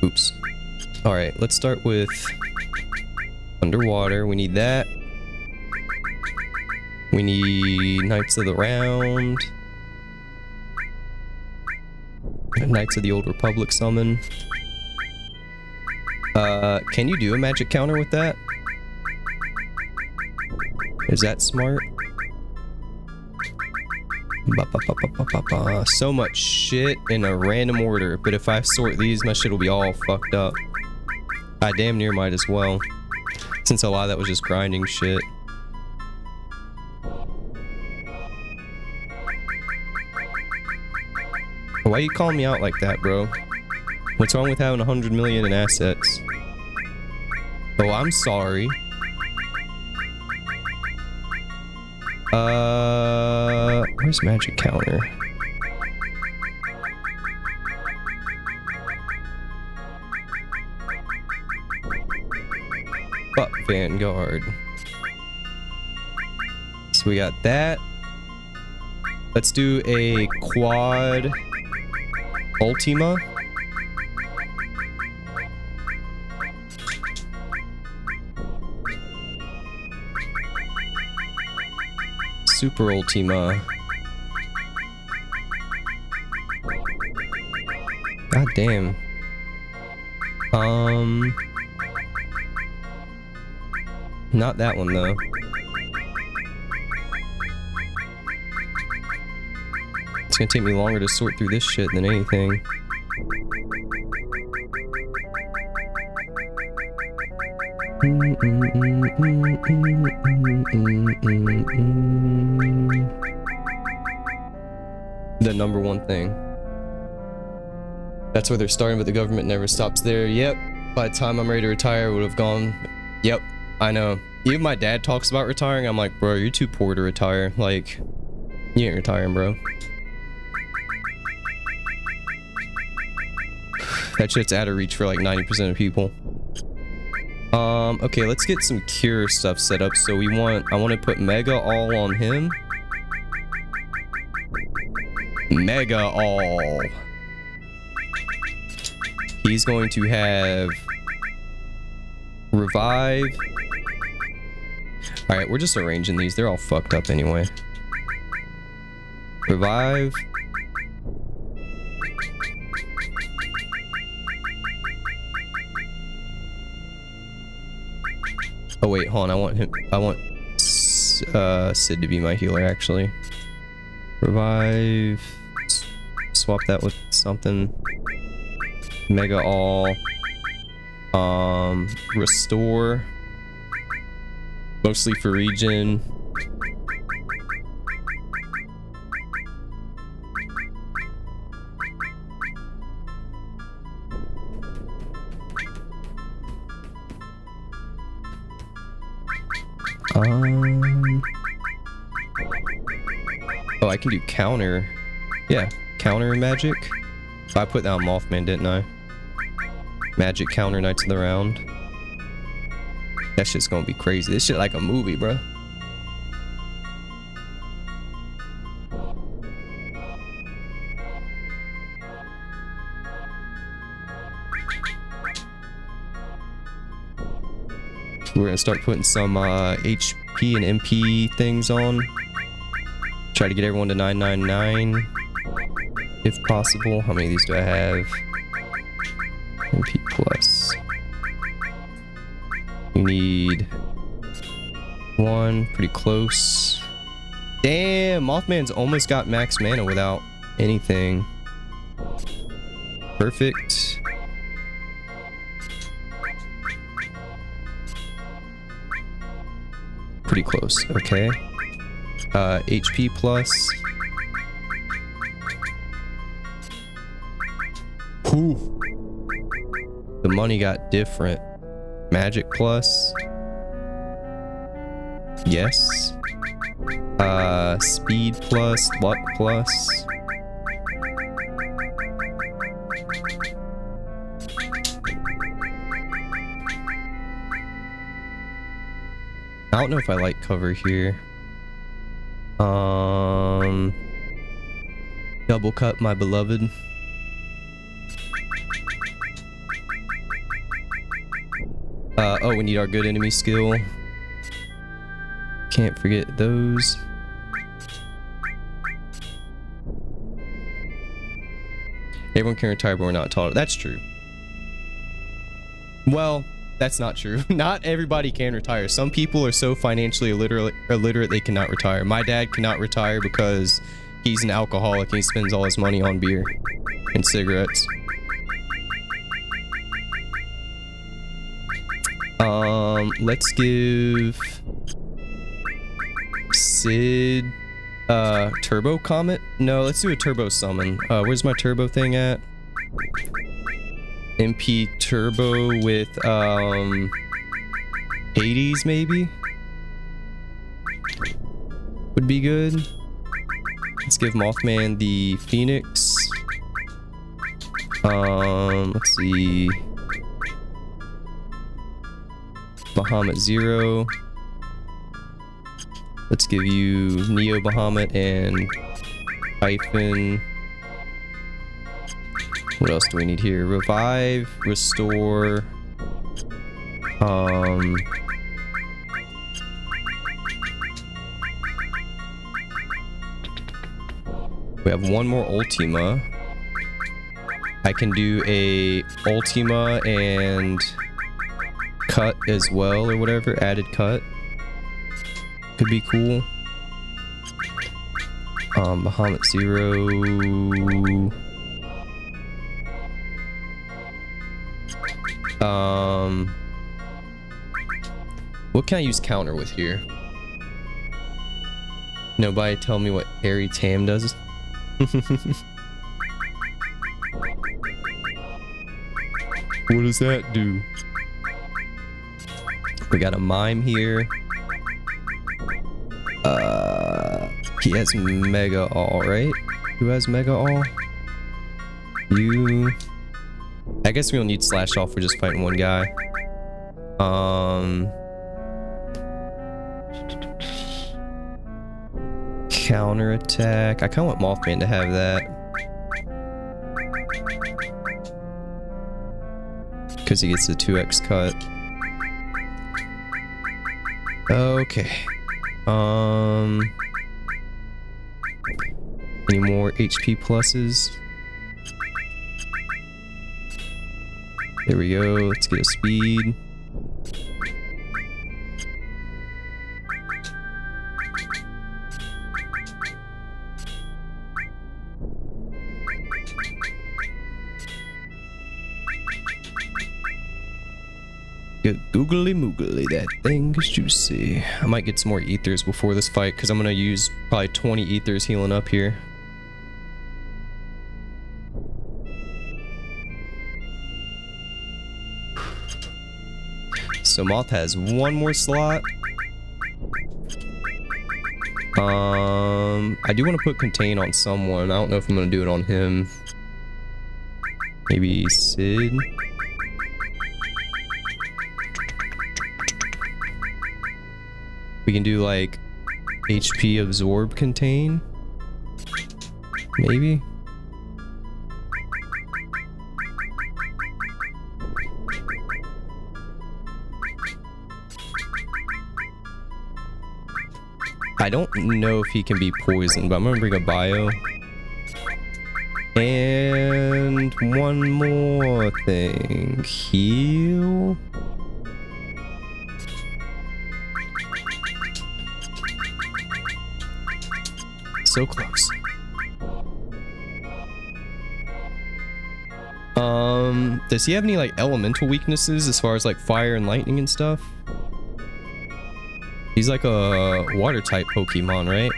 Oops. Alright, let's start with underwater. We need that. We need Knights of the Round. Knights of the Old Republic summon. Can you do a magic counter with that? Is that smart? So much shit in a random order, but if I sort these, my shit will be all fucked up. I damn near might as well, since a lot of that was just grinding shit. Why you calling me out like that, bro? What's wrong with having 100 million in assets? Oh, I'm sorry. Where's magic counter? Fuck Vanguard. So we got that. Let's do a quad Ultima. Super Ultima. God damn. Not that one though. It's gonna take me longer to sort through this shit than anything. The number one thing. That's where they're starting, but the government never stops there. Yep. By the time I'm ready to retire, I would have gone. Yep. I know. Even my dad talks about retiring. I'm like, bro, you're too poor to retire. Like, you ain't retiring, bro. That shit's out of reach for like 90% of people. Okay, let's get some cure stuff set up. So I want to put Mega All on him. Mega All. He's going to have Revive. Alright, we're just arranging these. They're all fucked up anyway. Revive. Oh wait, hold on. I want Sid to be my healer actually. Revive. Swap that with something. Mega all. Restore. Mostly for regen. Oh, I can do counter. Yeah, counter magic. Oh, I put that on Mothman, didn't I? Magic counter Knights of the Round. That shit's gonna be crazy. This shit like a movie, bro. We're gonna start putting some HP and MP things on. Try to get everyone to 999 if possible. How many of these do I have? MP plus. You need one, pretty close. Damn, Mothman's almost got max mana without anything. Perfect. Pretty close, okay. HP plus. Whew. The money got different. Magic plus. Yes. Speed plus, luck plus. I don't know if I like cover here. Double cut my beloved. Oh, we need our good enemy skill. Can't forget those. Everyone can retire, but we're not taught. That's true. Well, that's not true. Not everybody can retire. Some people are so financially illiterate they cannot retire. My dad cannot retire because he's an alcoholic and he spends all his money on beer and cigarettes. Let's give Sid turbo comet. No, let's do a turbo summon. Where's my turbo thing at? MP turbo with 𝖒𝖏 maybe would be good. Let's give Mothman the Phoenix. Let's see. Bahamut 0. Let's give you Neo Bahamut and Hyphen. What else do we need here? Revive, restore. We have one more Ultima. I can do a Ultima and cut as well, or whatever. Added cut could be cool. Bahamut 0. What can I use counter with here? Nobody tell me what Airy Tam does. What does that do? We got a mime here. He has mega all, right? Who has mega all? You. I guess we don't need slash off. We're just fighting one guy. Counter attack. I kind of want Mothman to have that. Because he gets the 2x cut. Okay. Any more HP pluses? There we go. Let's get a speed. Good googly moogly, that thing is juicy. I might get some more ethers before this fight because I'm gonna use probably 20 ethers healing up here. So Moth has one more slot. I do want to put contain on someone. I don't know if I'm gonna do it on him. Maybe Sid. We can do like HP absorb contain. Maybe. I don't know if he can be poisoned, but I'm gonna bring a bio. And one more thing. Heal. So close. Does he have any like elemental weaknesses as far as like fire and lightning and stuff? He's like a water type Pokemon, right?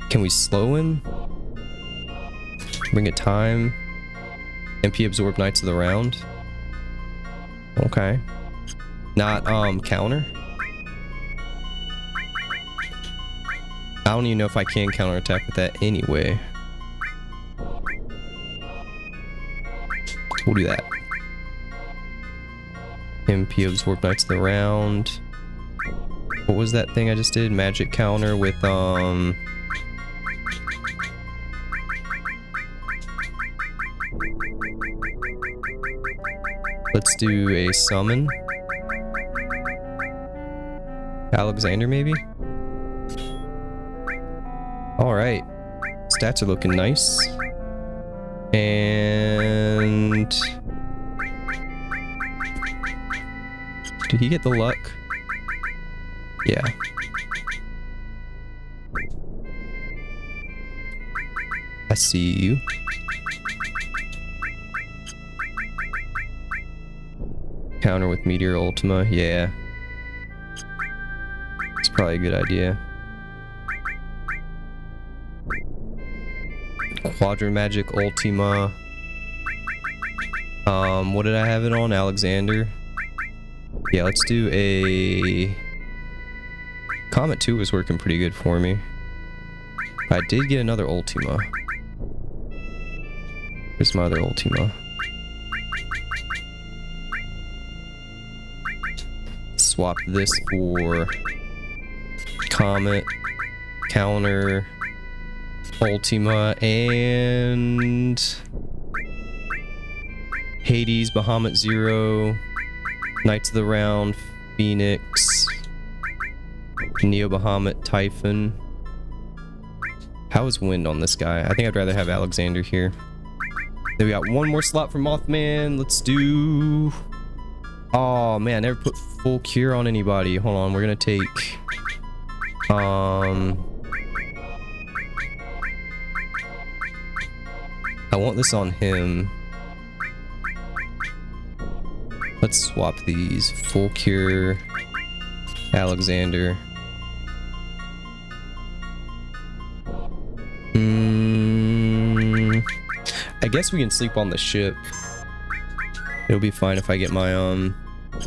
Can we slow him? Bring it time. MP absorb Knights of the Round. Okay. Not counter. I don't even know if I can counterattack with that anyway. We'll do that. MP absorb Knights of the Round. What was that thing I just did? Magic counter with let's do a summon. Alexander maybe? Alright. Stats are looking nice. And did he get the luck? Yeah. I see you. Counter with Meteor Ultima. Yeah. It's probably a good idea. Quadra Magic Ultima. What did I have it on? Alexander. Yeah, let's do a... Comet 2 was working pretty good for me. I did get another Ultima. Where's my other Ultima? Swap this for Comet, Counter, Ultima, and Hades, 𝖒𝖏, Knights of the Round, Phoenix, 𝖒𝖏, Typhon. How is wind on this guy? I think I'd rather have Alexander here. Then we got one more slot for Mothman. Let's do... Oh man, I never put full cure on anybody. Hold on, we're gonna take... I want this on him. Let's swap these. Full cure, Alexander. I guess we can sleep on the ship. It'll be fine if I get my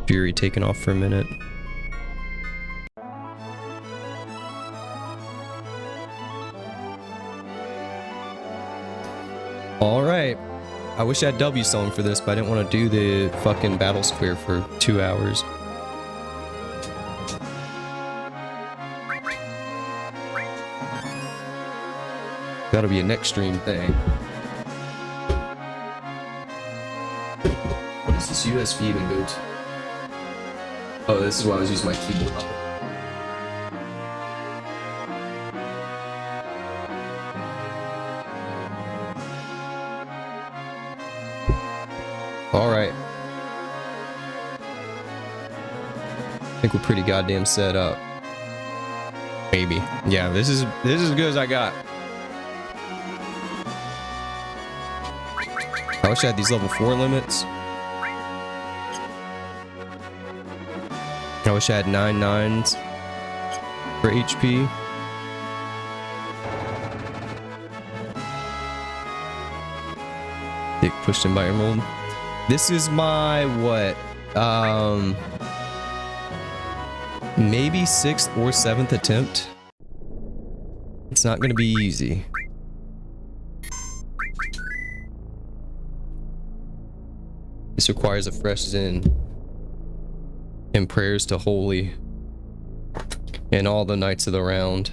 Fury taken off for a minute. Alright. I wish I had W song for this, but I didn't want to do the fucking battle square for 2 hours. That'll be a next stream thing. What is this USB even boot? Oh, this is why I was using my keyboard. Alright. I think we're pretty goddamn set up. Maybe. Yeah, this is as good as I got. I wish I had these level 4 limits. I wish I had 9 9s for HP. Dick pushed in by Emerald. This is my what? Maybe 6th or 7th attempt. It's not gonna be easy. This requires a fresh Zen and prayers to Holy and all the knights of the round.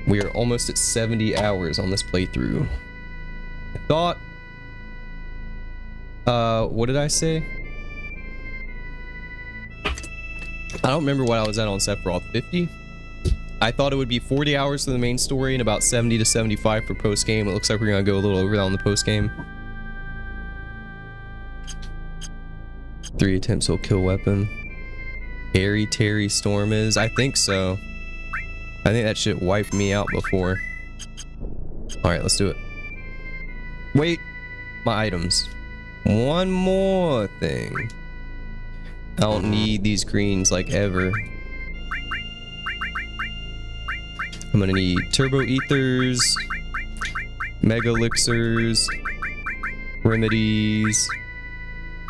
We are almost at 70 hours on this playthrough. I thought... what did I say? I don't remember what I was at on Sephiroth. 50? I thought it would be 40 hours for the main story and about 70 to 75 for post-game. It looks like we're gonna go a little over that on the post-game. 3 attempts will kill weapon. Terry Storm is? I think so. I think that shit wiped me out before. Alright, let's do it. Wait! My items. One more thing. I don't need these greens like ever. I'm gonna need turbo ethers, mega elixirs, remedies,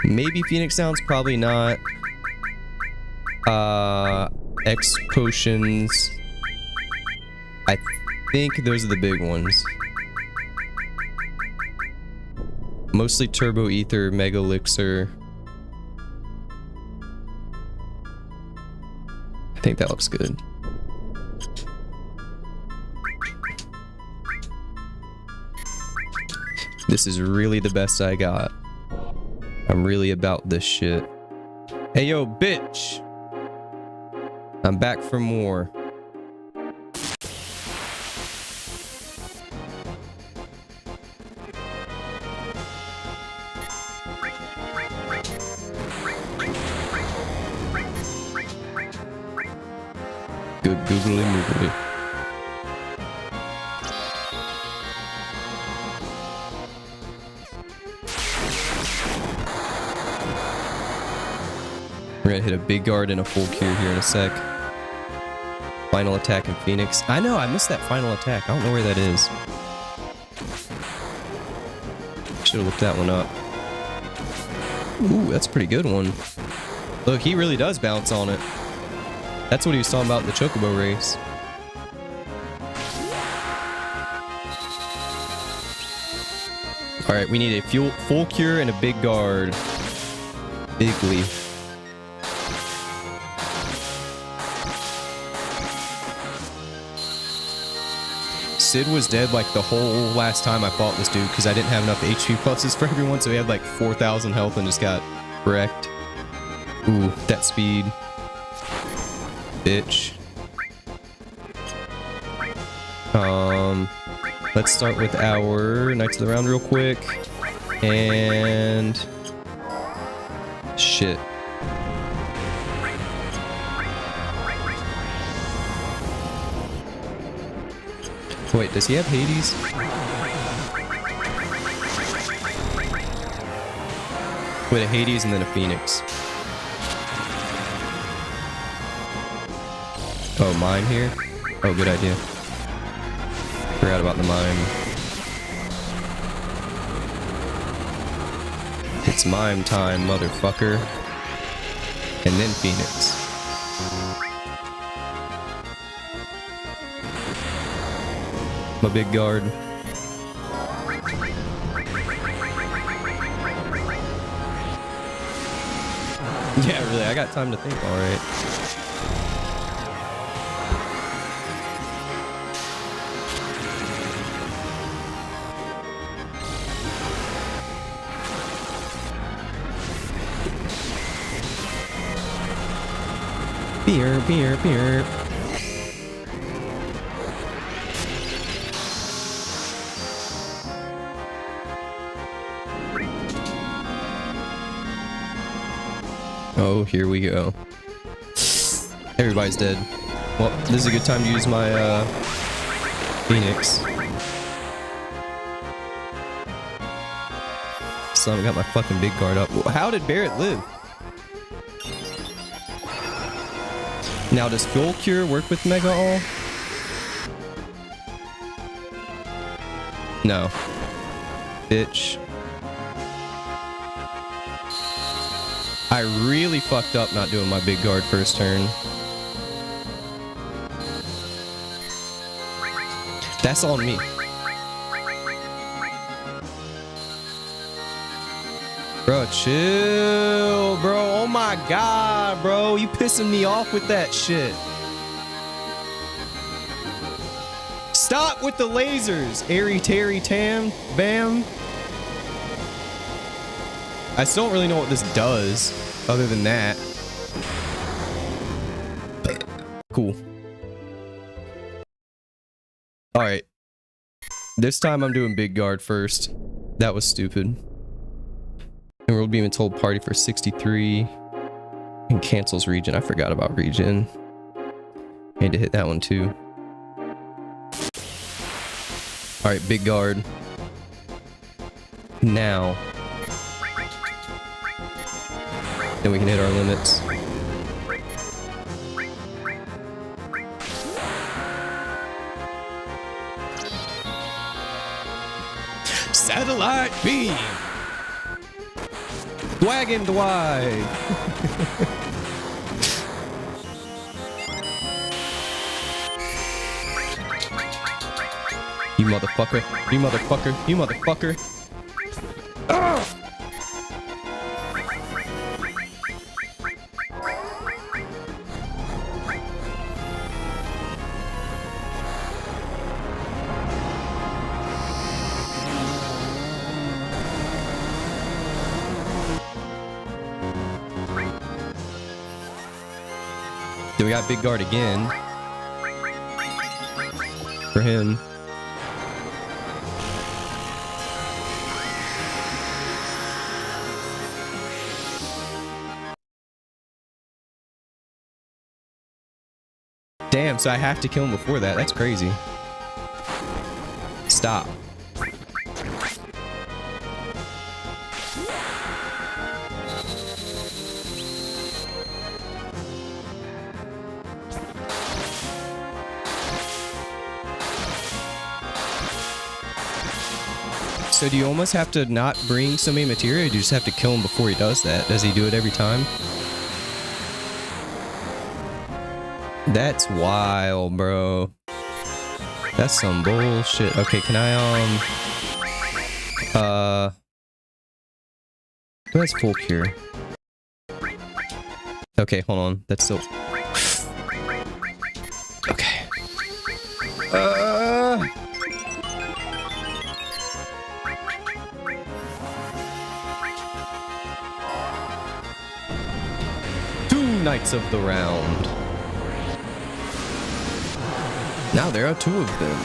maybe Phoenix Sounds, probably not. X potions. I think those are the big ones. Mostly turbo ether, mega elixir. I think that looks good. This is really the best I got. I'm really about this shit. Hey yo, bitch! I'm back for more. Good googly moogly. We're gonna hit a big guard and a full cure here in a sec. Final attack in Phoenix. I know, I missed that final attack. I don't know where that is. Should've looked that one up. Ooh, that's a pretty good one. Look, he really does bounce on it. That's what he was talking about in the Chocobo race. Alright, we need a full cure and a big guard. Big leaf. Sid was dead like the whole last time I fought this dude because I didn't have enough HP pluses for everyone, so he had like 4,000 health and just got wrecked. Ooh, that speed. Bitch. Let's start with our Knights of the Round real quick. And... shit. Wait, does he have Hades? Wait, a Hades and then a Phoenix. Oh, mime here? Oh, good idea. Forgot about the mime. It's mime time, motherfucker. And then Phoenix. My big guard. Yeah, really, I got time to think, alright. Beer, beer, beer. Oh, here we go. Everybody's dead. Well, this is a good time to use my Phoenix. Still haven't got my fucking big guard up. How did Barret live? Now, does Fuel Cure work with Mega All? No. Bitch. I really fucked up not doing my big guard first turn. That's on me. Bro, chill, bro. Oh my god, bro. You pissing me off with that shit. Stop with the lasers. 𝖒𝖒𝖊𝖆 bam. I still don't really know what this does, other than that. Cool. Alright. This time I'm doing big guard first. That was stupid. And World Beam and Told Party for 63. And cancels Regen. I forgot about Regen. Need to hit that one too. Alright, big guard. Now. Then we can hit our limits. Satellite beam! 𝖒𝖙𝖙. You motherfucker. You motherfucker. You motherfucker. Ugh! Then we got big guard again. For him. Damn, so I have to kill him before that. That's crazy. Stop. So do you almost have to not bring so many materia, or do you just have to kill him before he does that? Does he do it every time? That's wild, bro. That's some bullshit. Okay, can I, who has full cure? Okay, hold on. That's still... Okay. Two Knights of the Round. Now there are two of them.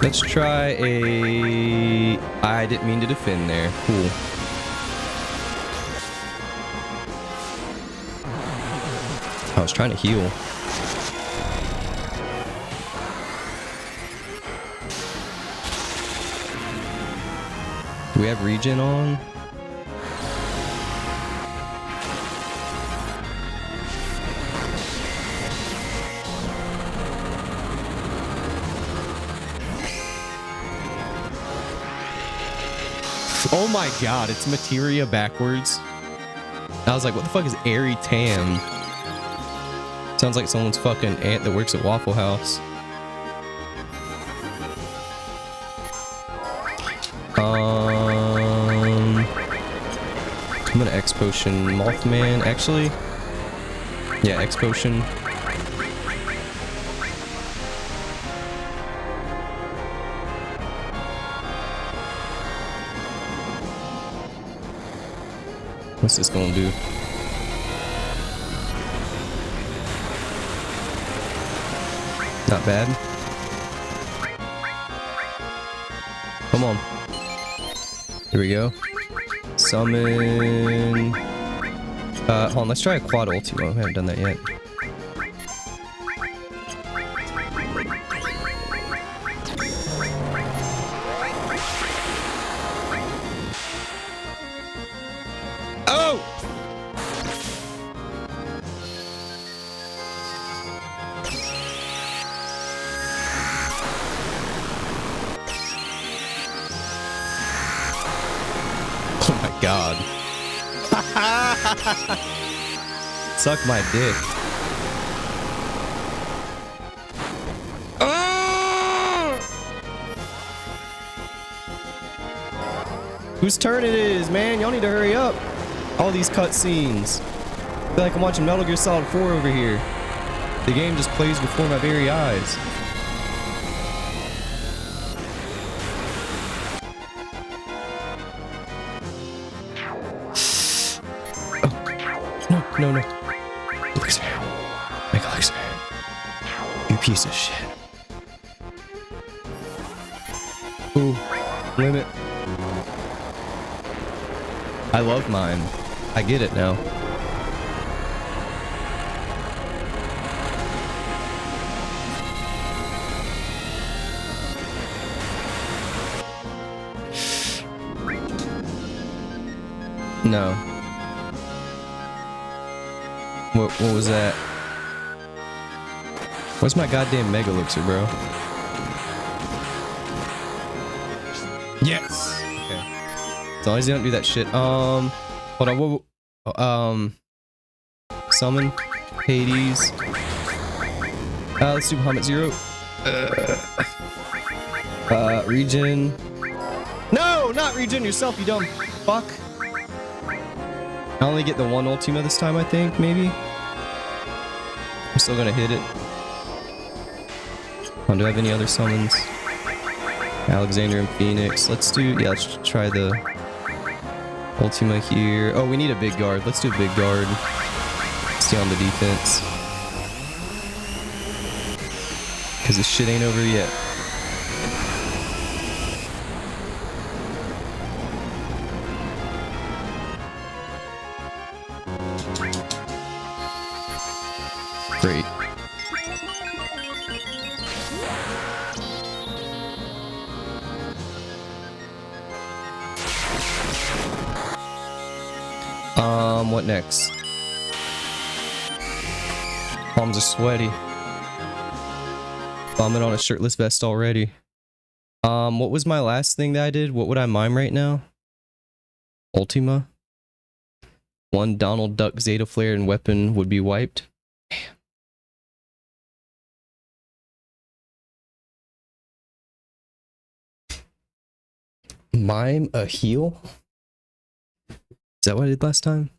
Let's try a... I didn't mean to defend there. Cool. I was trying to heal. Do we have regen on? Oh my god, it's materia backwards. I was like, what the fuck is 𝖒𝖒𝖊𝖆? Sounds like someone's fucking aunt that works at Waffle House. I'm gonna X potion Mothman, actually. Yeah, X potion. What's this gonna do? Not bad. Come on. Here we go. Summon. Hold on, let's try a quad ultimo. I haven't done that yet. Oh! Oh my god. Suck my dick. Whose turn it is, man? Y'all need to hurry up. All these cutscenes. I feel like I'm watching Metal Gear Solid 4 over here. The game just plays before my very eyes. No, no. Elixir. Make elixir. You piece of shit. Ooh. Limit. I love mine. I get it now. No. What was that? Where's my goddamn mega elixir, bro? Yes. Okay. As long as you don't do that shit. Hold on. Summon Hades. Let's do Bahamut 0. Regen. No, not regen yourself, you dumb fuck. I only get the one Ultima this time, I think, maybe. I'm still gonna hit it. Do I have any other summons? Alexander and Phoenix. Let's try the Ultima here. Oh, we need a big guard. Let's do a big guard. Stay on the defense. Because this shit ain't over yet. Great. What next? Palms are sweaty. Vomit on a shirtless vest already. What was my last thing that I did? What would I mime right now? Ultima. One Donald Duck Zeta Flare and weapon would be wiped. Mime a heal? Is that what I did last time?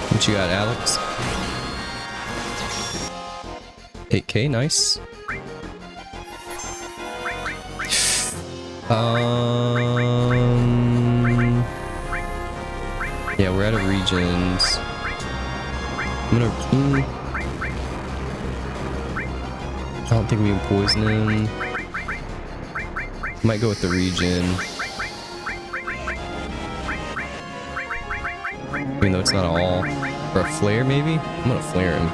What you got, Alex? 8k, nice. Yeah, we're out of regions. I'm gonna. I don't think we can poison him. Might go with the regen. Even though it's not all. For a flare, maybe? I'm gonna flare him.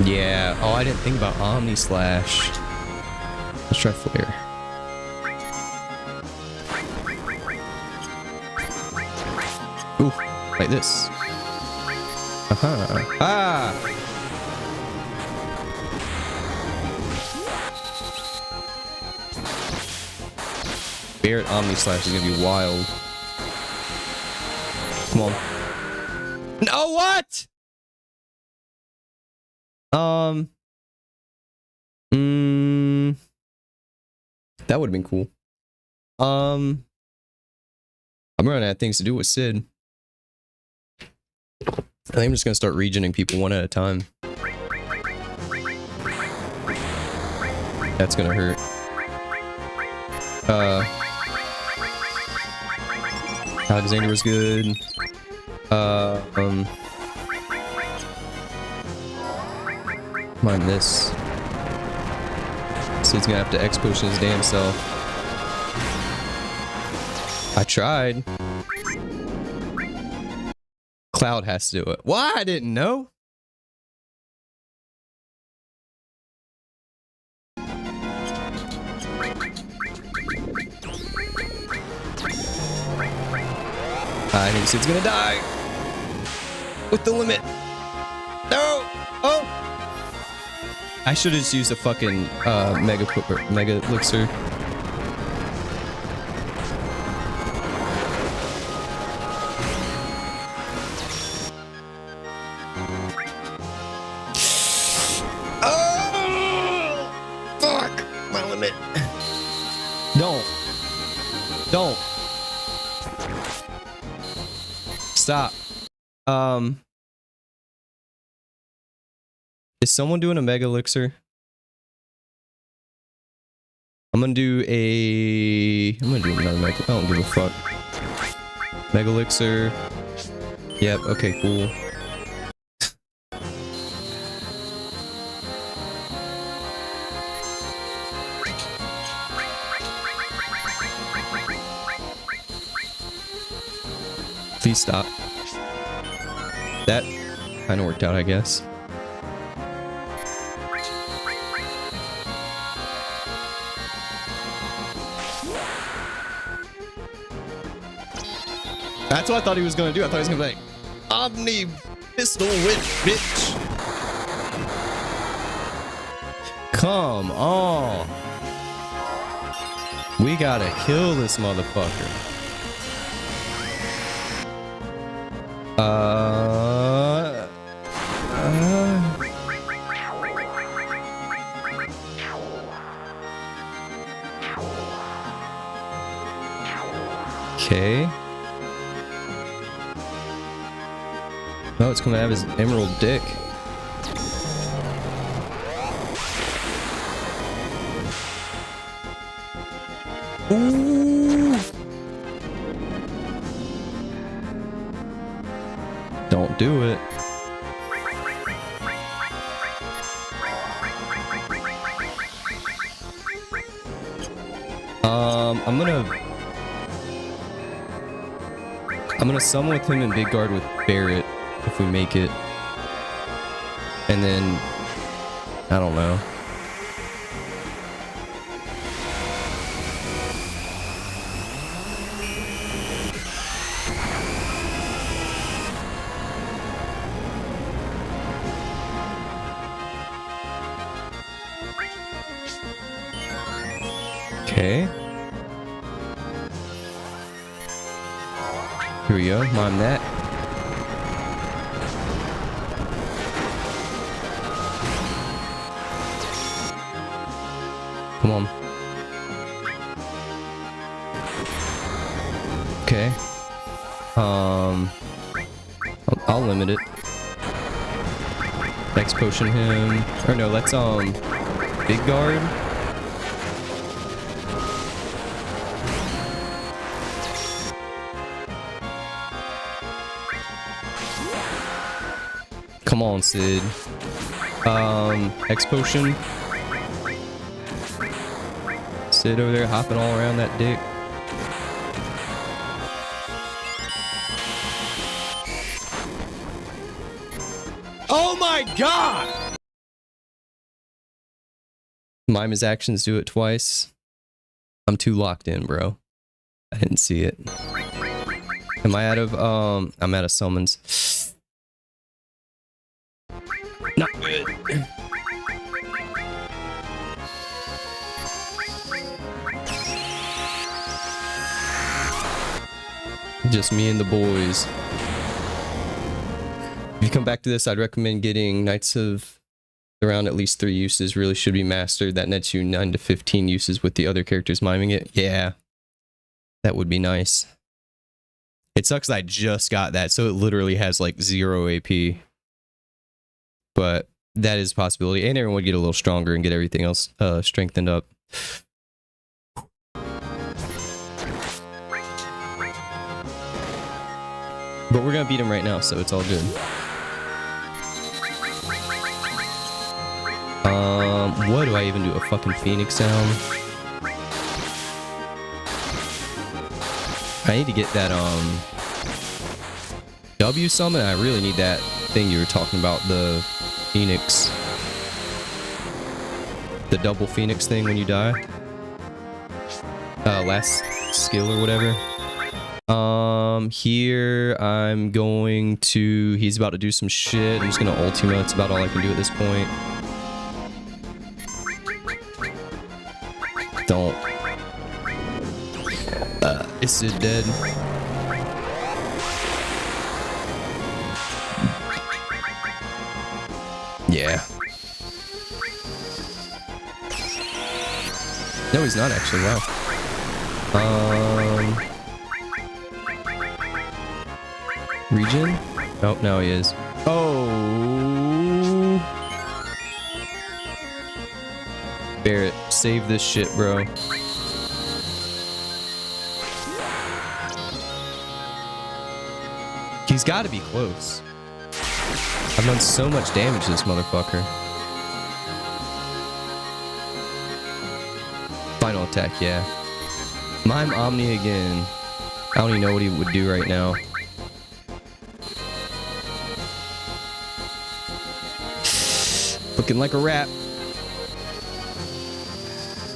Yeah. Oh, I didn't think about Omni Slash. Let's try flare. Ooh, like this. Ah! Barret Omni Slash is gonna be wild. Come on. No, what? That would have been cool. I'm running out of things to do with Sid. I think I'm just gonna start regening people one at a time. That's gonna hurt. Alexander was good. Mind this. Sid's gonna have to X potion his damn self. I tried. Cloud has to do it. Why? I didn't know. I think Sid's gonna die. With the limit. No! Oh! I should have just used a fucking mega elixir. Oh! Fuck! My limit. Don't. Stop. Is someone doing a mega elixir? I'm gonna do another mega. I don't give a fuck. Mega elixir. Yep. Okay. Cool. Please stop. That kind of worked out, I guess. That's what I thought he was gonna do. I thought he was gonna be like, Omni Pistol Witch, bitch. Come on. We gotta kill this motherfucker. Okay. Oh, it's coming out of his emerald dick. Ooh. Don't do it. I'm gonna summon with him and Big Guard with Barret if we make it. And then I don't know. Okay. Here we go. Mime that. Come on. Okay. I'll limit it. Next potion him. Or no, let's Big Guard. Come on, Sid. X potion. Sid over there hopping all around that dick. Oh my god! Mime his actions, do it twice. I'm too locked in, bro. I didn't see it. Am I out of I'm out of summons. Not good. Just me and the boys. If you come back to this, I'd recommend getting Knights of around at least 3 uses really should be mastered. That nets you 9 to 15 uses with the other characters miming it. Yeah, that would be nice. It sucks that I just got that, so it literally has like 0 AP. But that is a possibility. And everyone would get a little stronger and get everything else strengthened up. But we're gonna beat him right now, so it's all good. What do I even do? A fucking Phoenix sound? I need to get that, W summon. I really need that thing you were talking about, the Phoenix. The double Phoenix thing when you die. Last skill or whatever. Here I'm going to... He's about to do some shit. I'm just gonna ultima. That's about all I can do at this point. Don't. 𝖒𝖙 dead. Yeah. No, he's not actually. Wow. Regen? Oh, now he is. Oh. Barret, save this shit, bro. He's got to be close. I've done so much damage to this motherfucker. Final attack, yeah. Mime Omni again. I don't even know what he would do right now. Looking like a rat.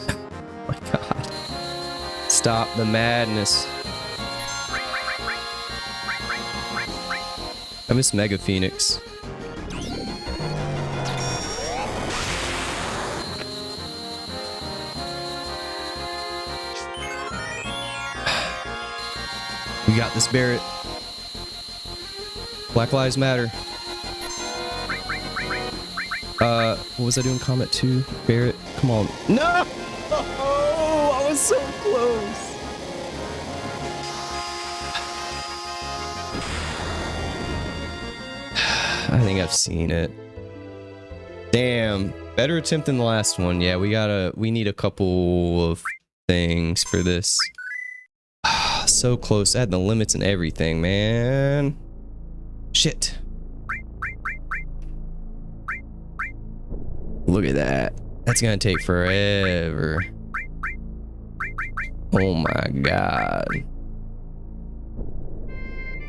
Oh my god. Stop the madness. I miss Mega Phoenix. You got this, Barret. Black Lives Matter. What was I doing? Comment 2? Barret, come on. No! Oh, I was so close. I think I've seen it. Damn. Better attempt than the last one. Yeah, we need a couple of things for this. So close. I had the limits and everything, man. Shit. Look at that. That's gonna take forever. Oh my god.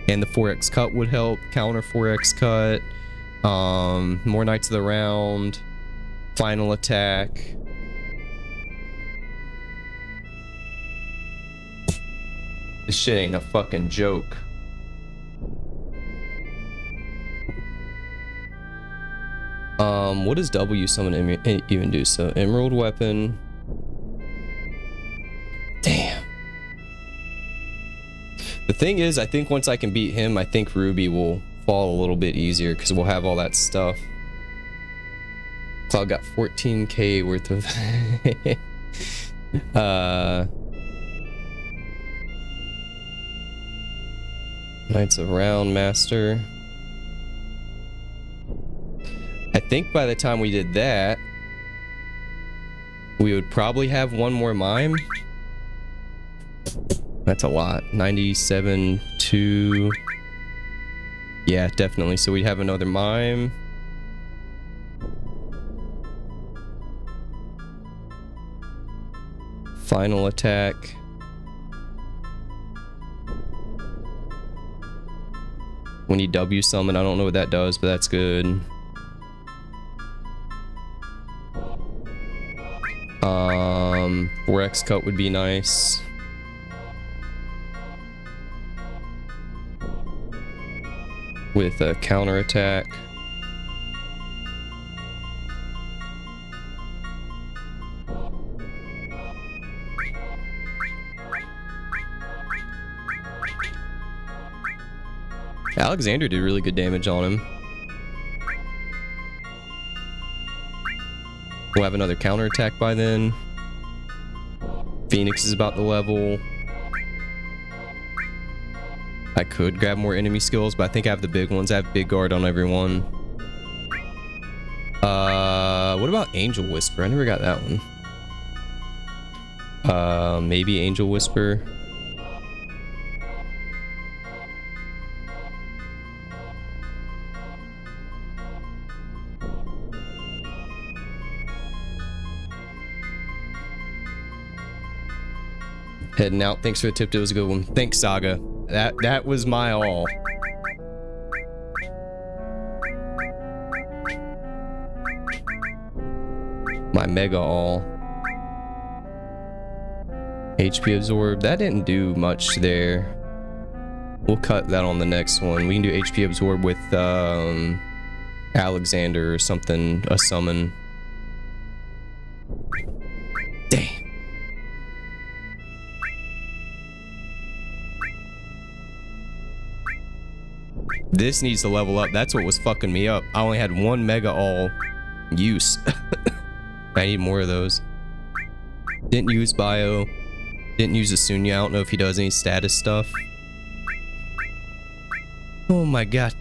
And the 4x cut would help. Counter 4x cut. More Knights of the Round. Final attack. This shit ain't a fucking joke. What does W summon even do? So, Emerald Weapon. Damn. The thing is, I think once I can beat him, I think Ruby will fall a little bit easier because we'll have all that stuff. Cloud got 14k worth of... Knights of Round Master. I think by the time we did that, we would probably have one more mime. That's a lot. 97, 2. Yeah, definitely. So we'd have another mime. Final attack. We need W summon. I don't know what that does, but that's good. 4x cut would be nice. With a counter attack. Alexander did really good damage on him. We'll have another counterattack by then. Phoenix is about the level. I could grab more enemy skills, but I think I have the big ones. I have big guard on everyone. What about Angel Whisper? I never got that one. Maybe Angel Whisper. Heading out. Thanks for the tip. It was a good one. Thanks, Saga. That was my all. My mega all. HP absorb. That didn't do much there. We'll cut that on the next one. We can do HP absorb with Alexander or something. A summon. Damn. This needs to level up. That's what was fucking me up. I only had one mega all use. I need more of those. Didn't use bio. Didn't use Asunya. I don't know if he does any status stuff. Oh my god.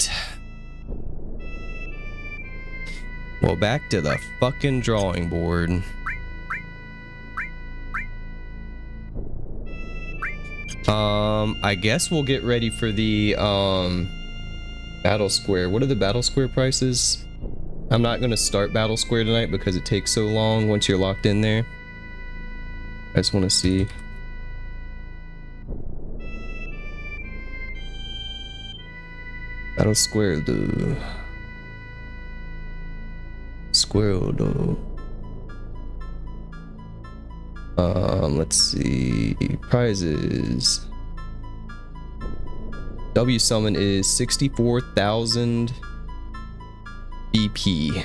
Well, back to the fucking drawing board. I guess we'll get ready for the Battle Square. What are the Battle Square prices? I'm not gonna start Battle Square tonight because it takes so long once you're locked in there. I just want to see. Battle Square though. Square though. Let's see. Prizes. W summon is 64,000 BP.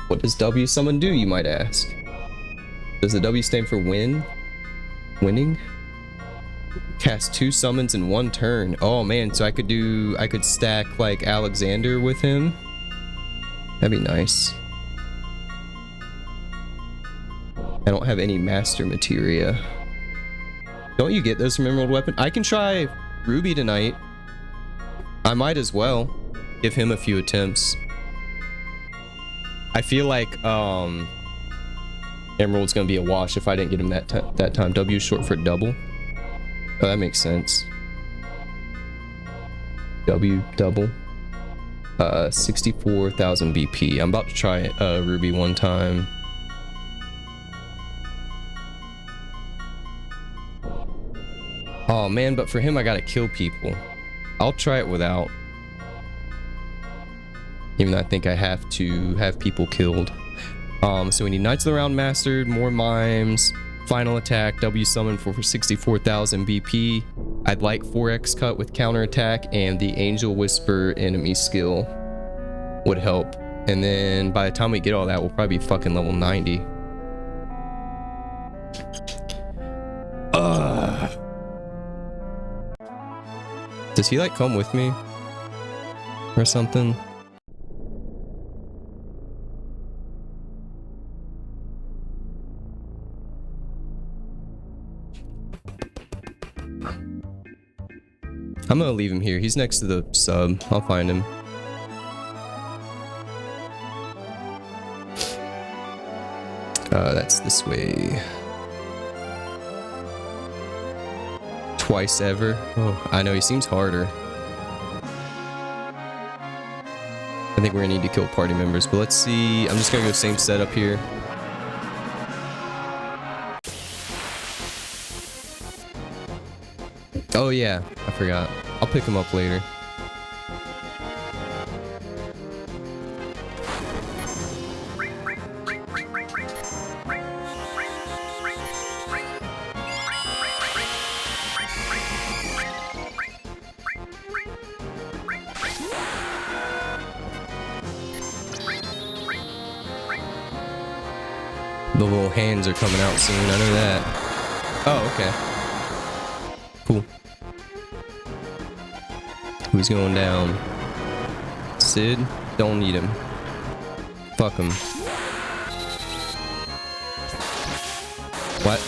What does W summon do, you might ask? Does the W stand for win? Winning? Cast 2 summons in 1 turn. Oh man, so I could stack like Alexander with him. That'd be nice. I don't have any master materia. Don't you get those from Emerald Weapon? I can try Ruby tonight. I might as well give him a few attempts. I feel like Emerald's gonna be a wash if I didn't get him that time. W is short for double. Oh, that makes sense. W double. 64,000 BP. I'm about to try Ruby one time. Oh man, but for him I gotta kill people. I'll try it without. Even though I think I have to have people killed. So we need Knights of the Round mastered, more mimes, final attack, W summon for 64,000 BP. I'd like 4x cut with counterattack, and the Angel Whisper enemy skill would help. And then by the time we get all that, we'll probably be fucking level 90. Does he like come with me? Or something? I'm gonna leave him here. He's next to the sub. I'll find him. That's this way. Twice ever. Oh, I know, he seems harder. I think we're gonna need to kill party members, but let's see. I'm just gonna go same setup here. Oh yeah, I forgot. I'll pick him up later. The little hands are coming out soon, I know that. Oh, okay. Cool. Who's going down? Sid? Don't need him. Fuck him. What?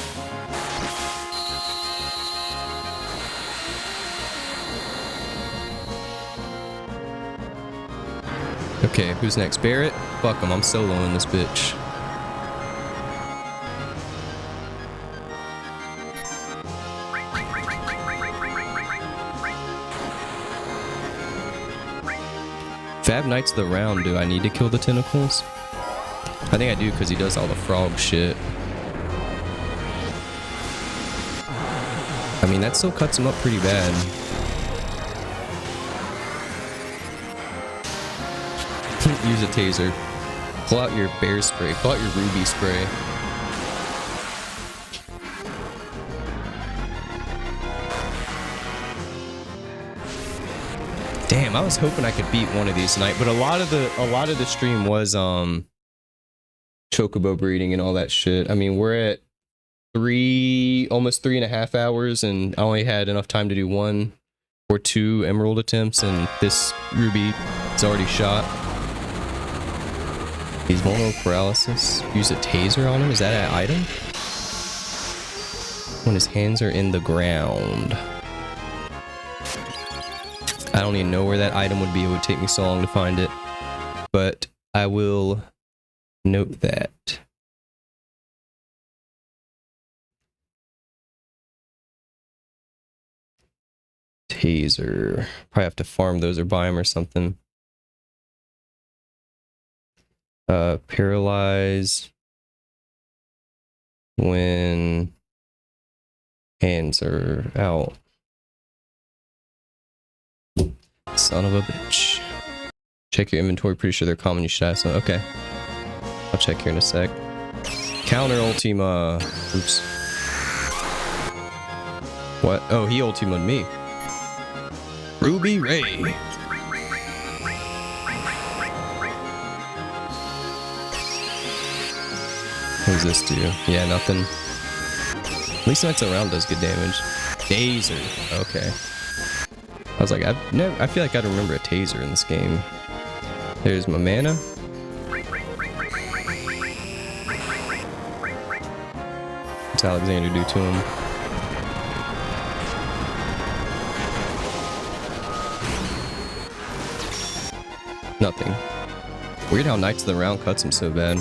Okay, who's next? Barrett? Fuck him, I'm soloing this bitch. Fab Knights of the round, do I need to kill the tentacles? I think I do because he does all the frog shit. I mean, that still cuts him up pretty bad. Use a taser. Pull out your bear spray. Pull out your ruby spray. Damn, I was hoping I could beat one of these tonight, but a lot of the stream was chocobo breeding and all that shit. I mean, we're at almost 3.5 hours, and I only had enough time to do 1 or 2 emerald attempts, and this ruby is already shot. He's vulnerable paralysis. Use a taser on him. Is that an item? When his hands are in the ground. I don't even know where that item would be. It would take me so long to find it. But I will note that. Taser. Probably have to farm those or buy them or something. Paralyze when hands are out. Son of a bitch. Check your inventory. Pretty sure they're common. You should have some. Okay. I'll check here in a sec. Counter Ultima. Oops. What? Oh, he ultimated me. Ruby Ray. What does this do? Yeah, nothing. At least Knights around does good damage. Taser. Okay. I was like, I feel like I'd remember a taser in this game. There's my mana. What's Alexander do to him? Nothing. Weird how Knights of the Round cuts him so bad.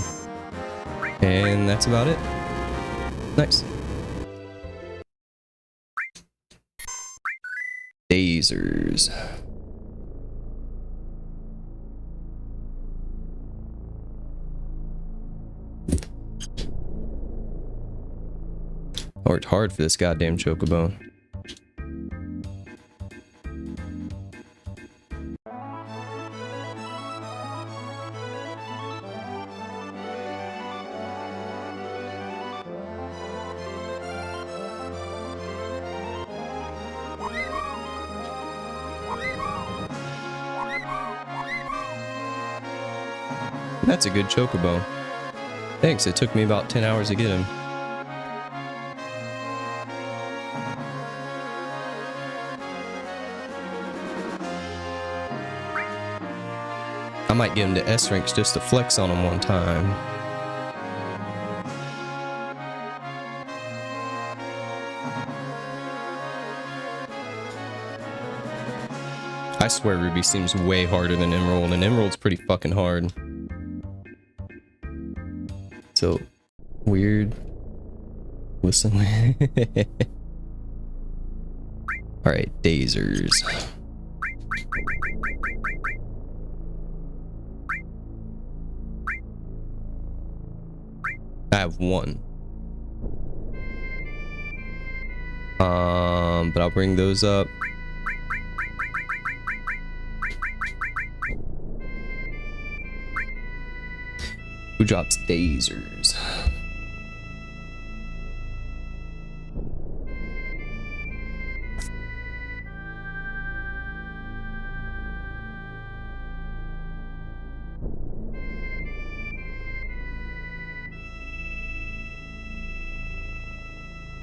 And that's about it. Nice. Tasers. Worked hard for this goddamn chocobo. That's a good chocobo. Thanks, it took me about 10 hours to get him. I might get him to S ranks just to flex on him one time. I swear Ruby seems way harder than Emerald, and Emerald's pretty fucking hard. So weird. Listen. Alright, Dasers. I have 1. But I'll bring those up. Who drops Dasers?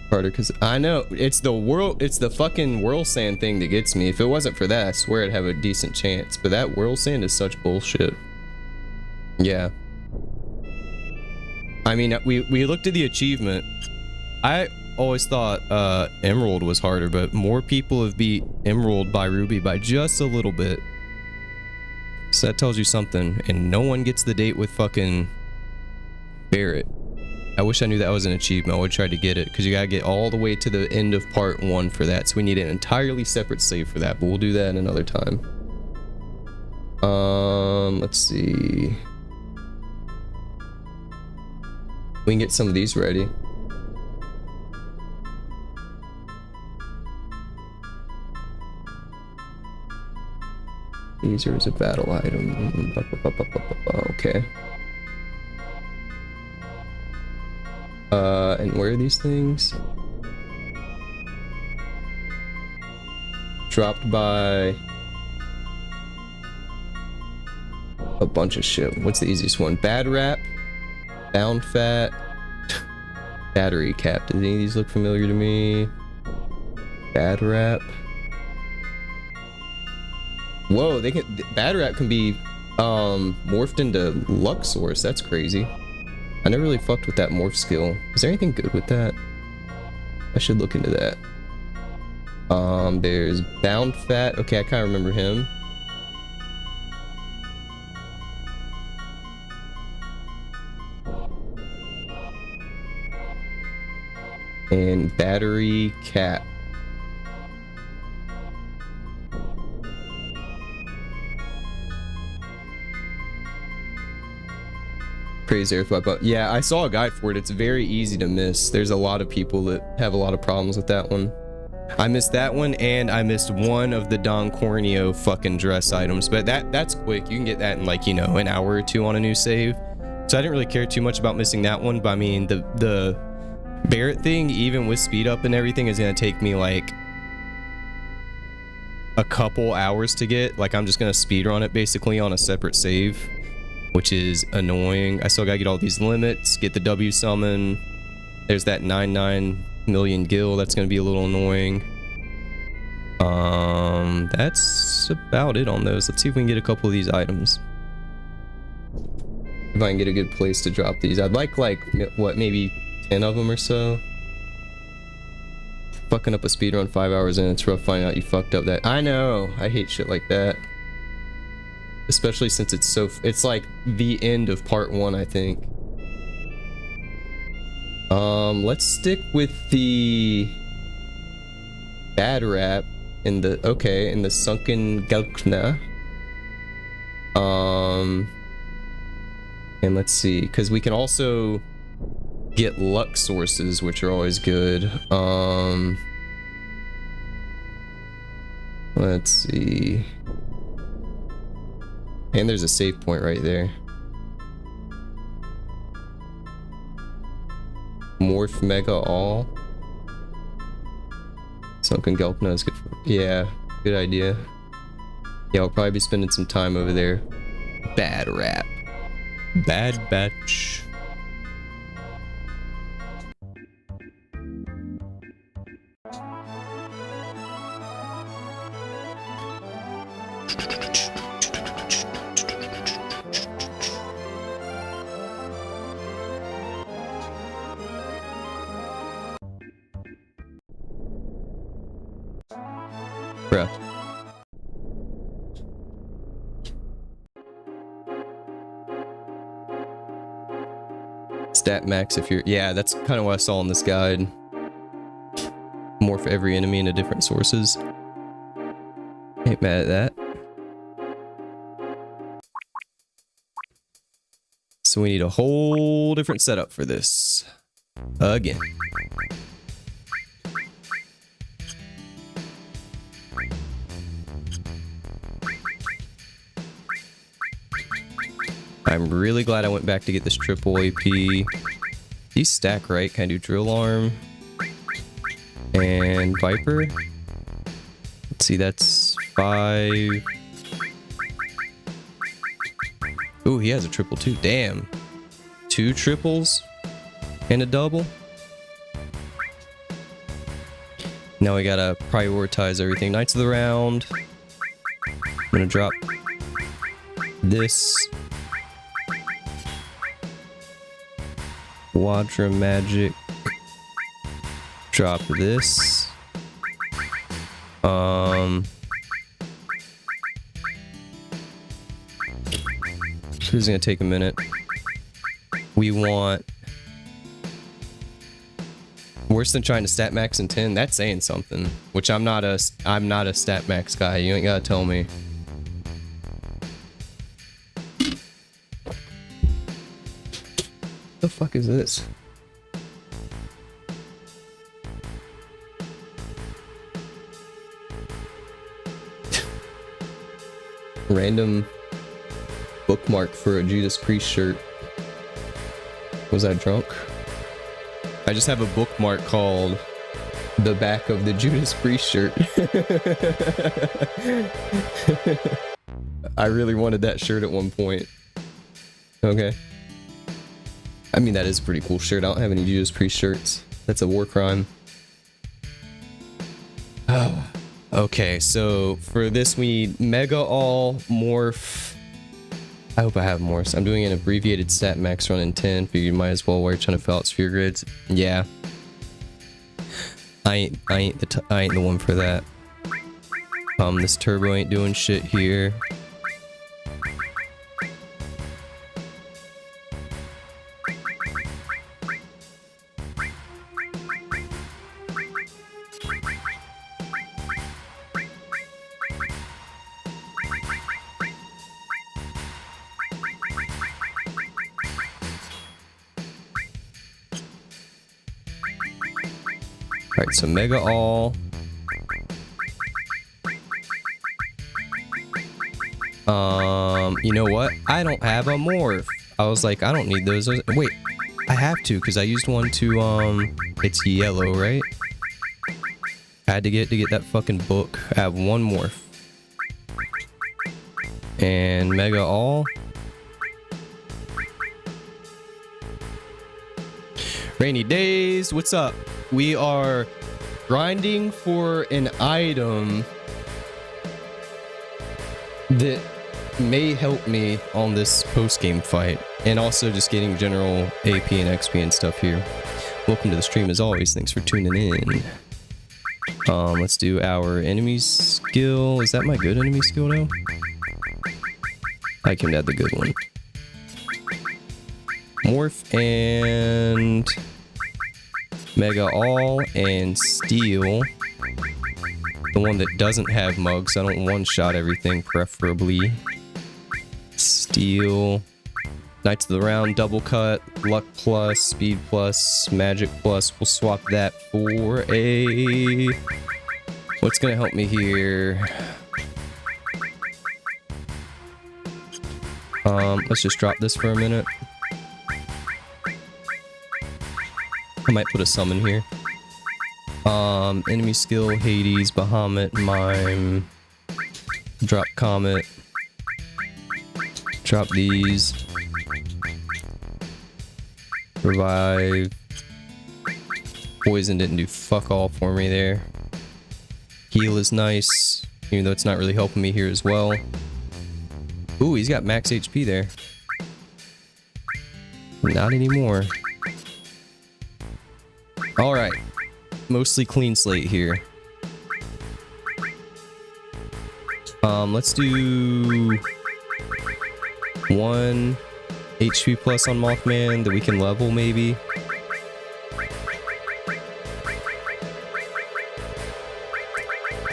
Harder, because I know it's the fucking whirl sand thing that gets me. If it wasn't for that, I swear I'd have a decent chance. But that whirl sand is such bullshit. Yeah. I mean, we looked at the achievement, I always thought Emerald was harder, but more people have beat Emerald by Ruby by just a little bit. So that tells you something. And no one gets the date with fucking Barret. I wish I knew that was an achievement. I would try to get it, because you gotta get all the way to the end of part 1 for that. So we need an entirely separate save for that, but we'll do that another time. Let's see. We can get some of these ready. These are as a battle item. Okay. And where are these things? Dropped by a bunch of shit. What's the easiest one? Bad Rap, Bound Fat, Battery Cap. Does any of these look familiar to me? Bad Rap. Whoa, they can. Bad Rap can be morphed into 𝖒𝖙𝖊𝖆. That's crazy. I never really fucked with that morph skill. Is there anything good with that? I should look into that. There's Bound Fat. Okay, I kind of remember him. And Battery Cap. Praise Earth, but yeah, I saw a guide for it. It's very easy to miss. There's a lot of people that have a lot of problems with that one. I missed that one, and I missed one of the Don Corneo fucking dress items, but that's quick. You can get that in, like, you know, an hour or two on a new save. So I didn't really care too much about missing that one, but I mean, the Barret thing, even with speed up and everything, is gonna take me like a couple hours to get. Like, I'm just gonna speedrun it basically on a separate save, which is annoying. I still gotta get all these limits, get the W summon. There's that 99 million gil. That's gonna be a little annoying. That's about it on those. Let's see if we can get a couple of these items. If I can get a good place to drop these. I'd like, what, maybe 10 of them or so. Fucking up a speedrun 5 hours in, it's rough finding out you fucked up that. I know, I hate shit like that. Especially since it's like the end of part 1, I think. Let's stick with the Bad Rap in the, okay, in the 𝖒𝖙𝖙𝖆. And let's see, because we can also get luck sources, which are always good. Let's see. And there's a save point right there. Morph Mega All. 𝖒𝖙𝖙𝖆 is good for, yeah, good idea. Yeah, I'll probably be spending some time over there. Bad Rap. Bad Batch. Bruh. Stat max if you're, yeah, that's kind of what I saw in this guide. More for every enemy into different sources. Ain't mad at that. So we need a whole different setup for this. Again. I'm really glad I went back to get this triple AP. These stack, right? Can I do Drill Arm? And Viper? Let's see, that's 5. Ooh, he has a triple too. Damn. 2 triples and a double. Now we gotta prioritize everything. Knights of the Round. I'm gonna drop this. Quadra Magic. Drop this. This is gonna take a minute. We want worse than trying to stat max in 10. That's saying something. Which I'm not a stat max guy. You ain't gotta tell me. The fuck is this? Random bookmark for a Judas Priest shirt. Was I drunk? I just have a bookmark called the back of the Judas Priest shirt. I really wanted that shirt at one point. Okay. I mean, that is a pretty cool shirt. I don't have any Judas Priest shirts. That's a war crime. Oh. Okay, so for this we need Mega All, Morph. I hope I have more. So I'm doing an abbreviated stat max run in 10. Figure you might as well while you're trying to fill out sphere grids. Yeah. I ain't the one for that. This turbo ain't doing shit here. Alright, so Mega All. You know what? I don't have a morph. I was like, I don't need those. Wait, I have to because I used one to it's yellow, right? I had to get that fucking book. I have one morph. And Mega All. Rainy days, what's up? We are grinding for an item that may help me on this post-game fight, and also just getting general AP and XP and stuff here. Welcome to the stream as always, thanks for tuning in. Let's do our enemy skill. Is that my good enemy skill now? I can add the good one. Morph and Mega All and Steel. The one that doesn't have mugs. I don't one-shot everything, preferably. Steel. Knights of the Round, double cut, luck plus, speed plus, magic plus. We'll swap that for a... What's gonna help me here? Let's just drop this for a minute. I might put a summon here. Enemy skill, Hades, Bahamut, Mime. Drop Comet. Drop these. Revive. Poison didn't do fuck all for me there. Heal is nice, even though it's not really helping me here as well. Ooh, he's got max HP there. Not anymore. Alright. Mostly clean slate here. Let's do 1 HP plus on Mothman that we can level maybe.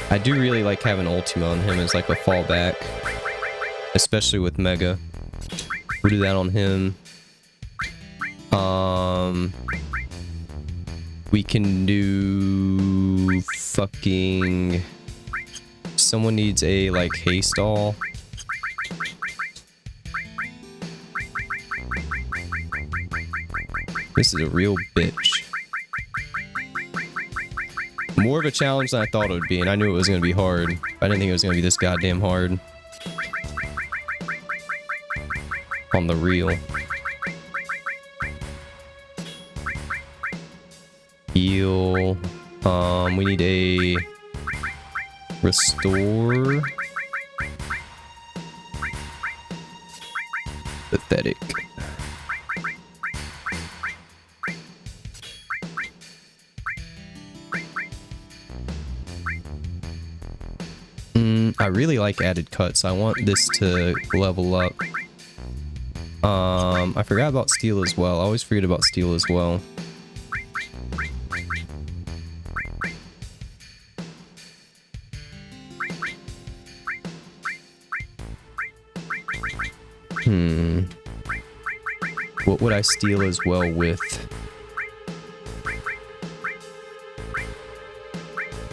I do really like having Ultima on him as like a fallback. Especially with Mega. We'll do that on him. We can do fucking... Someone needs a like haste all. This is a real bitch. More of a challenge than I thought it would be, and I knew it was going to be hard. I didn't think it was going to be this goddamn hard. On the real. Heal. We need a restore. Pathetic. I really like added cuts. I want this to level up. I forgot about steel as well. I always forget about steel as well. What would I steal as well with?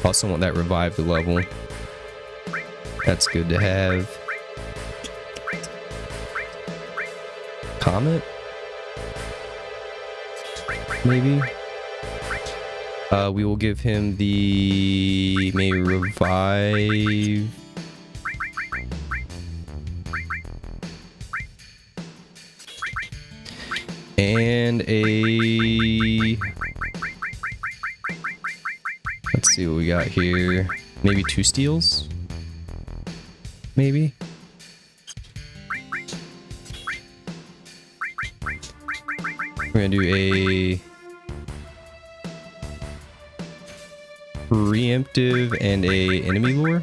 Also want that revived level. That's good to have. Comet? Maybe? We will give him the... maybe revive... and a... let's see what we got here. Maybe 2 steals? Maybe? We're gonna do a... preemptive and a enemy lure.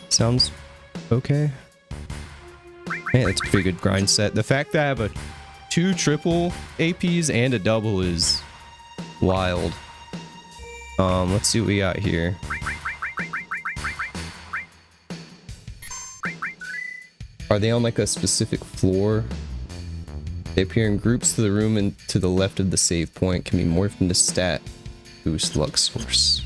Sounds okay. Man, that's a pretty good grind set. The fact that I have a 2 triple APs and a double is wild. Let's see what we got here. Are they on like a specific floor? They appear in groups to the room and to the left of the save point. Can be morphed into stat boost luck source.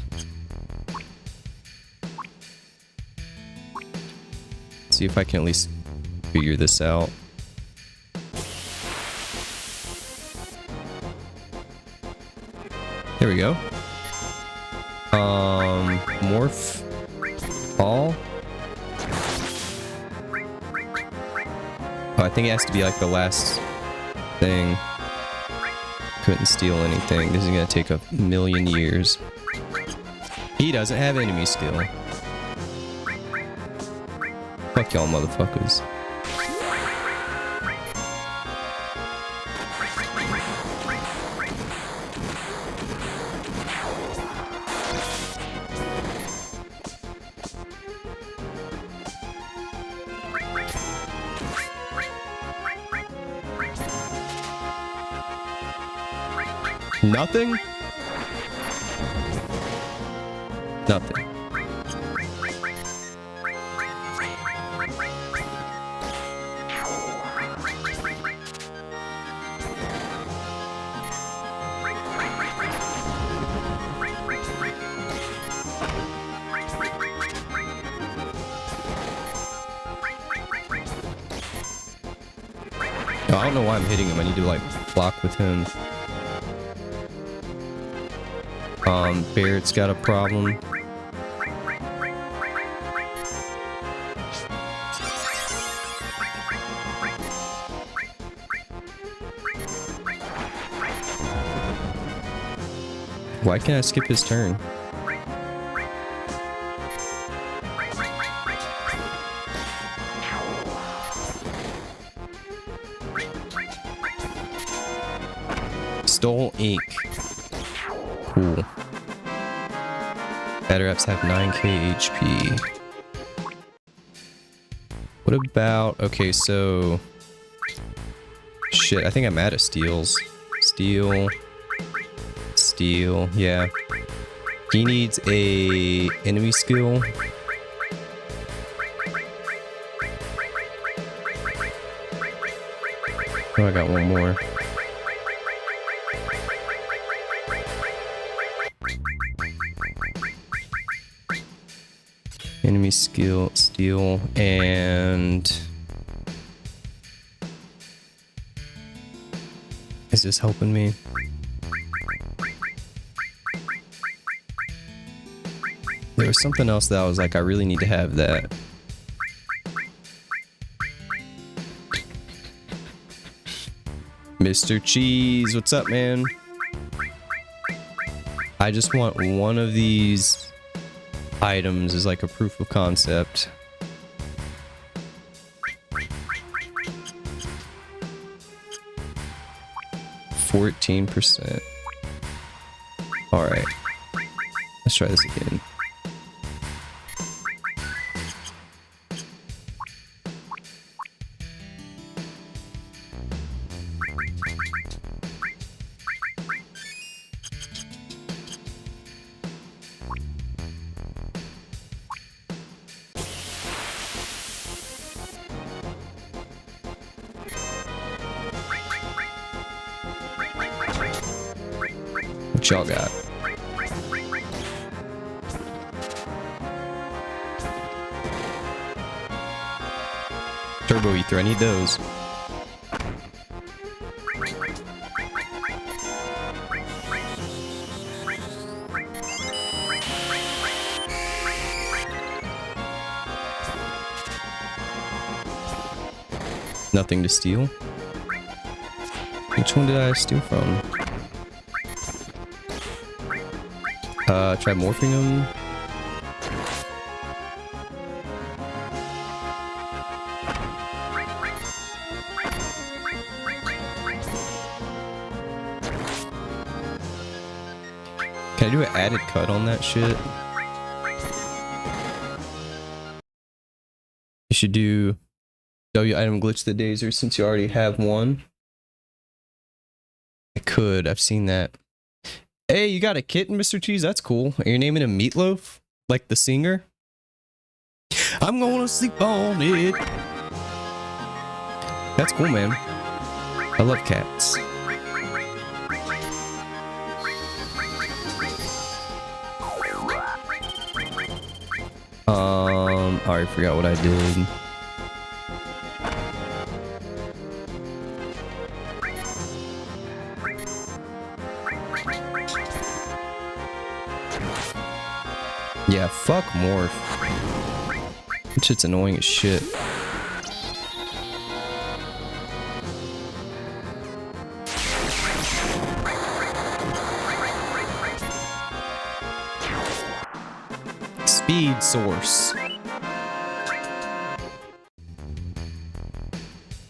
Let's see if I can at least figure this out. There we go. Morph all. Oh, I think it has to be like the last thing. Couldn't steal anything. This is gonna take a million years. He doesn't have enemy skill. Fuck y'all motherfuckers. Nothing? Nothing. I don't know why I'm hitting him. I need to like block with him. Barrett's got a problem. Why can't I skip his turn? Stole ink. Cool. Batter apps have 9k HP. What about... okay, so... shit, I think I'm out of steals. Steal. Steal, yeah. He needs a enemy skill. Oh, I got one more. Enemy skill, steal, and... is this helping me? There was something else that I was like, I really need to have that. Mr. Cheese, what's up, man? I just want one of these items as like a proof of concept. %. All right, let's try this again. What y'all got? Turbo ether, I need those. Nothing to steal. Which one did I steal from? Try morphing them. Can I do an added cut on that shit? You should do W item glitch the 𝖒𝖌 since you already have one. I could, I've seen that. Hey, you got a kitten, Mr. Cheese? That's cool. Are you naming him Meatloaf? Like the singer? I'm gonna sleep on it. That's cool, man. I love cats. I already forgot what I did. Yeah, fuck morph. That shit's annoying as shit. Speed source.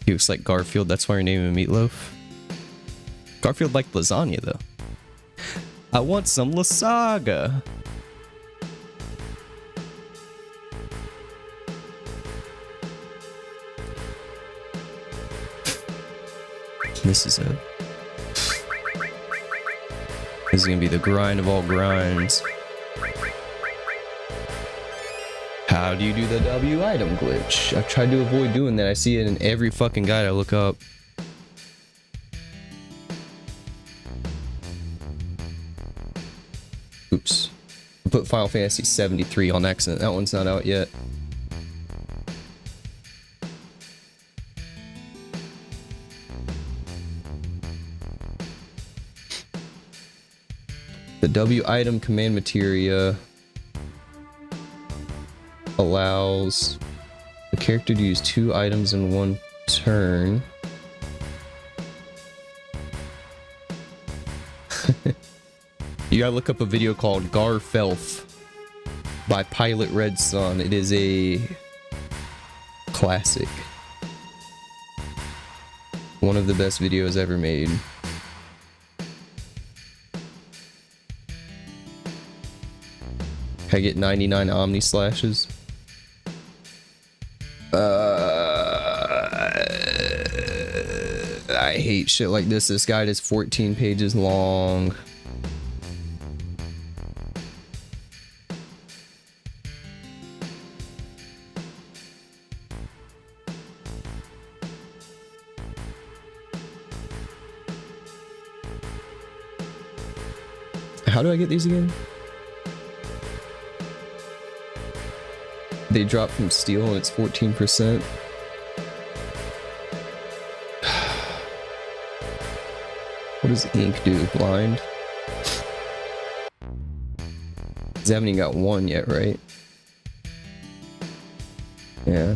He looks like Garfield, that's why you're naming him Meatloaf. Garfield liked lasagna though. I want some 𝖒𝖔𝖙. This is it. This is gonna be the grind of all grinds. How do you do the W item glitch? I've tried to avoid doing that. I see it in every fucking guide I look up. Oops. I put Final Fantasy 73 on accident. That one's not out yet. The W item command materia allows the character to use 2 items in one turn. You gotta look up a video called 𝖒𝖙 by Pilot Red Sun. It is a classic. One of the best videos ever made. Can I get 99 Omni Slashes? I hate shit like this. This guide is 14 pages long. How do I get these again? They drop from steel and it's 14%. What does ink do? Blind? They haven't even got one yet, right? Yeah.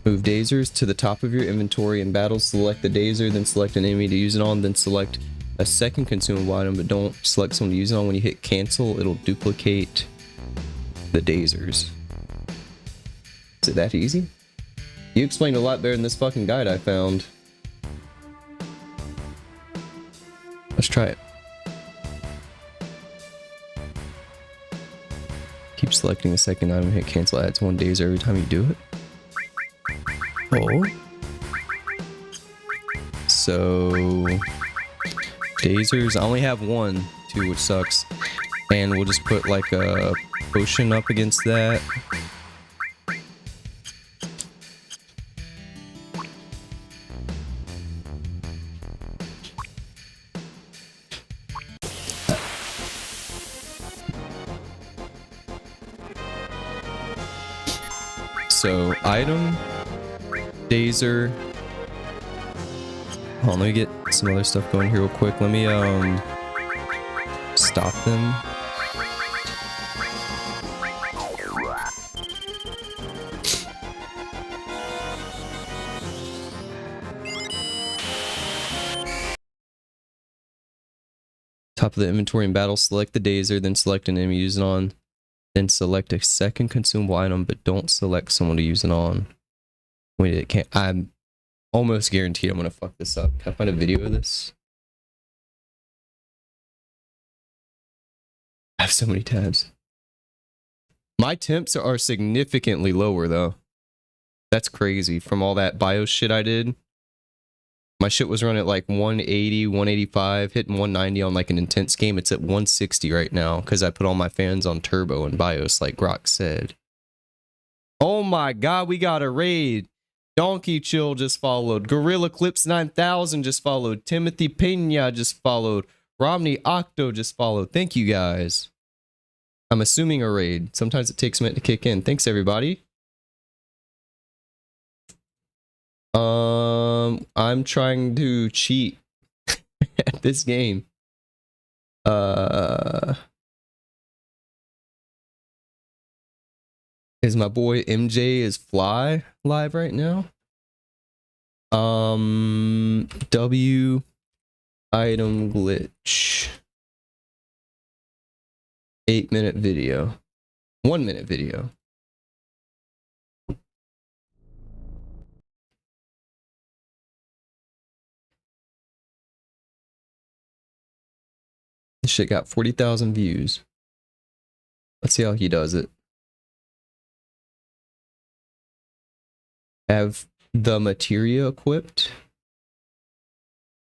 Move lasers to the top of your inventory in battle. Select the lasers, then select an enemy to use it on, then select a second consumable item, but don't select someone to use it on. When you hit cancel, it'll duplicate the lasers. Is it that easy? You explained a lot better than this fucking guide I found. Let's try it. Keep selecting the second item, hit cancel, adds 1 laser every time you do it. Oh. So lasers, I only have 1 too, which sucks. And we'll just put like a potion up against that. So item, 𝖒𝖌. Hold on, let me get some other stuff going here real quick. Let me stop them. Top of the inventory in battle, select the 𝖒𝖌, then select an enemy to use it on. Then select a second consumable item, but don't select someone to use it on. Wait, it can't. I'm almost guaranteed I'm gonna fuck this up. Can I find a video of this? I have so many tabs. My temps are significantly lower though. That's crazy. From all that BIOS shit I did. My shit was running at like 180, 185, hitting 190 on like an intense game. It's at 160 right now because I put all my fans on turbo and BIOS like Grok said. Oh my god, we got a raid. Donkey Chill just followed. Gorilla Clips 9000 just followed. 𝖘𝖙𝖗 just followed. Romney Octo just followed. Thank you guys. I'm assuming a raid. Sometimes it takes a minute to kick in. Thanks everybody. I'm trying to cheat at this game. Is my boy 𝖒𝖔𝖙 live right now? W item glitch. 8-minute video. 1-minute video. This shit got 40,000 views. Let's see how he does it. Have the materia equipped.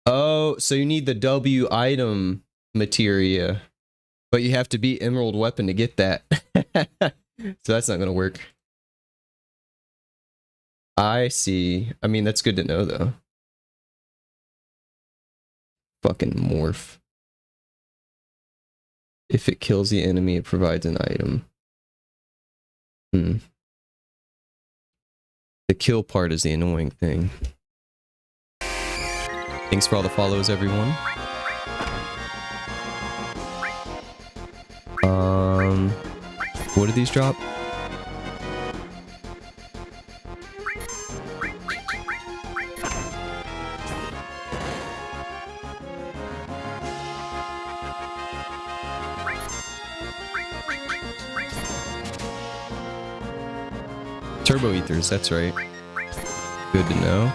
Oh, so you need the W item materia, but you have to beat Emerald Weapon to get that. So that's not gonna work. I see. I mean, that's good to know though. Fucking morph. If it kills the enemy, it provides an item. The kill part is the annoying thing. Thanks for all the follows, everyone. What did these drop? Turbo ethers, that's right. Good to know.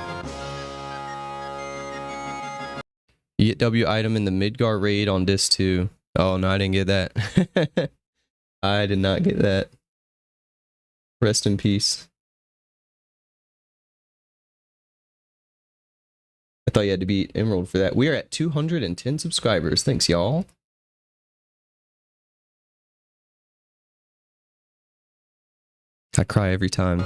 You get W item in the Midgar raid on disc 2. Oh no, I didn't get that. I did not get that. Rest in peace. I thought you had to beat Emerald for that. We are at 210 subscribers. Thanks, y'all. I cry every time.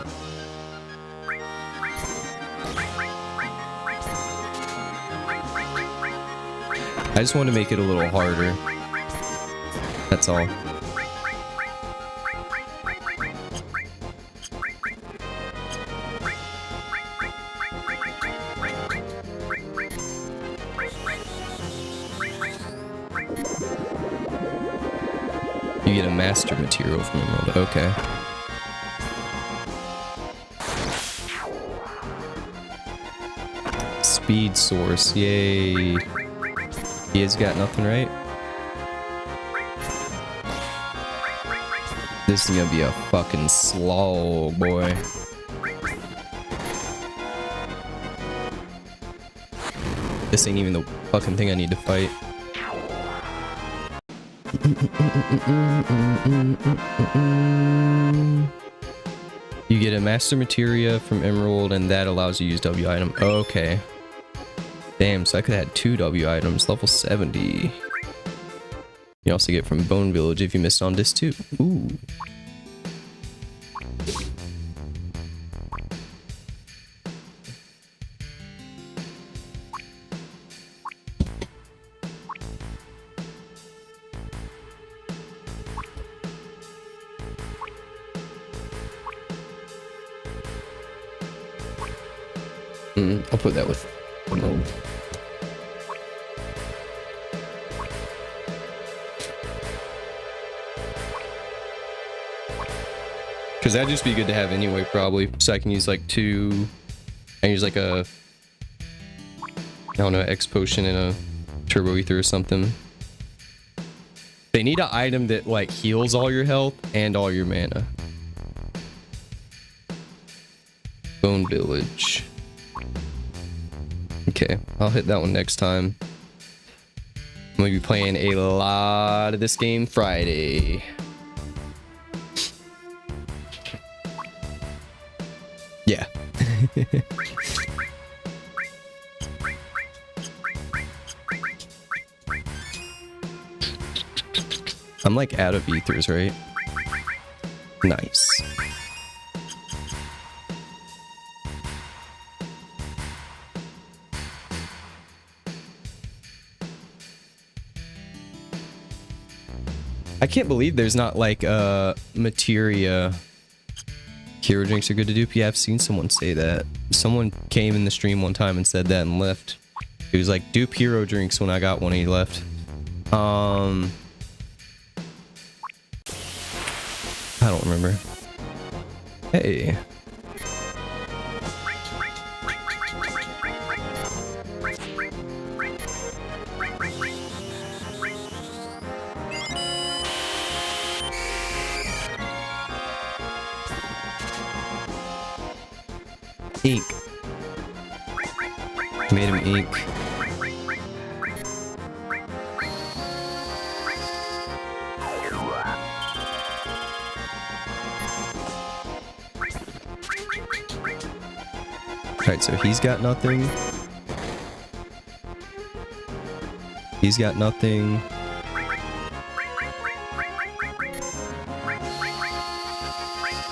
I just want to make it a little harder. That's all. You get a master material from Emerald. Okay. Speed source, yay. He has got nothing, right? This is gonna be a fucking slog, boy. This ain't even the fucking thing I need to fight. You get a master materia from Emerald, and that allows you to use W item. Okay. Damn, so I could have had 2 W items, level 70. You also get from Bone Village if you missed on disc 2. Ooh. I'll put that with. Because that'd just be good to have anyway, probably. So I can use like two. I use like a. I don't know, X potion and a turbo ether or something. They need an item that like heals all your health and all your mana. Bone Village. Okay, I'll hit that one next time. I'm gonna be playing a lot of this game Friday. Yeah. I'm like out of ethers, right? Nice. I can't believe there's not like materia hero drinks are good to dupe. Yeah, I've seen someone say that. Someone came in the stream one time and said that and left. He was like, dupe hero drinks when I got one and he left. I don't remember. Hey. Ink. Made him ink. Alright, so he's got nothing. He's got nothing.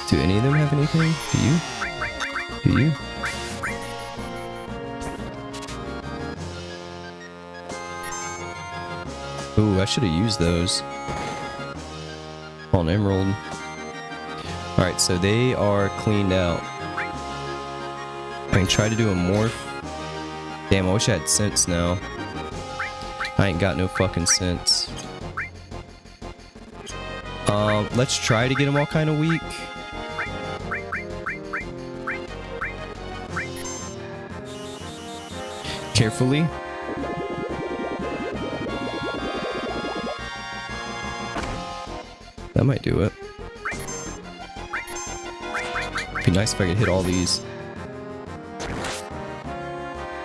Do any of them have anything? Do you? Do you? Ooh, I should have used those on Emerald. Alright, so they are cleaned out. I can try to do a morph. Damn, I wish I had sense now. I ain't got no fucking sense. Let's try to get them all kind of weak. Carefully. That might do it. Be nice if I could hit all these.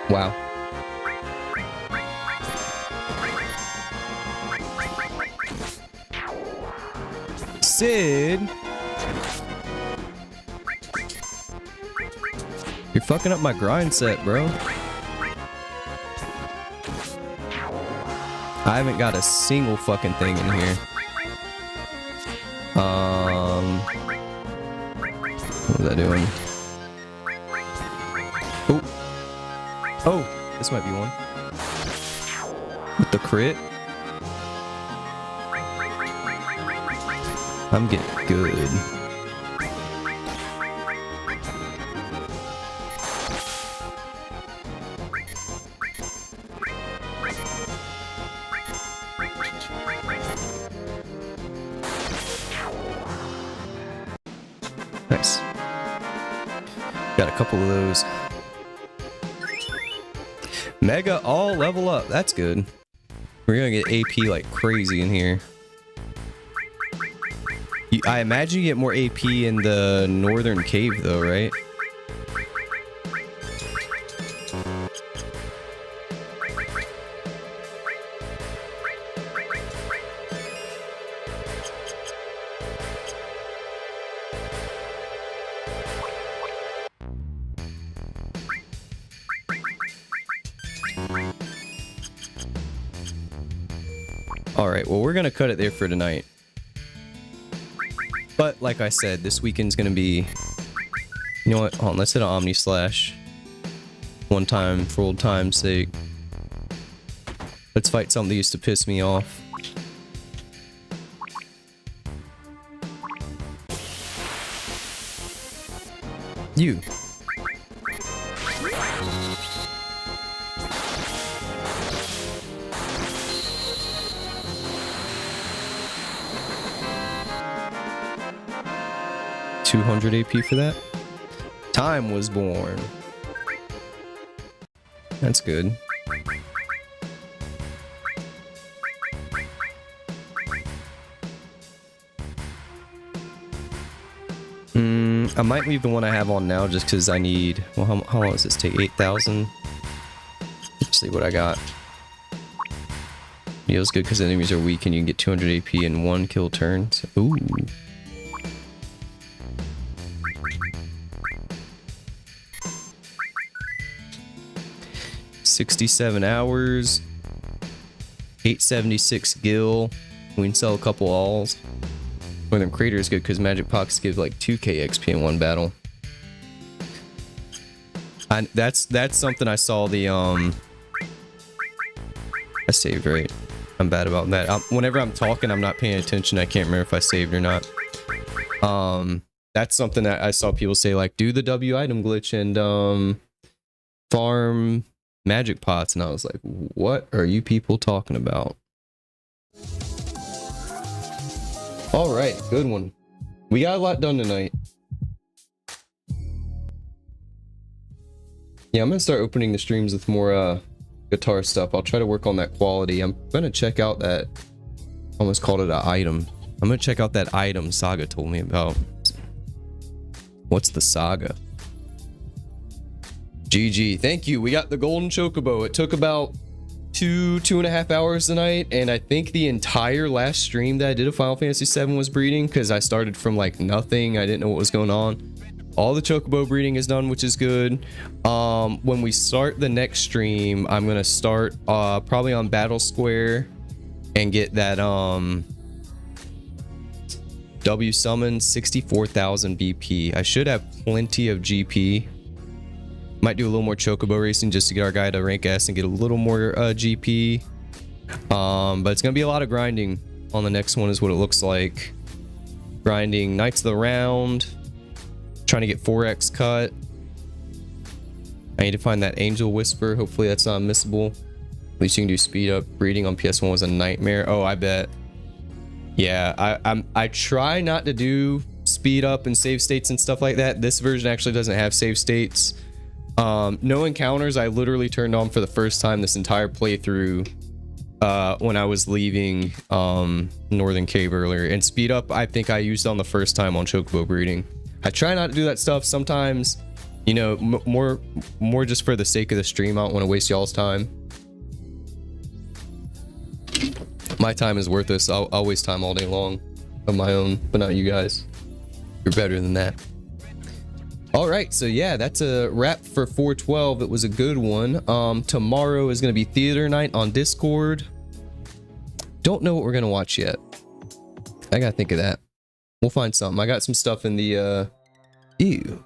Wow. Sid! You're fucking up my grind set, bro. I haven't got a single fucking thing in here. What was I doing? Oh! Oh! This might be one. With the crit? I'm getting good. Nice. Got a couple of those. Mega all level up. That's good. We're gonna get AP like crazy in here. I imagine you get more AP in the northern cave though, right? Alright, well we're gonna cut it there for tonight. But like I said, this weekend's gonna be... You know what? Hold on, let's hit an Omni Slash. One time, for old time's sake. Let's fight something that used to piss me off. You. 200 AP for that. Time was born. That's good. I might leave the one I have on now just because I need... Well, how long does this take? 8,000? Let's see what I got. Feels good because enemies are weak and you can get 200 AP in 1 kill turns. Ooh. $67 hours. 876 gil. We can sell a couple alls. Northern Crater is good because Magic Pockets give like 2k XP in 1 battle. And that's something I saw the I saved right. I'm bad about that. Whenever I'm talking, I'm not paying attention. I can't remember if I saved or not. That's something that I saw people say, like, do the W item glitch and farm magic pots, and I was like, what are you people talking about? All right, good one. We got a lot done tonight. Yeah, I'm gonna start opening the streams with more guitar stuff. I'll try to work on that quality. I'm gonna check out that, almost called it an item. I'm gonna check out that item Saga told me about. What's the Saga? GG, thank you. We got the golden chocobo. It took about 2.5 hours tonight, and I think the entire last stream that I did of Final Fantasy VII was breeding, because I started from like nothing. I didn't know what was going on. All the chocobo breeding is done, which is good. When we start the next stream, I'm gonna start probably on Battle Square and get that W summon 64,000 BP. I should have plenty of GP. Might do a little more chocobo racing just to get our guy to rank S and get a little more GP. But it's gonna be a lot of grinding on the next one is what it looks like. Grinding Knights of the Round, trying to get 4x cut. I need to find that Angel Whisper. Hopefully that's not missable. At least you can do speed up. Breeding on PS1 was a nightmare. Oh, I bet. Yeah, I try not to do speed up and save states and stuff like that. This version actually doesn't have save states. No encounters. I literally turned on for the first time this entire playthrough when I was leaving Northern Cave earlier. And speed up, I think I used on the first time on chocobo breeding. I try not to do that stuff sometimes, you know, more just for the sake of the stream. I don't want to waste y'all's time. My time is worthless. I'll waste time all day long of my own, but not you guys. You're better than that. All right, so yeah, that's a wrap for 412. It was a good one. Tomorrow is going to be theater night on Discord. Don't know what we're going to watch yet. I got to think of that. We'll find something. I got some stuff in the 𝖒𝖔𝖙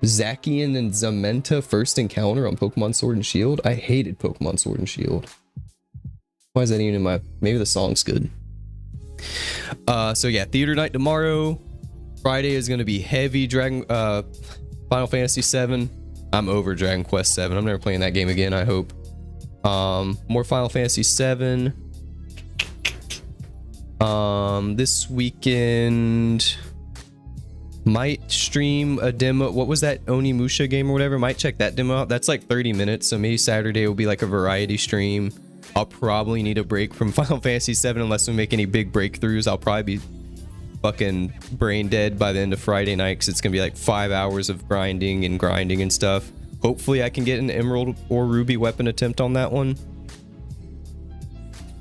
and Zamenta first encounter on Pokemon Sword and Shield. I hated Pokemon Sword and Shield. Why is that even in my... Maybe the song's good. So yeah, theater night tomorrow. Friday is going to be heavy Final Fantasy VII. I'm over Dragon Quest VII. I'm never playing that game again, I hope. More Final Fantasy VII. This weekend might stream a demo. What was that Onimusha game or whatever? Might check that demo out. That's like 30 minutes, so maybe Saturday will be like a variety stream. I'll probably need a break from Final Fantasy VII unless we make any big breakthroughs. I'll probably be fucking brain dead by the end of Friday night because it's gonna be like 5 hours of grinding and stuff. Hopefully I can get an Emerald or Ruby weapon attempt on that one.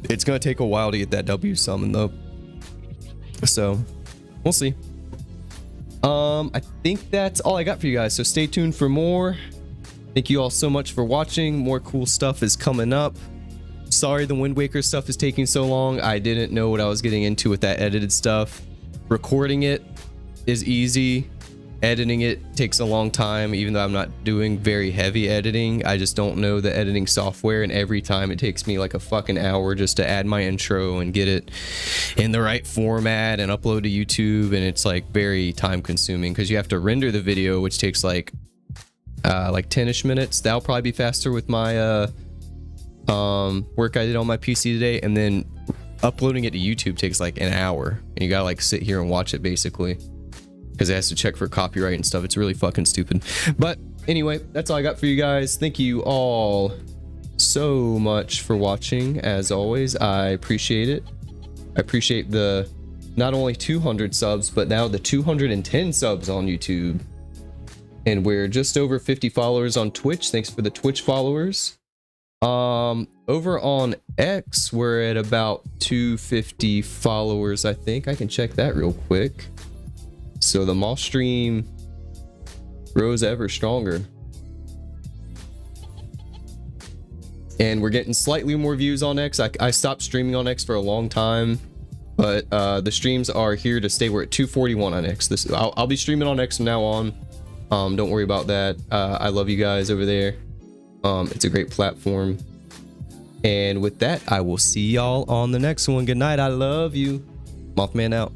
It's gonna take a while to get that W summon though, so we'll see. I think that's all I got for you guys, so stay tuned for more. Thank you all so much for watching. More cool stuff is coming up. Sorry the Wind Waker stuff is taking so long. I didn't know what I was getting into with that edited stuff. Recording it is easy. Editing it takes a long time, even though I'm not doing very heavy editing. I just don't know the editing software, and every time it takes me like a fucking hour just to add my intro and get it in the right format and upload to YouTube, and it's like very time consuming because you have to render the video, which takes like 10ish minutes. That'll probably be faster with my work I did on my PC today, and then uploading it to YouTube takes like an hour, and you gotta like sit here and watch it basically. because it has to check for copyright and stuff. It's really fucking stupid. But anyway, that's all I got for you guys. Thank you all so much for watching. As always, I appreciate it. I appreciate the not only 200 subs, but now the 210 subs on YouTube. And we're just over 50 followers on Twitch. Thanks for the Twitch followers. Over on X, we're at about 250 followers, I think. I can check that real quick. So the Moss stream grows ever stronger. And we're getting slightly more views on X. I stopped streaming on X for a long time, but the streams are here to stay. We're at 241 on X. I'll be streaming on X from now on. Don't worry about that. I love you guys over there. It's a great platform. And with that, I will see y'all on the next one. Good night. I love you. Mothman out.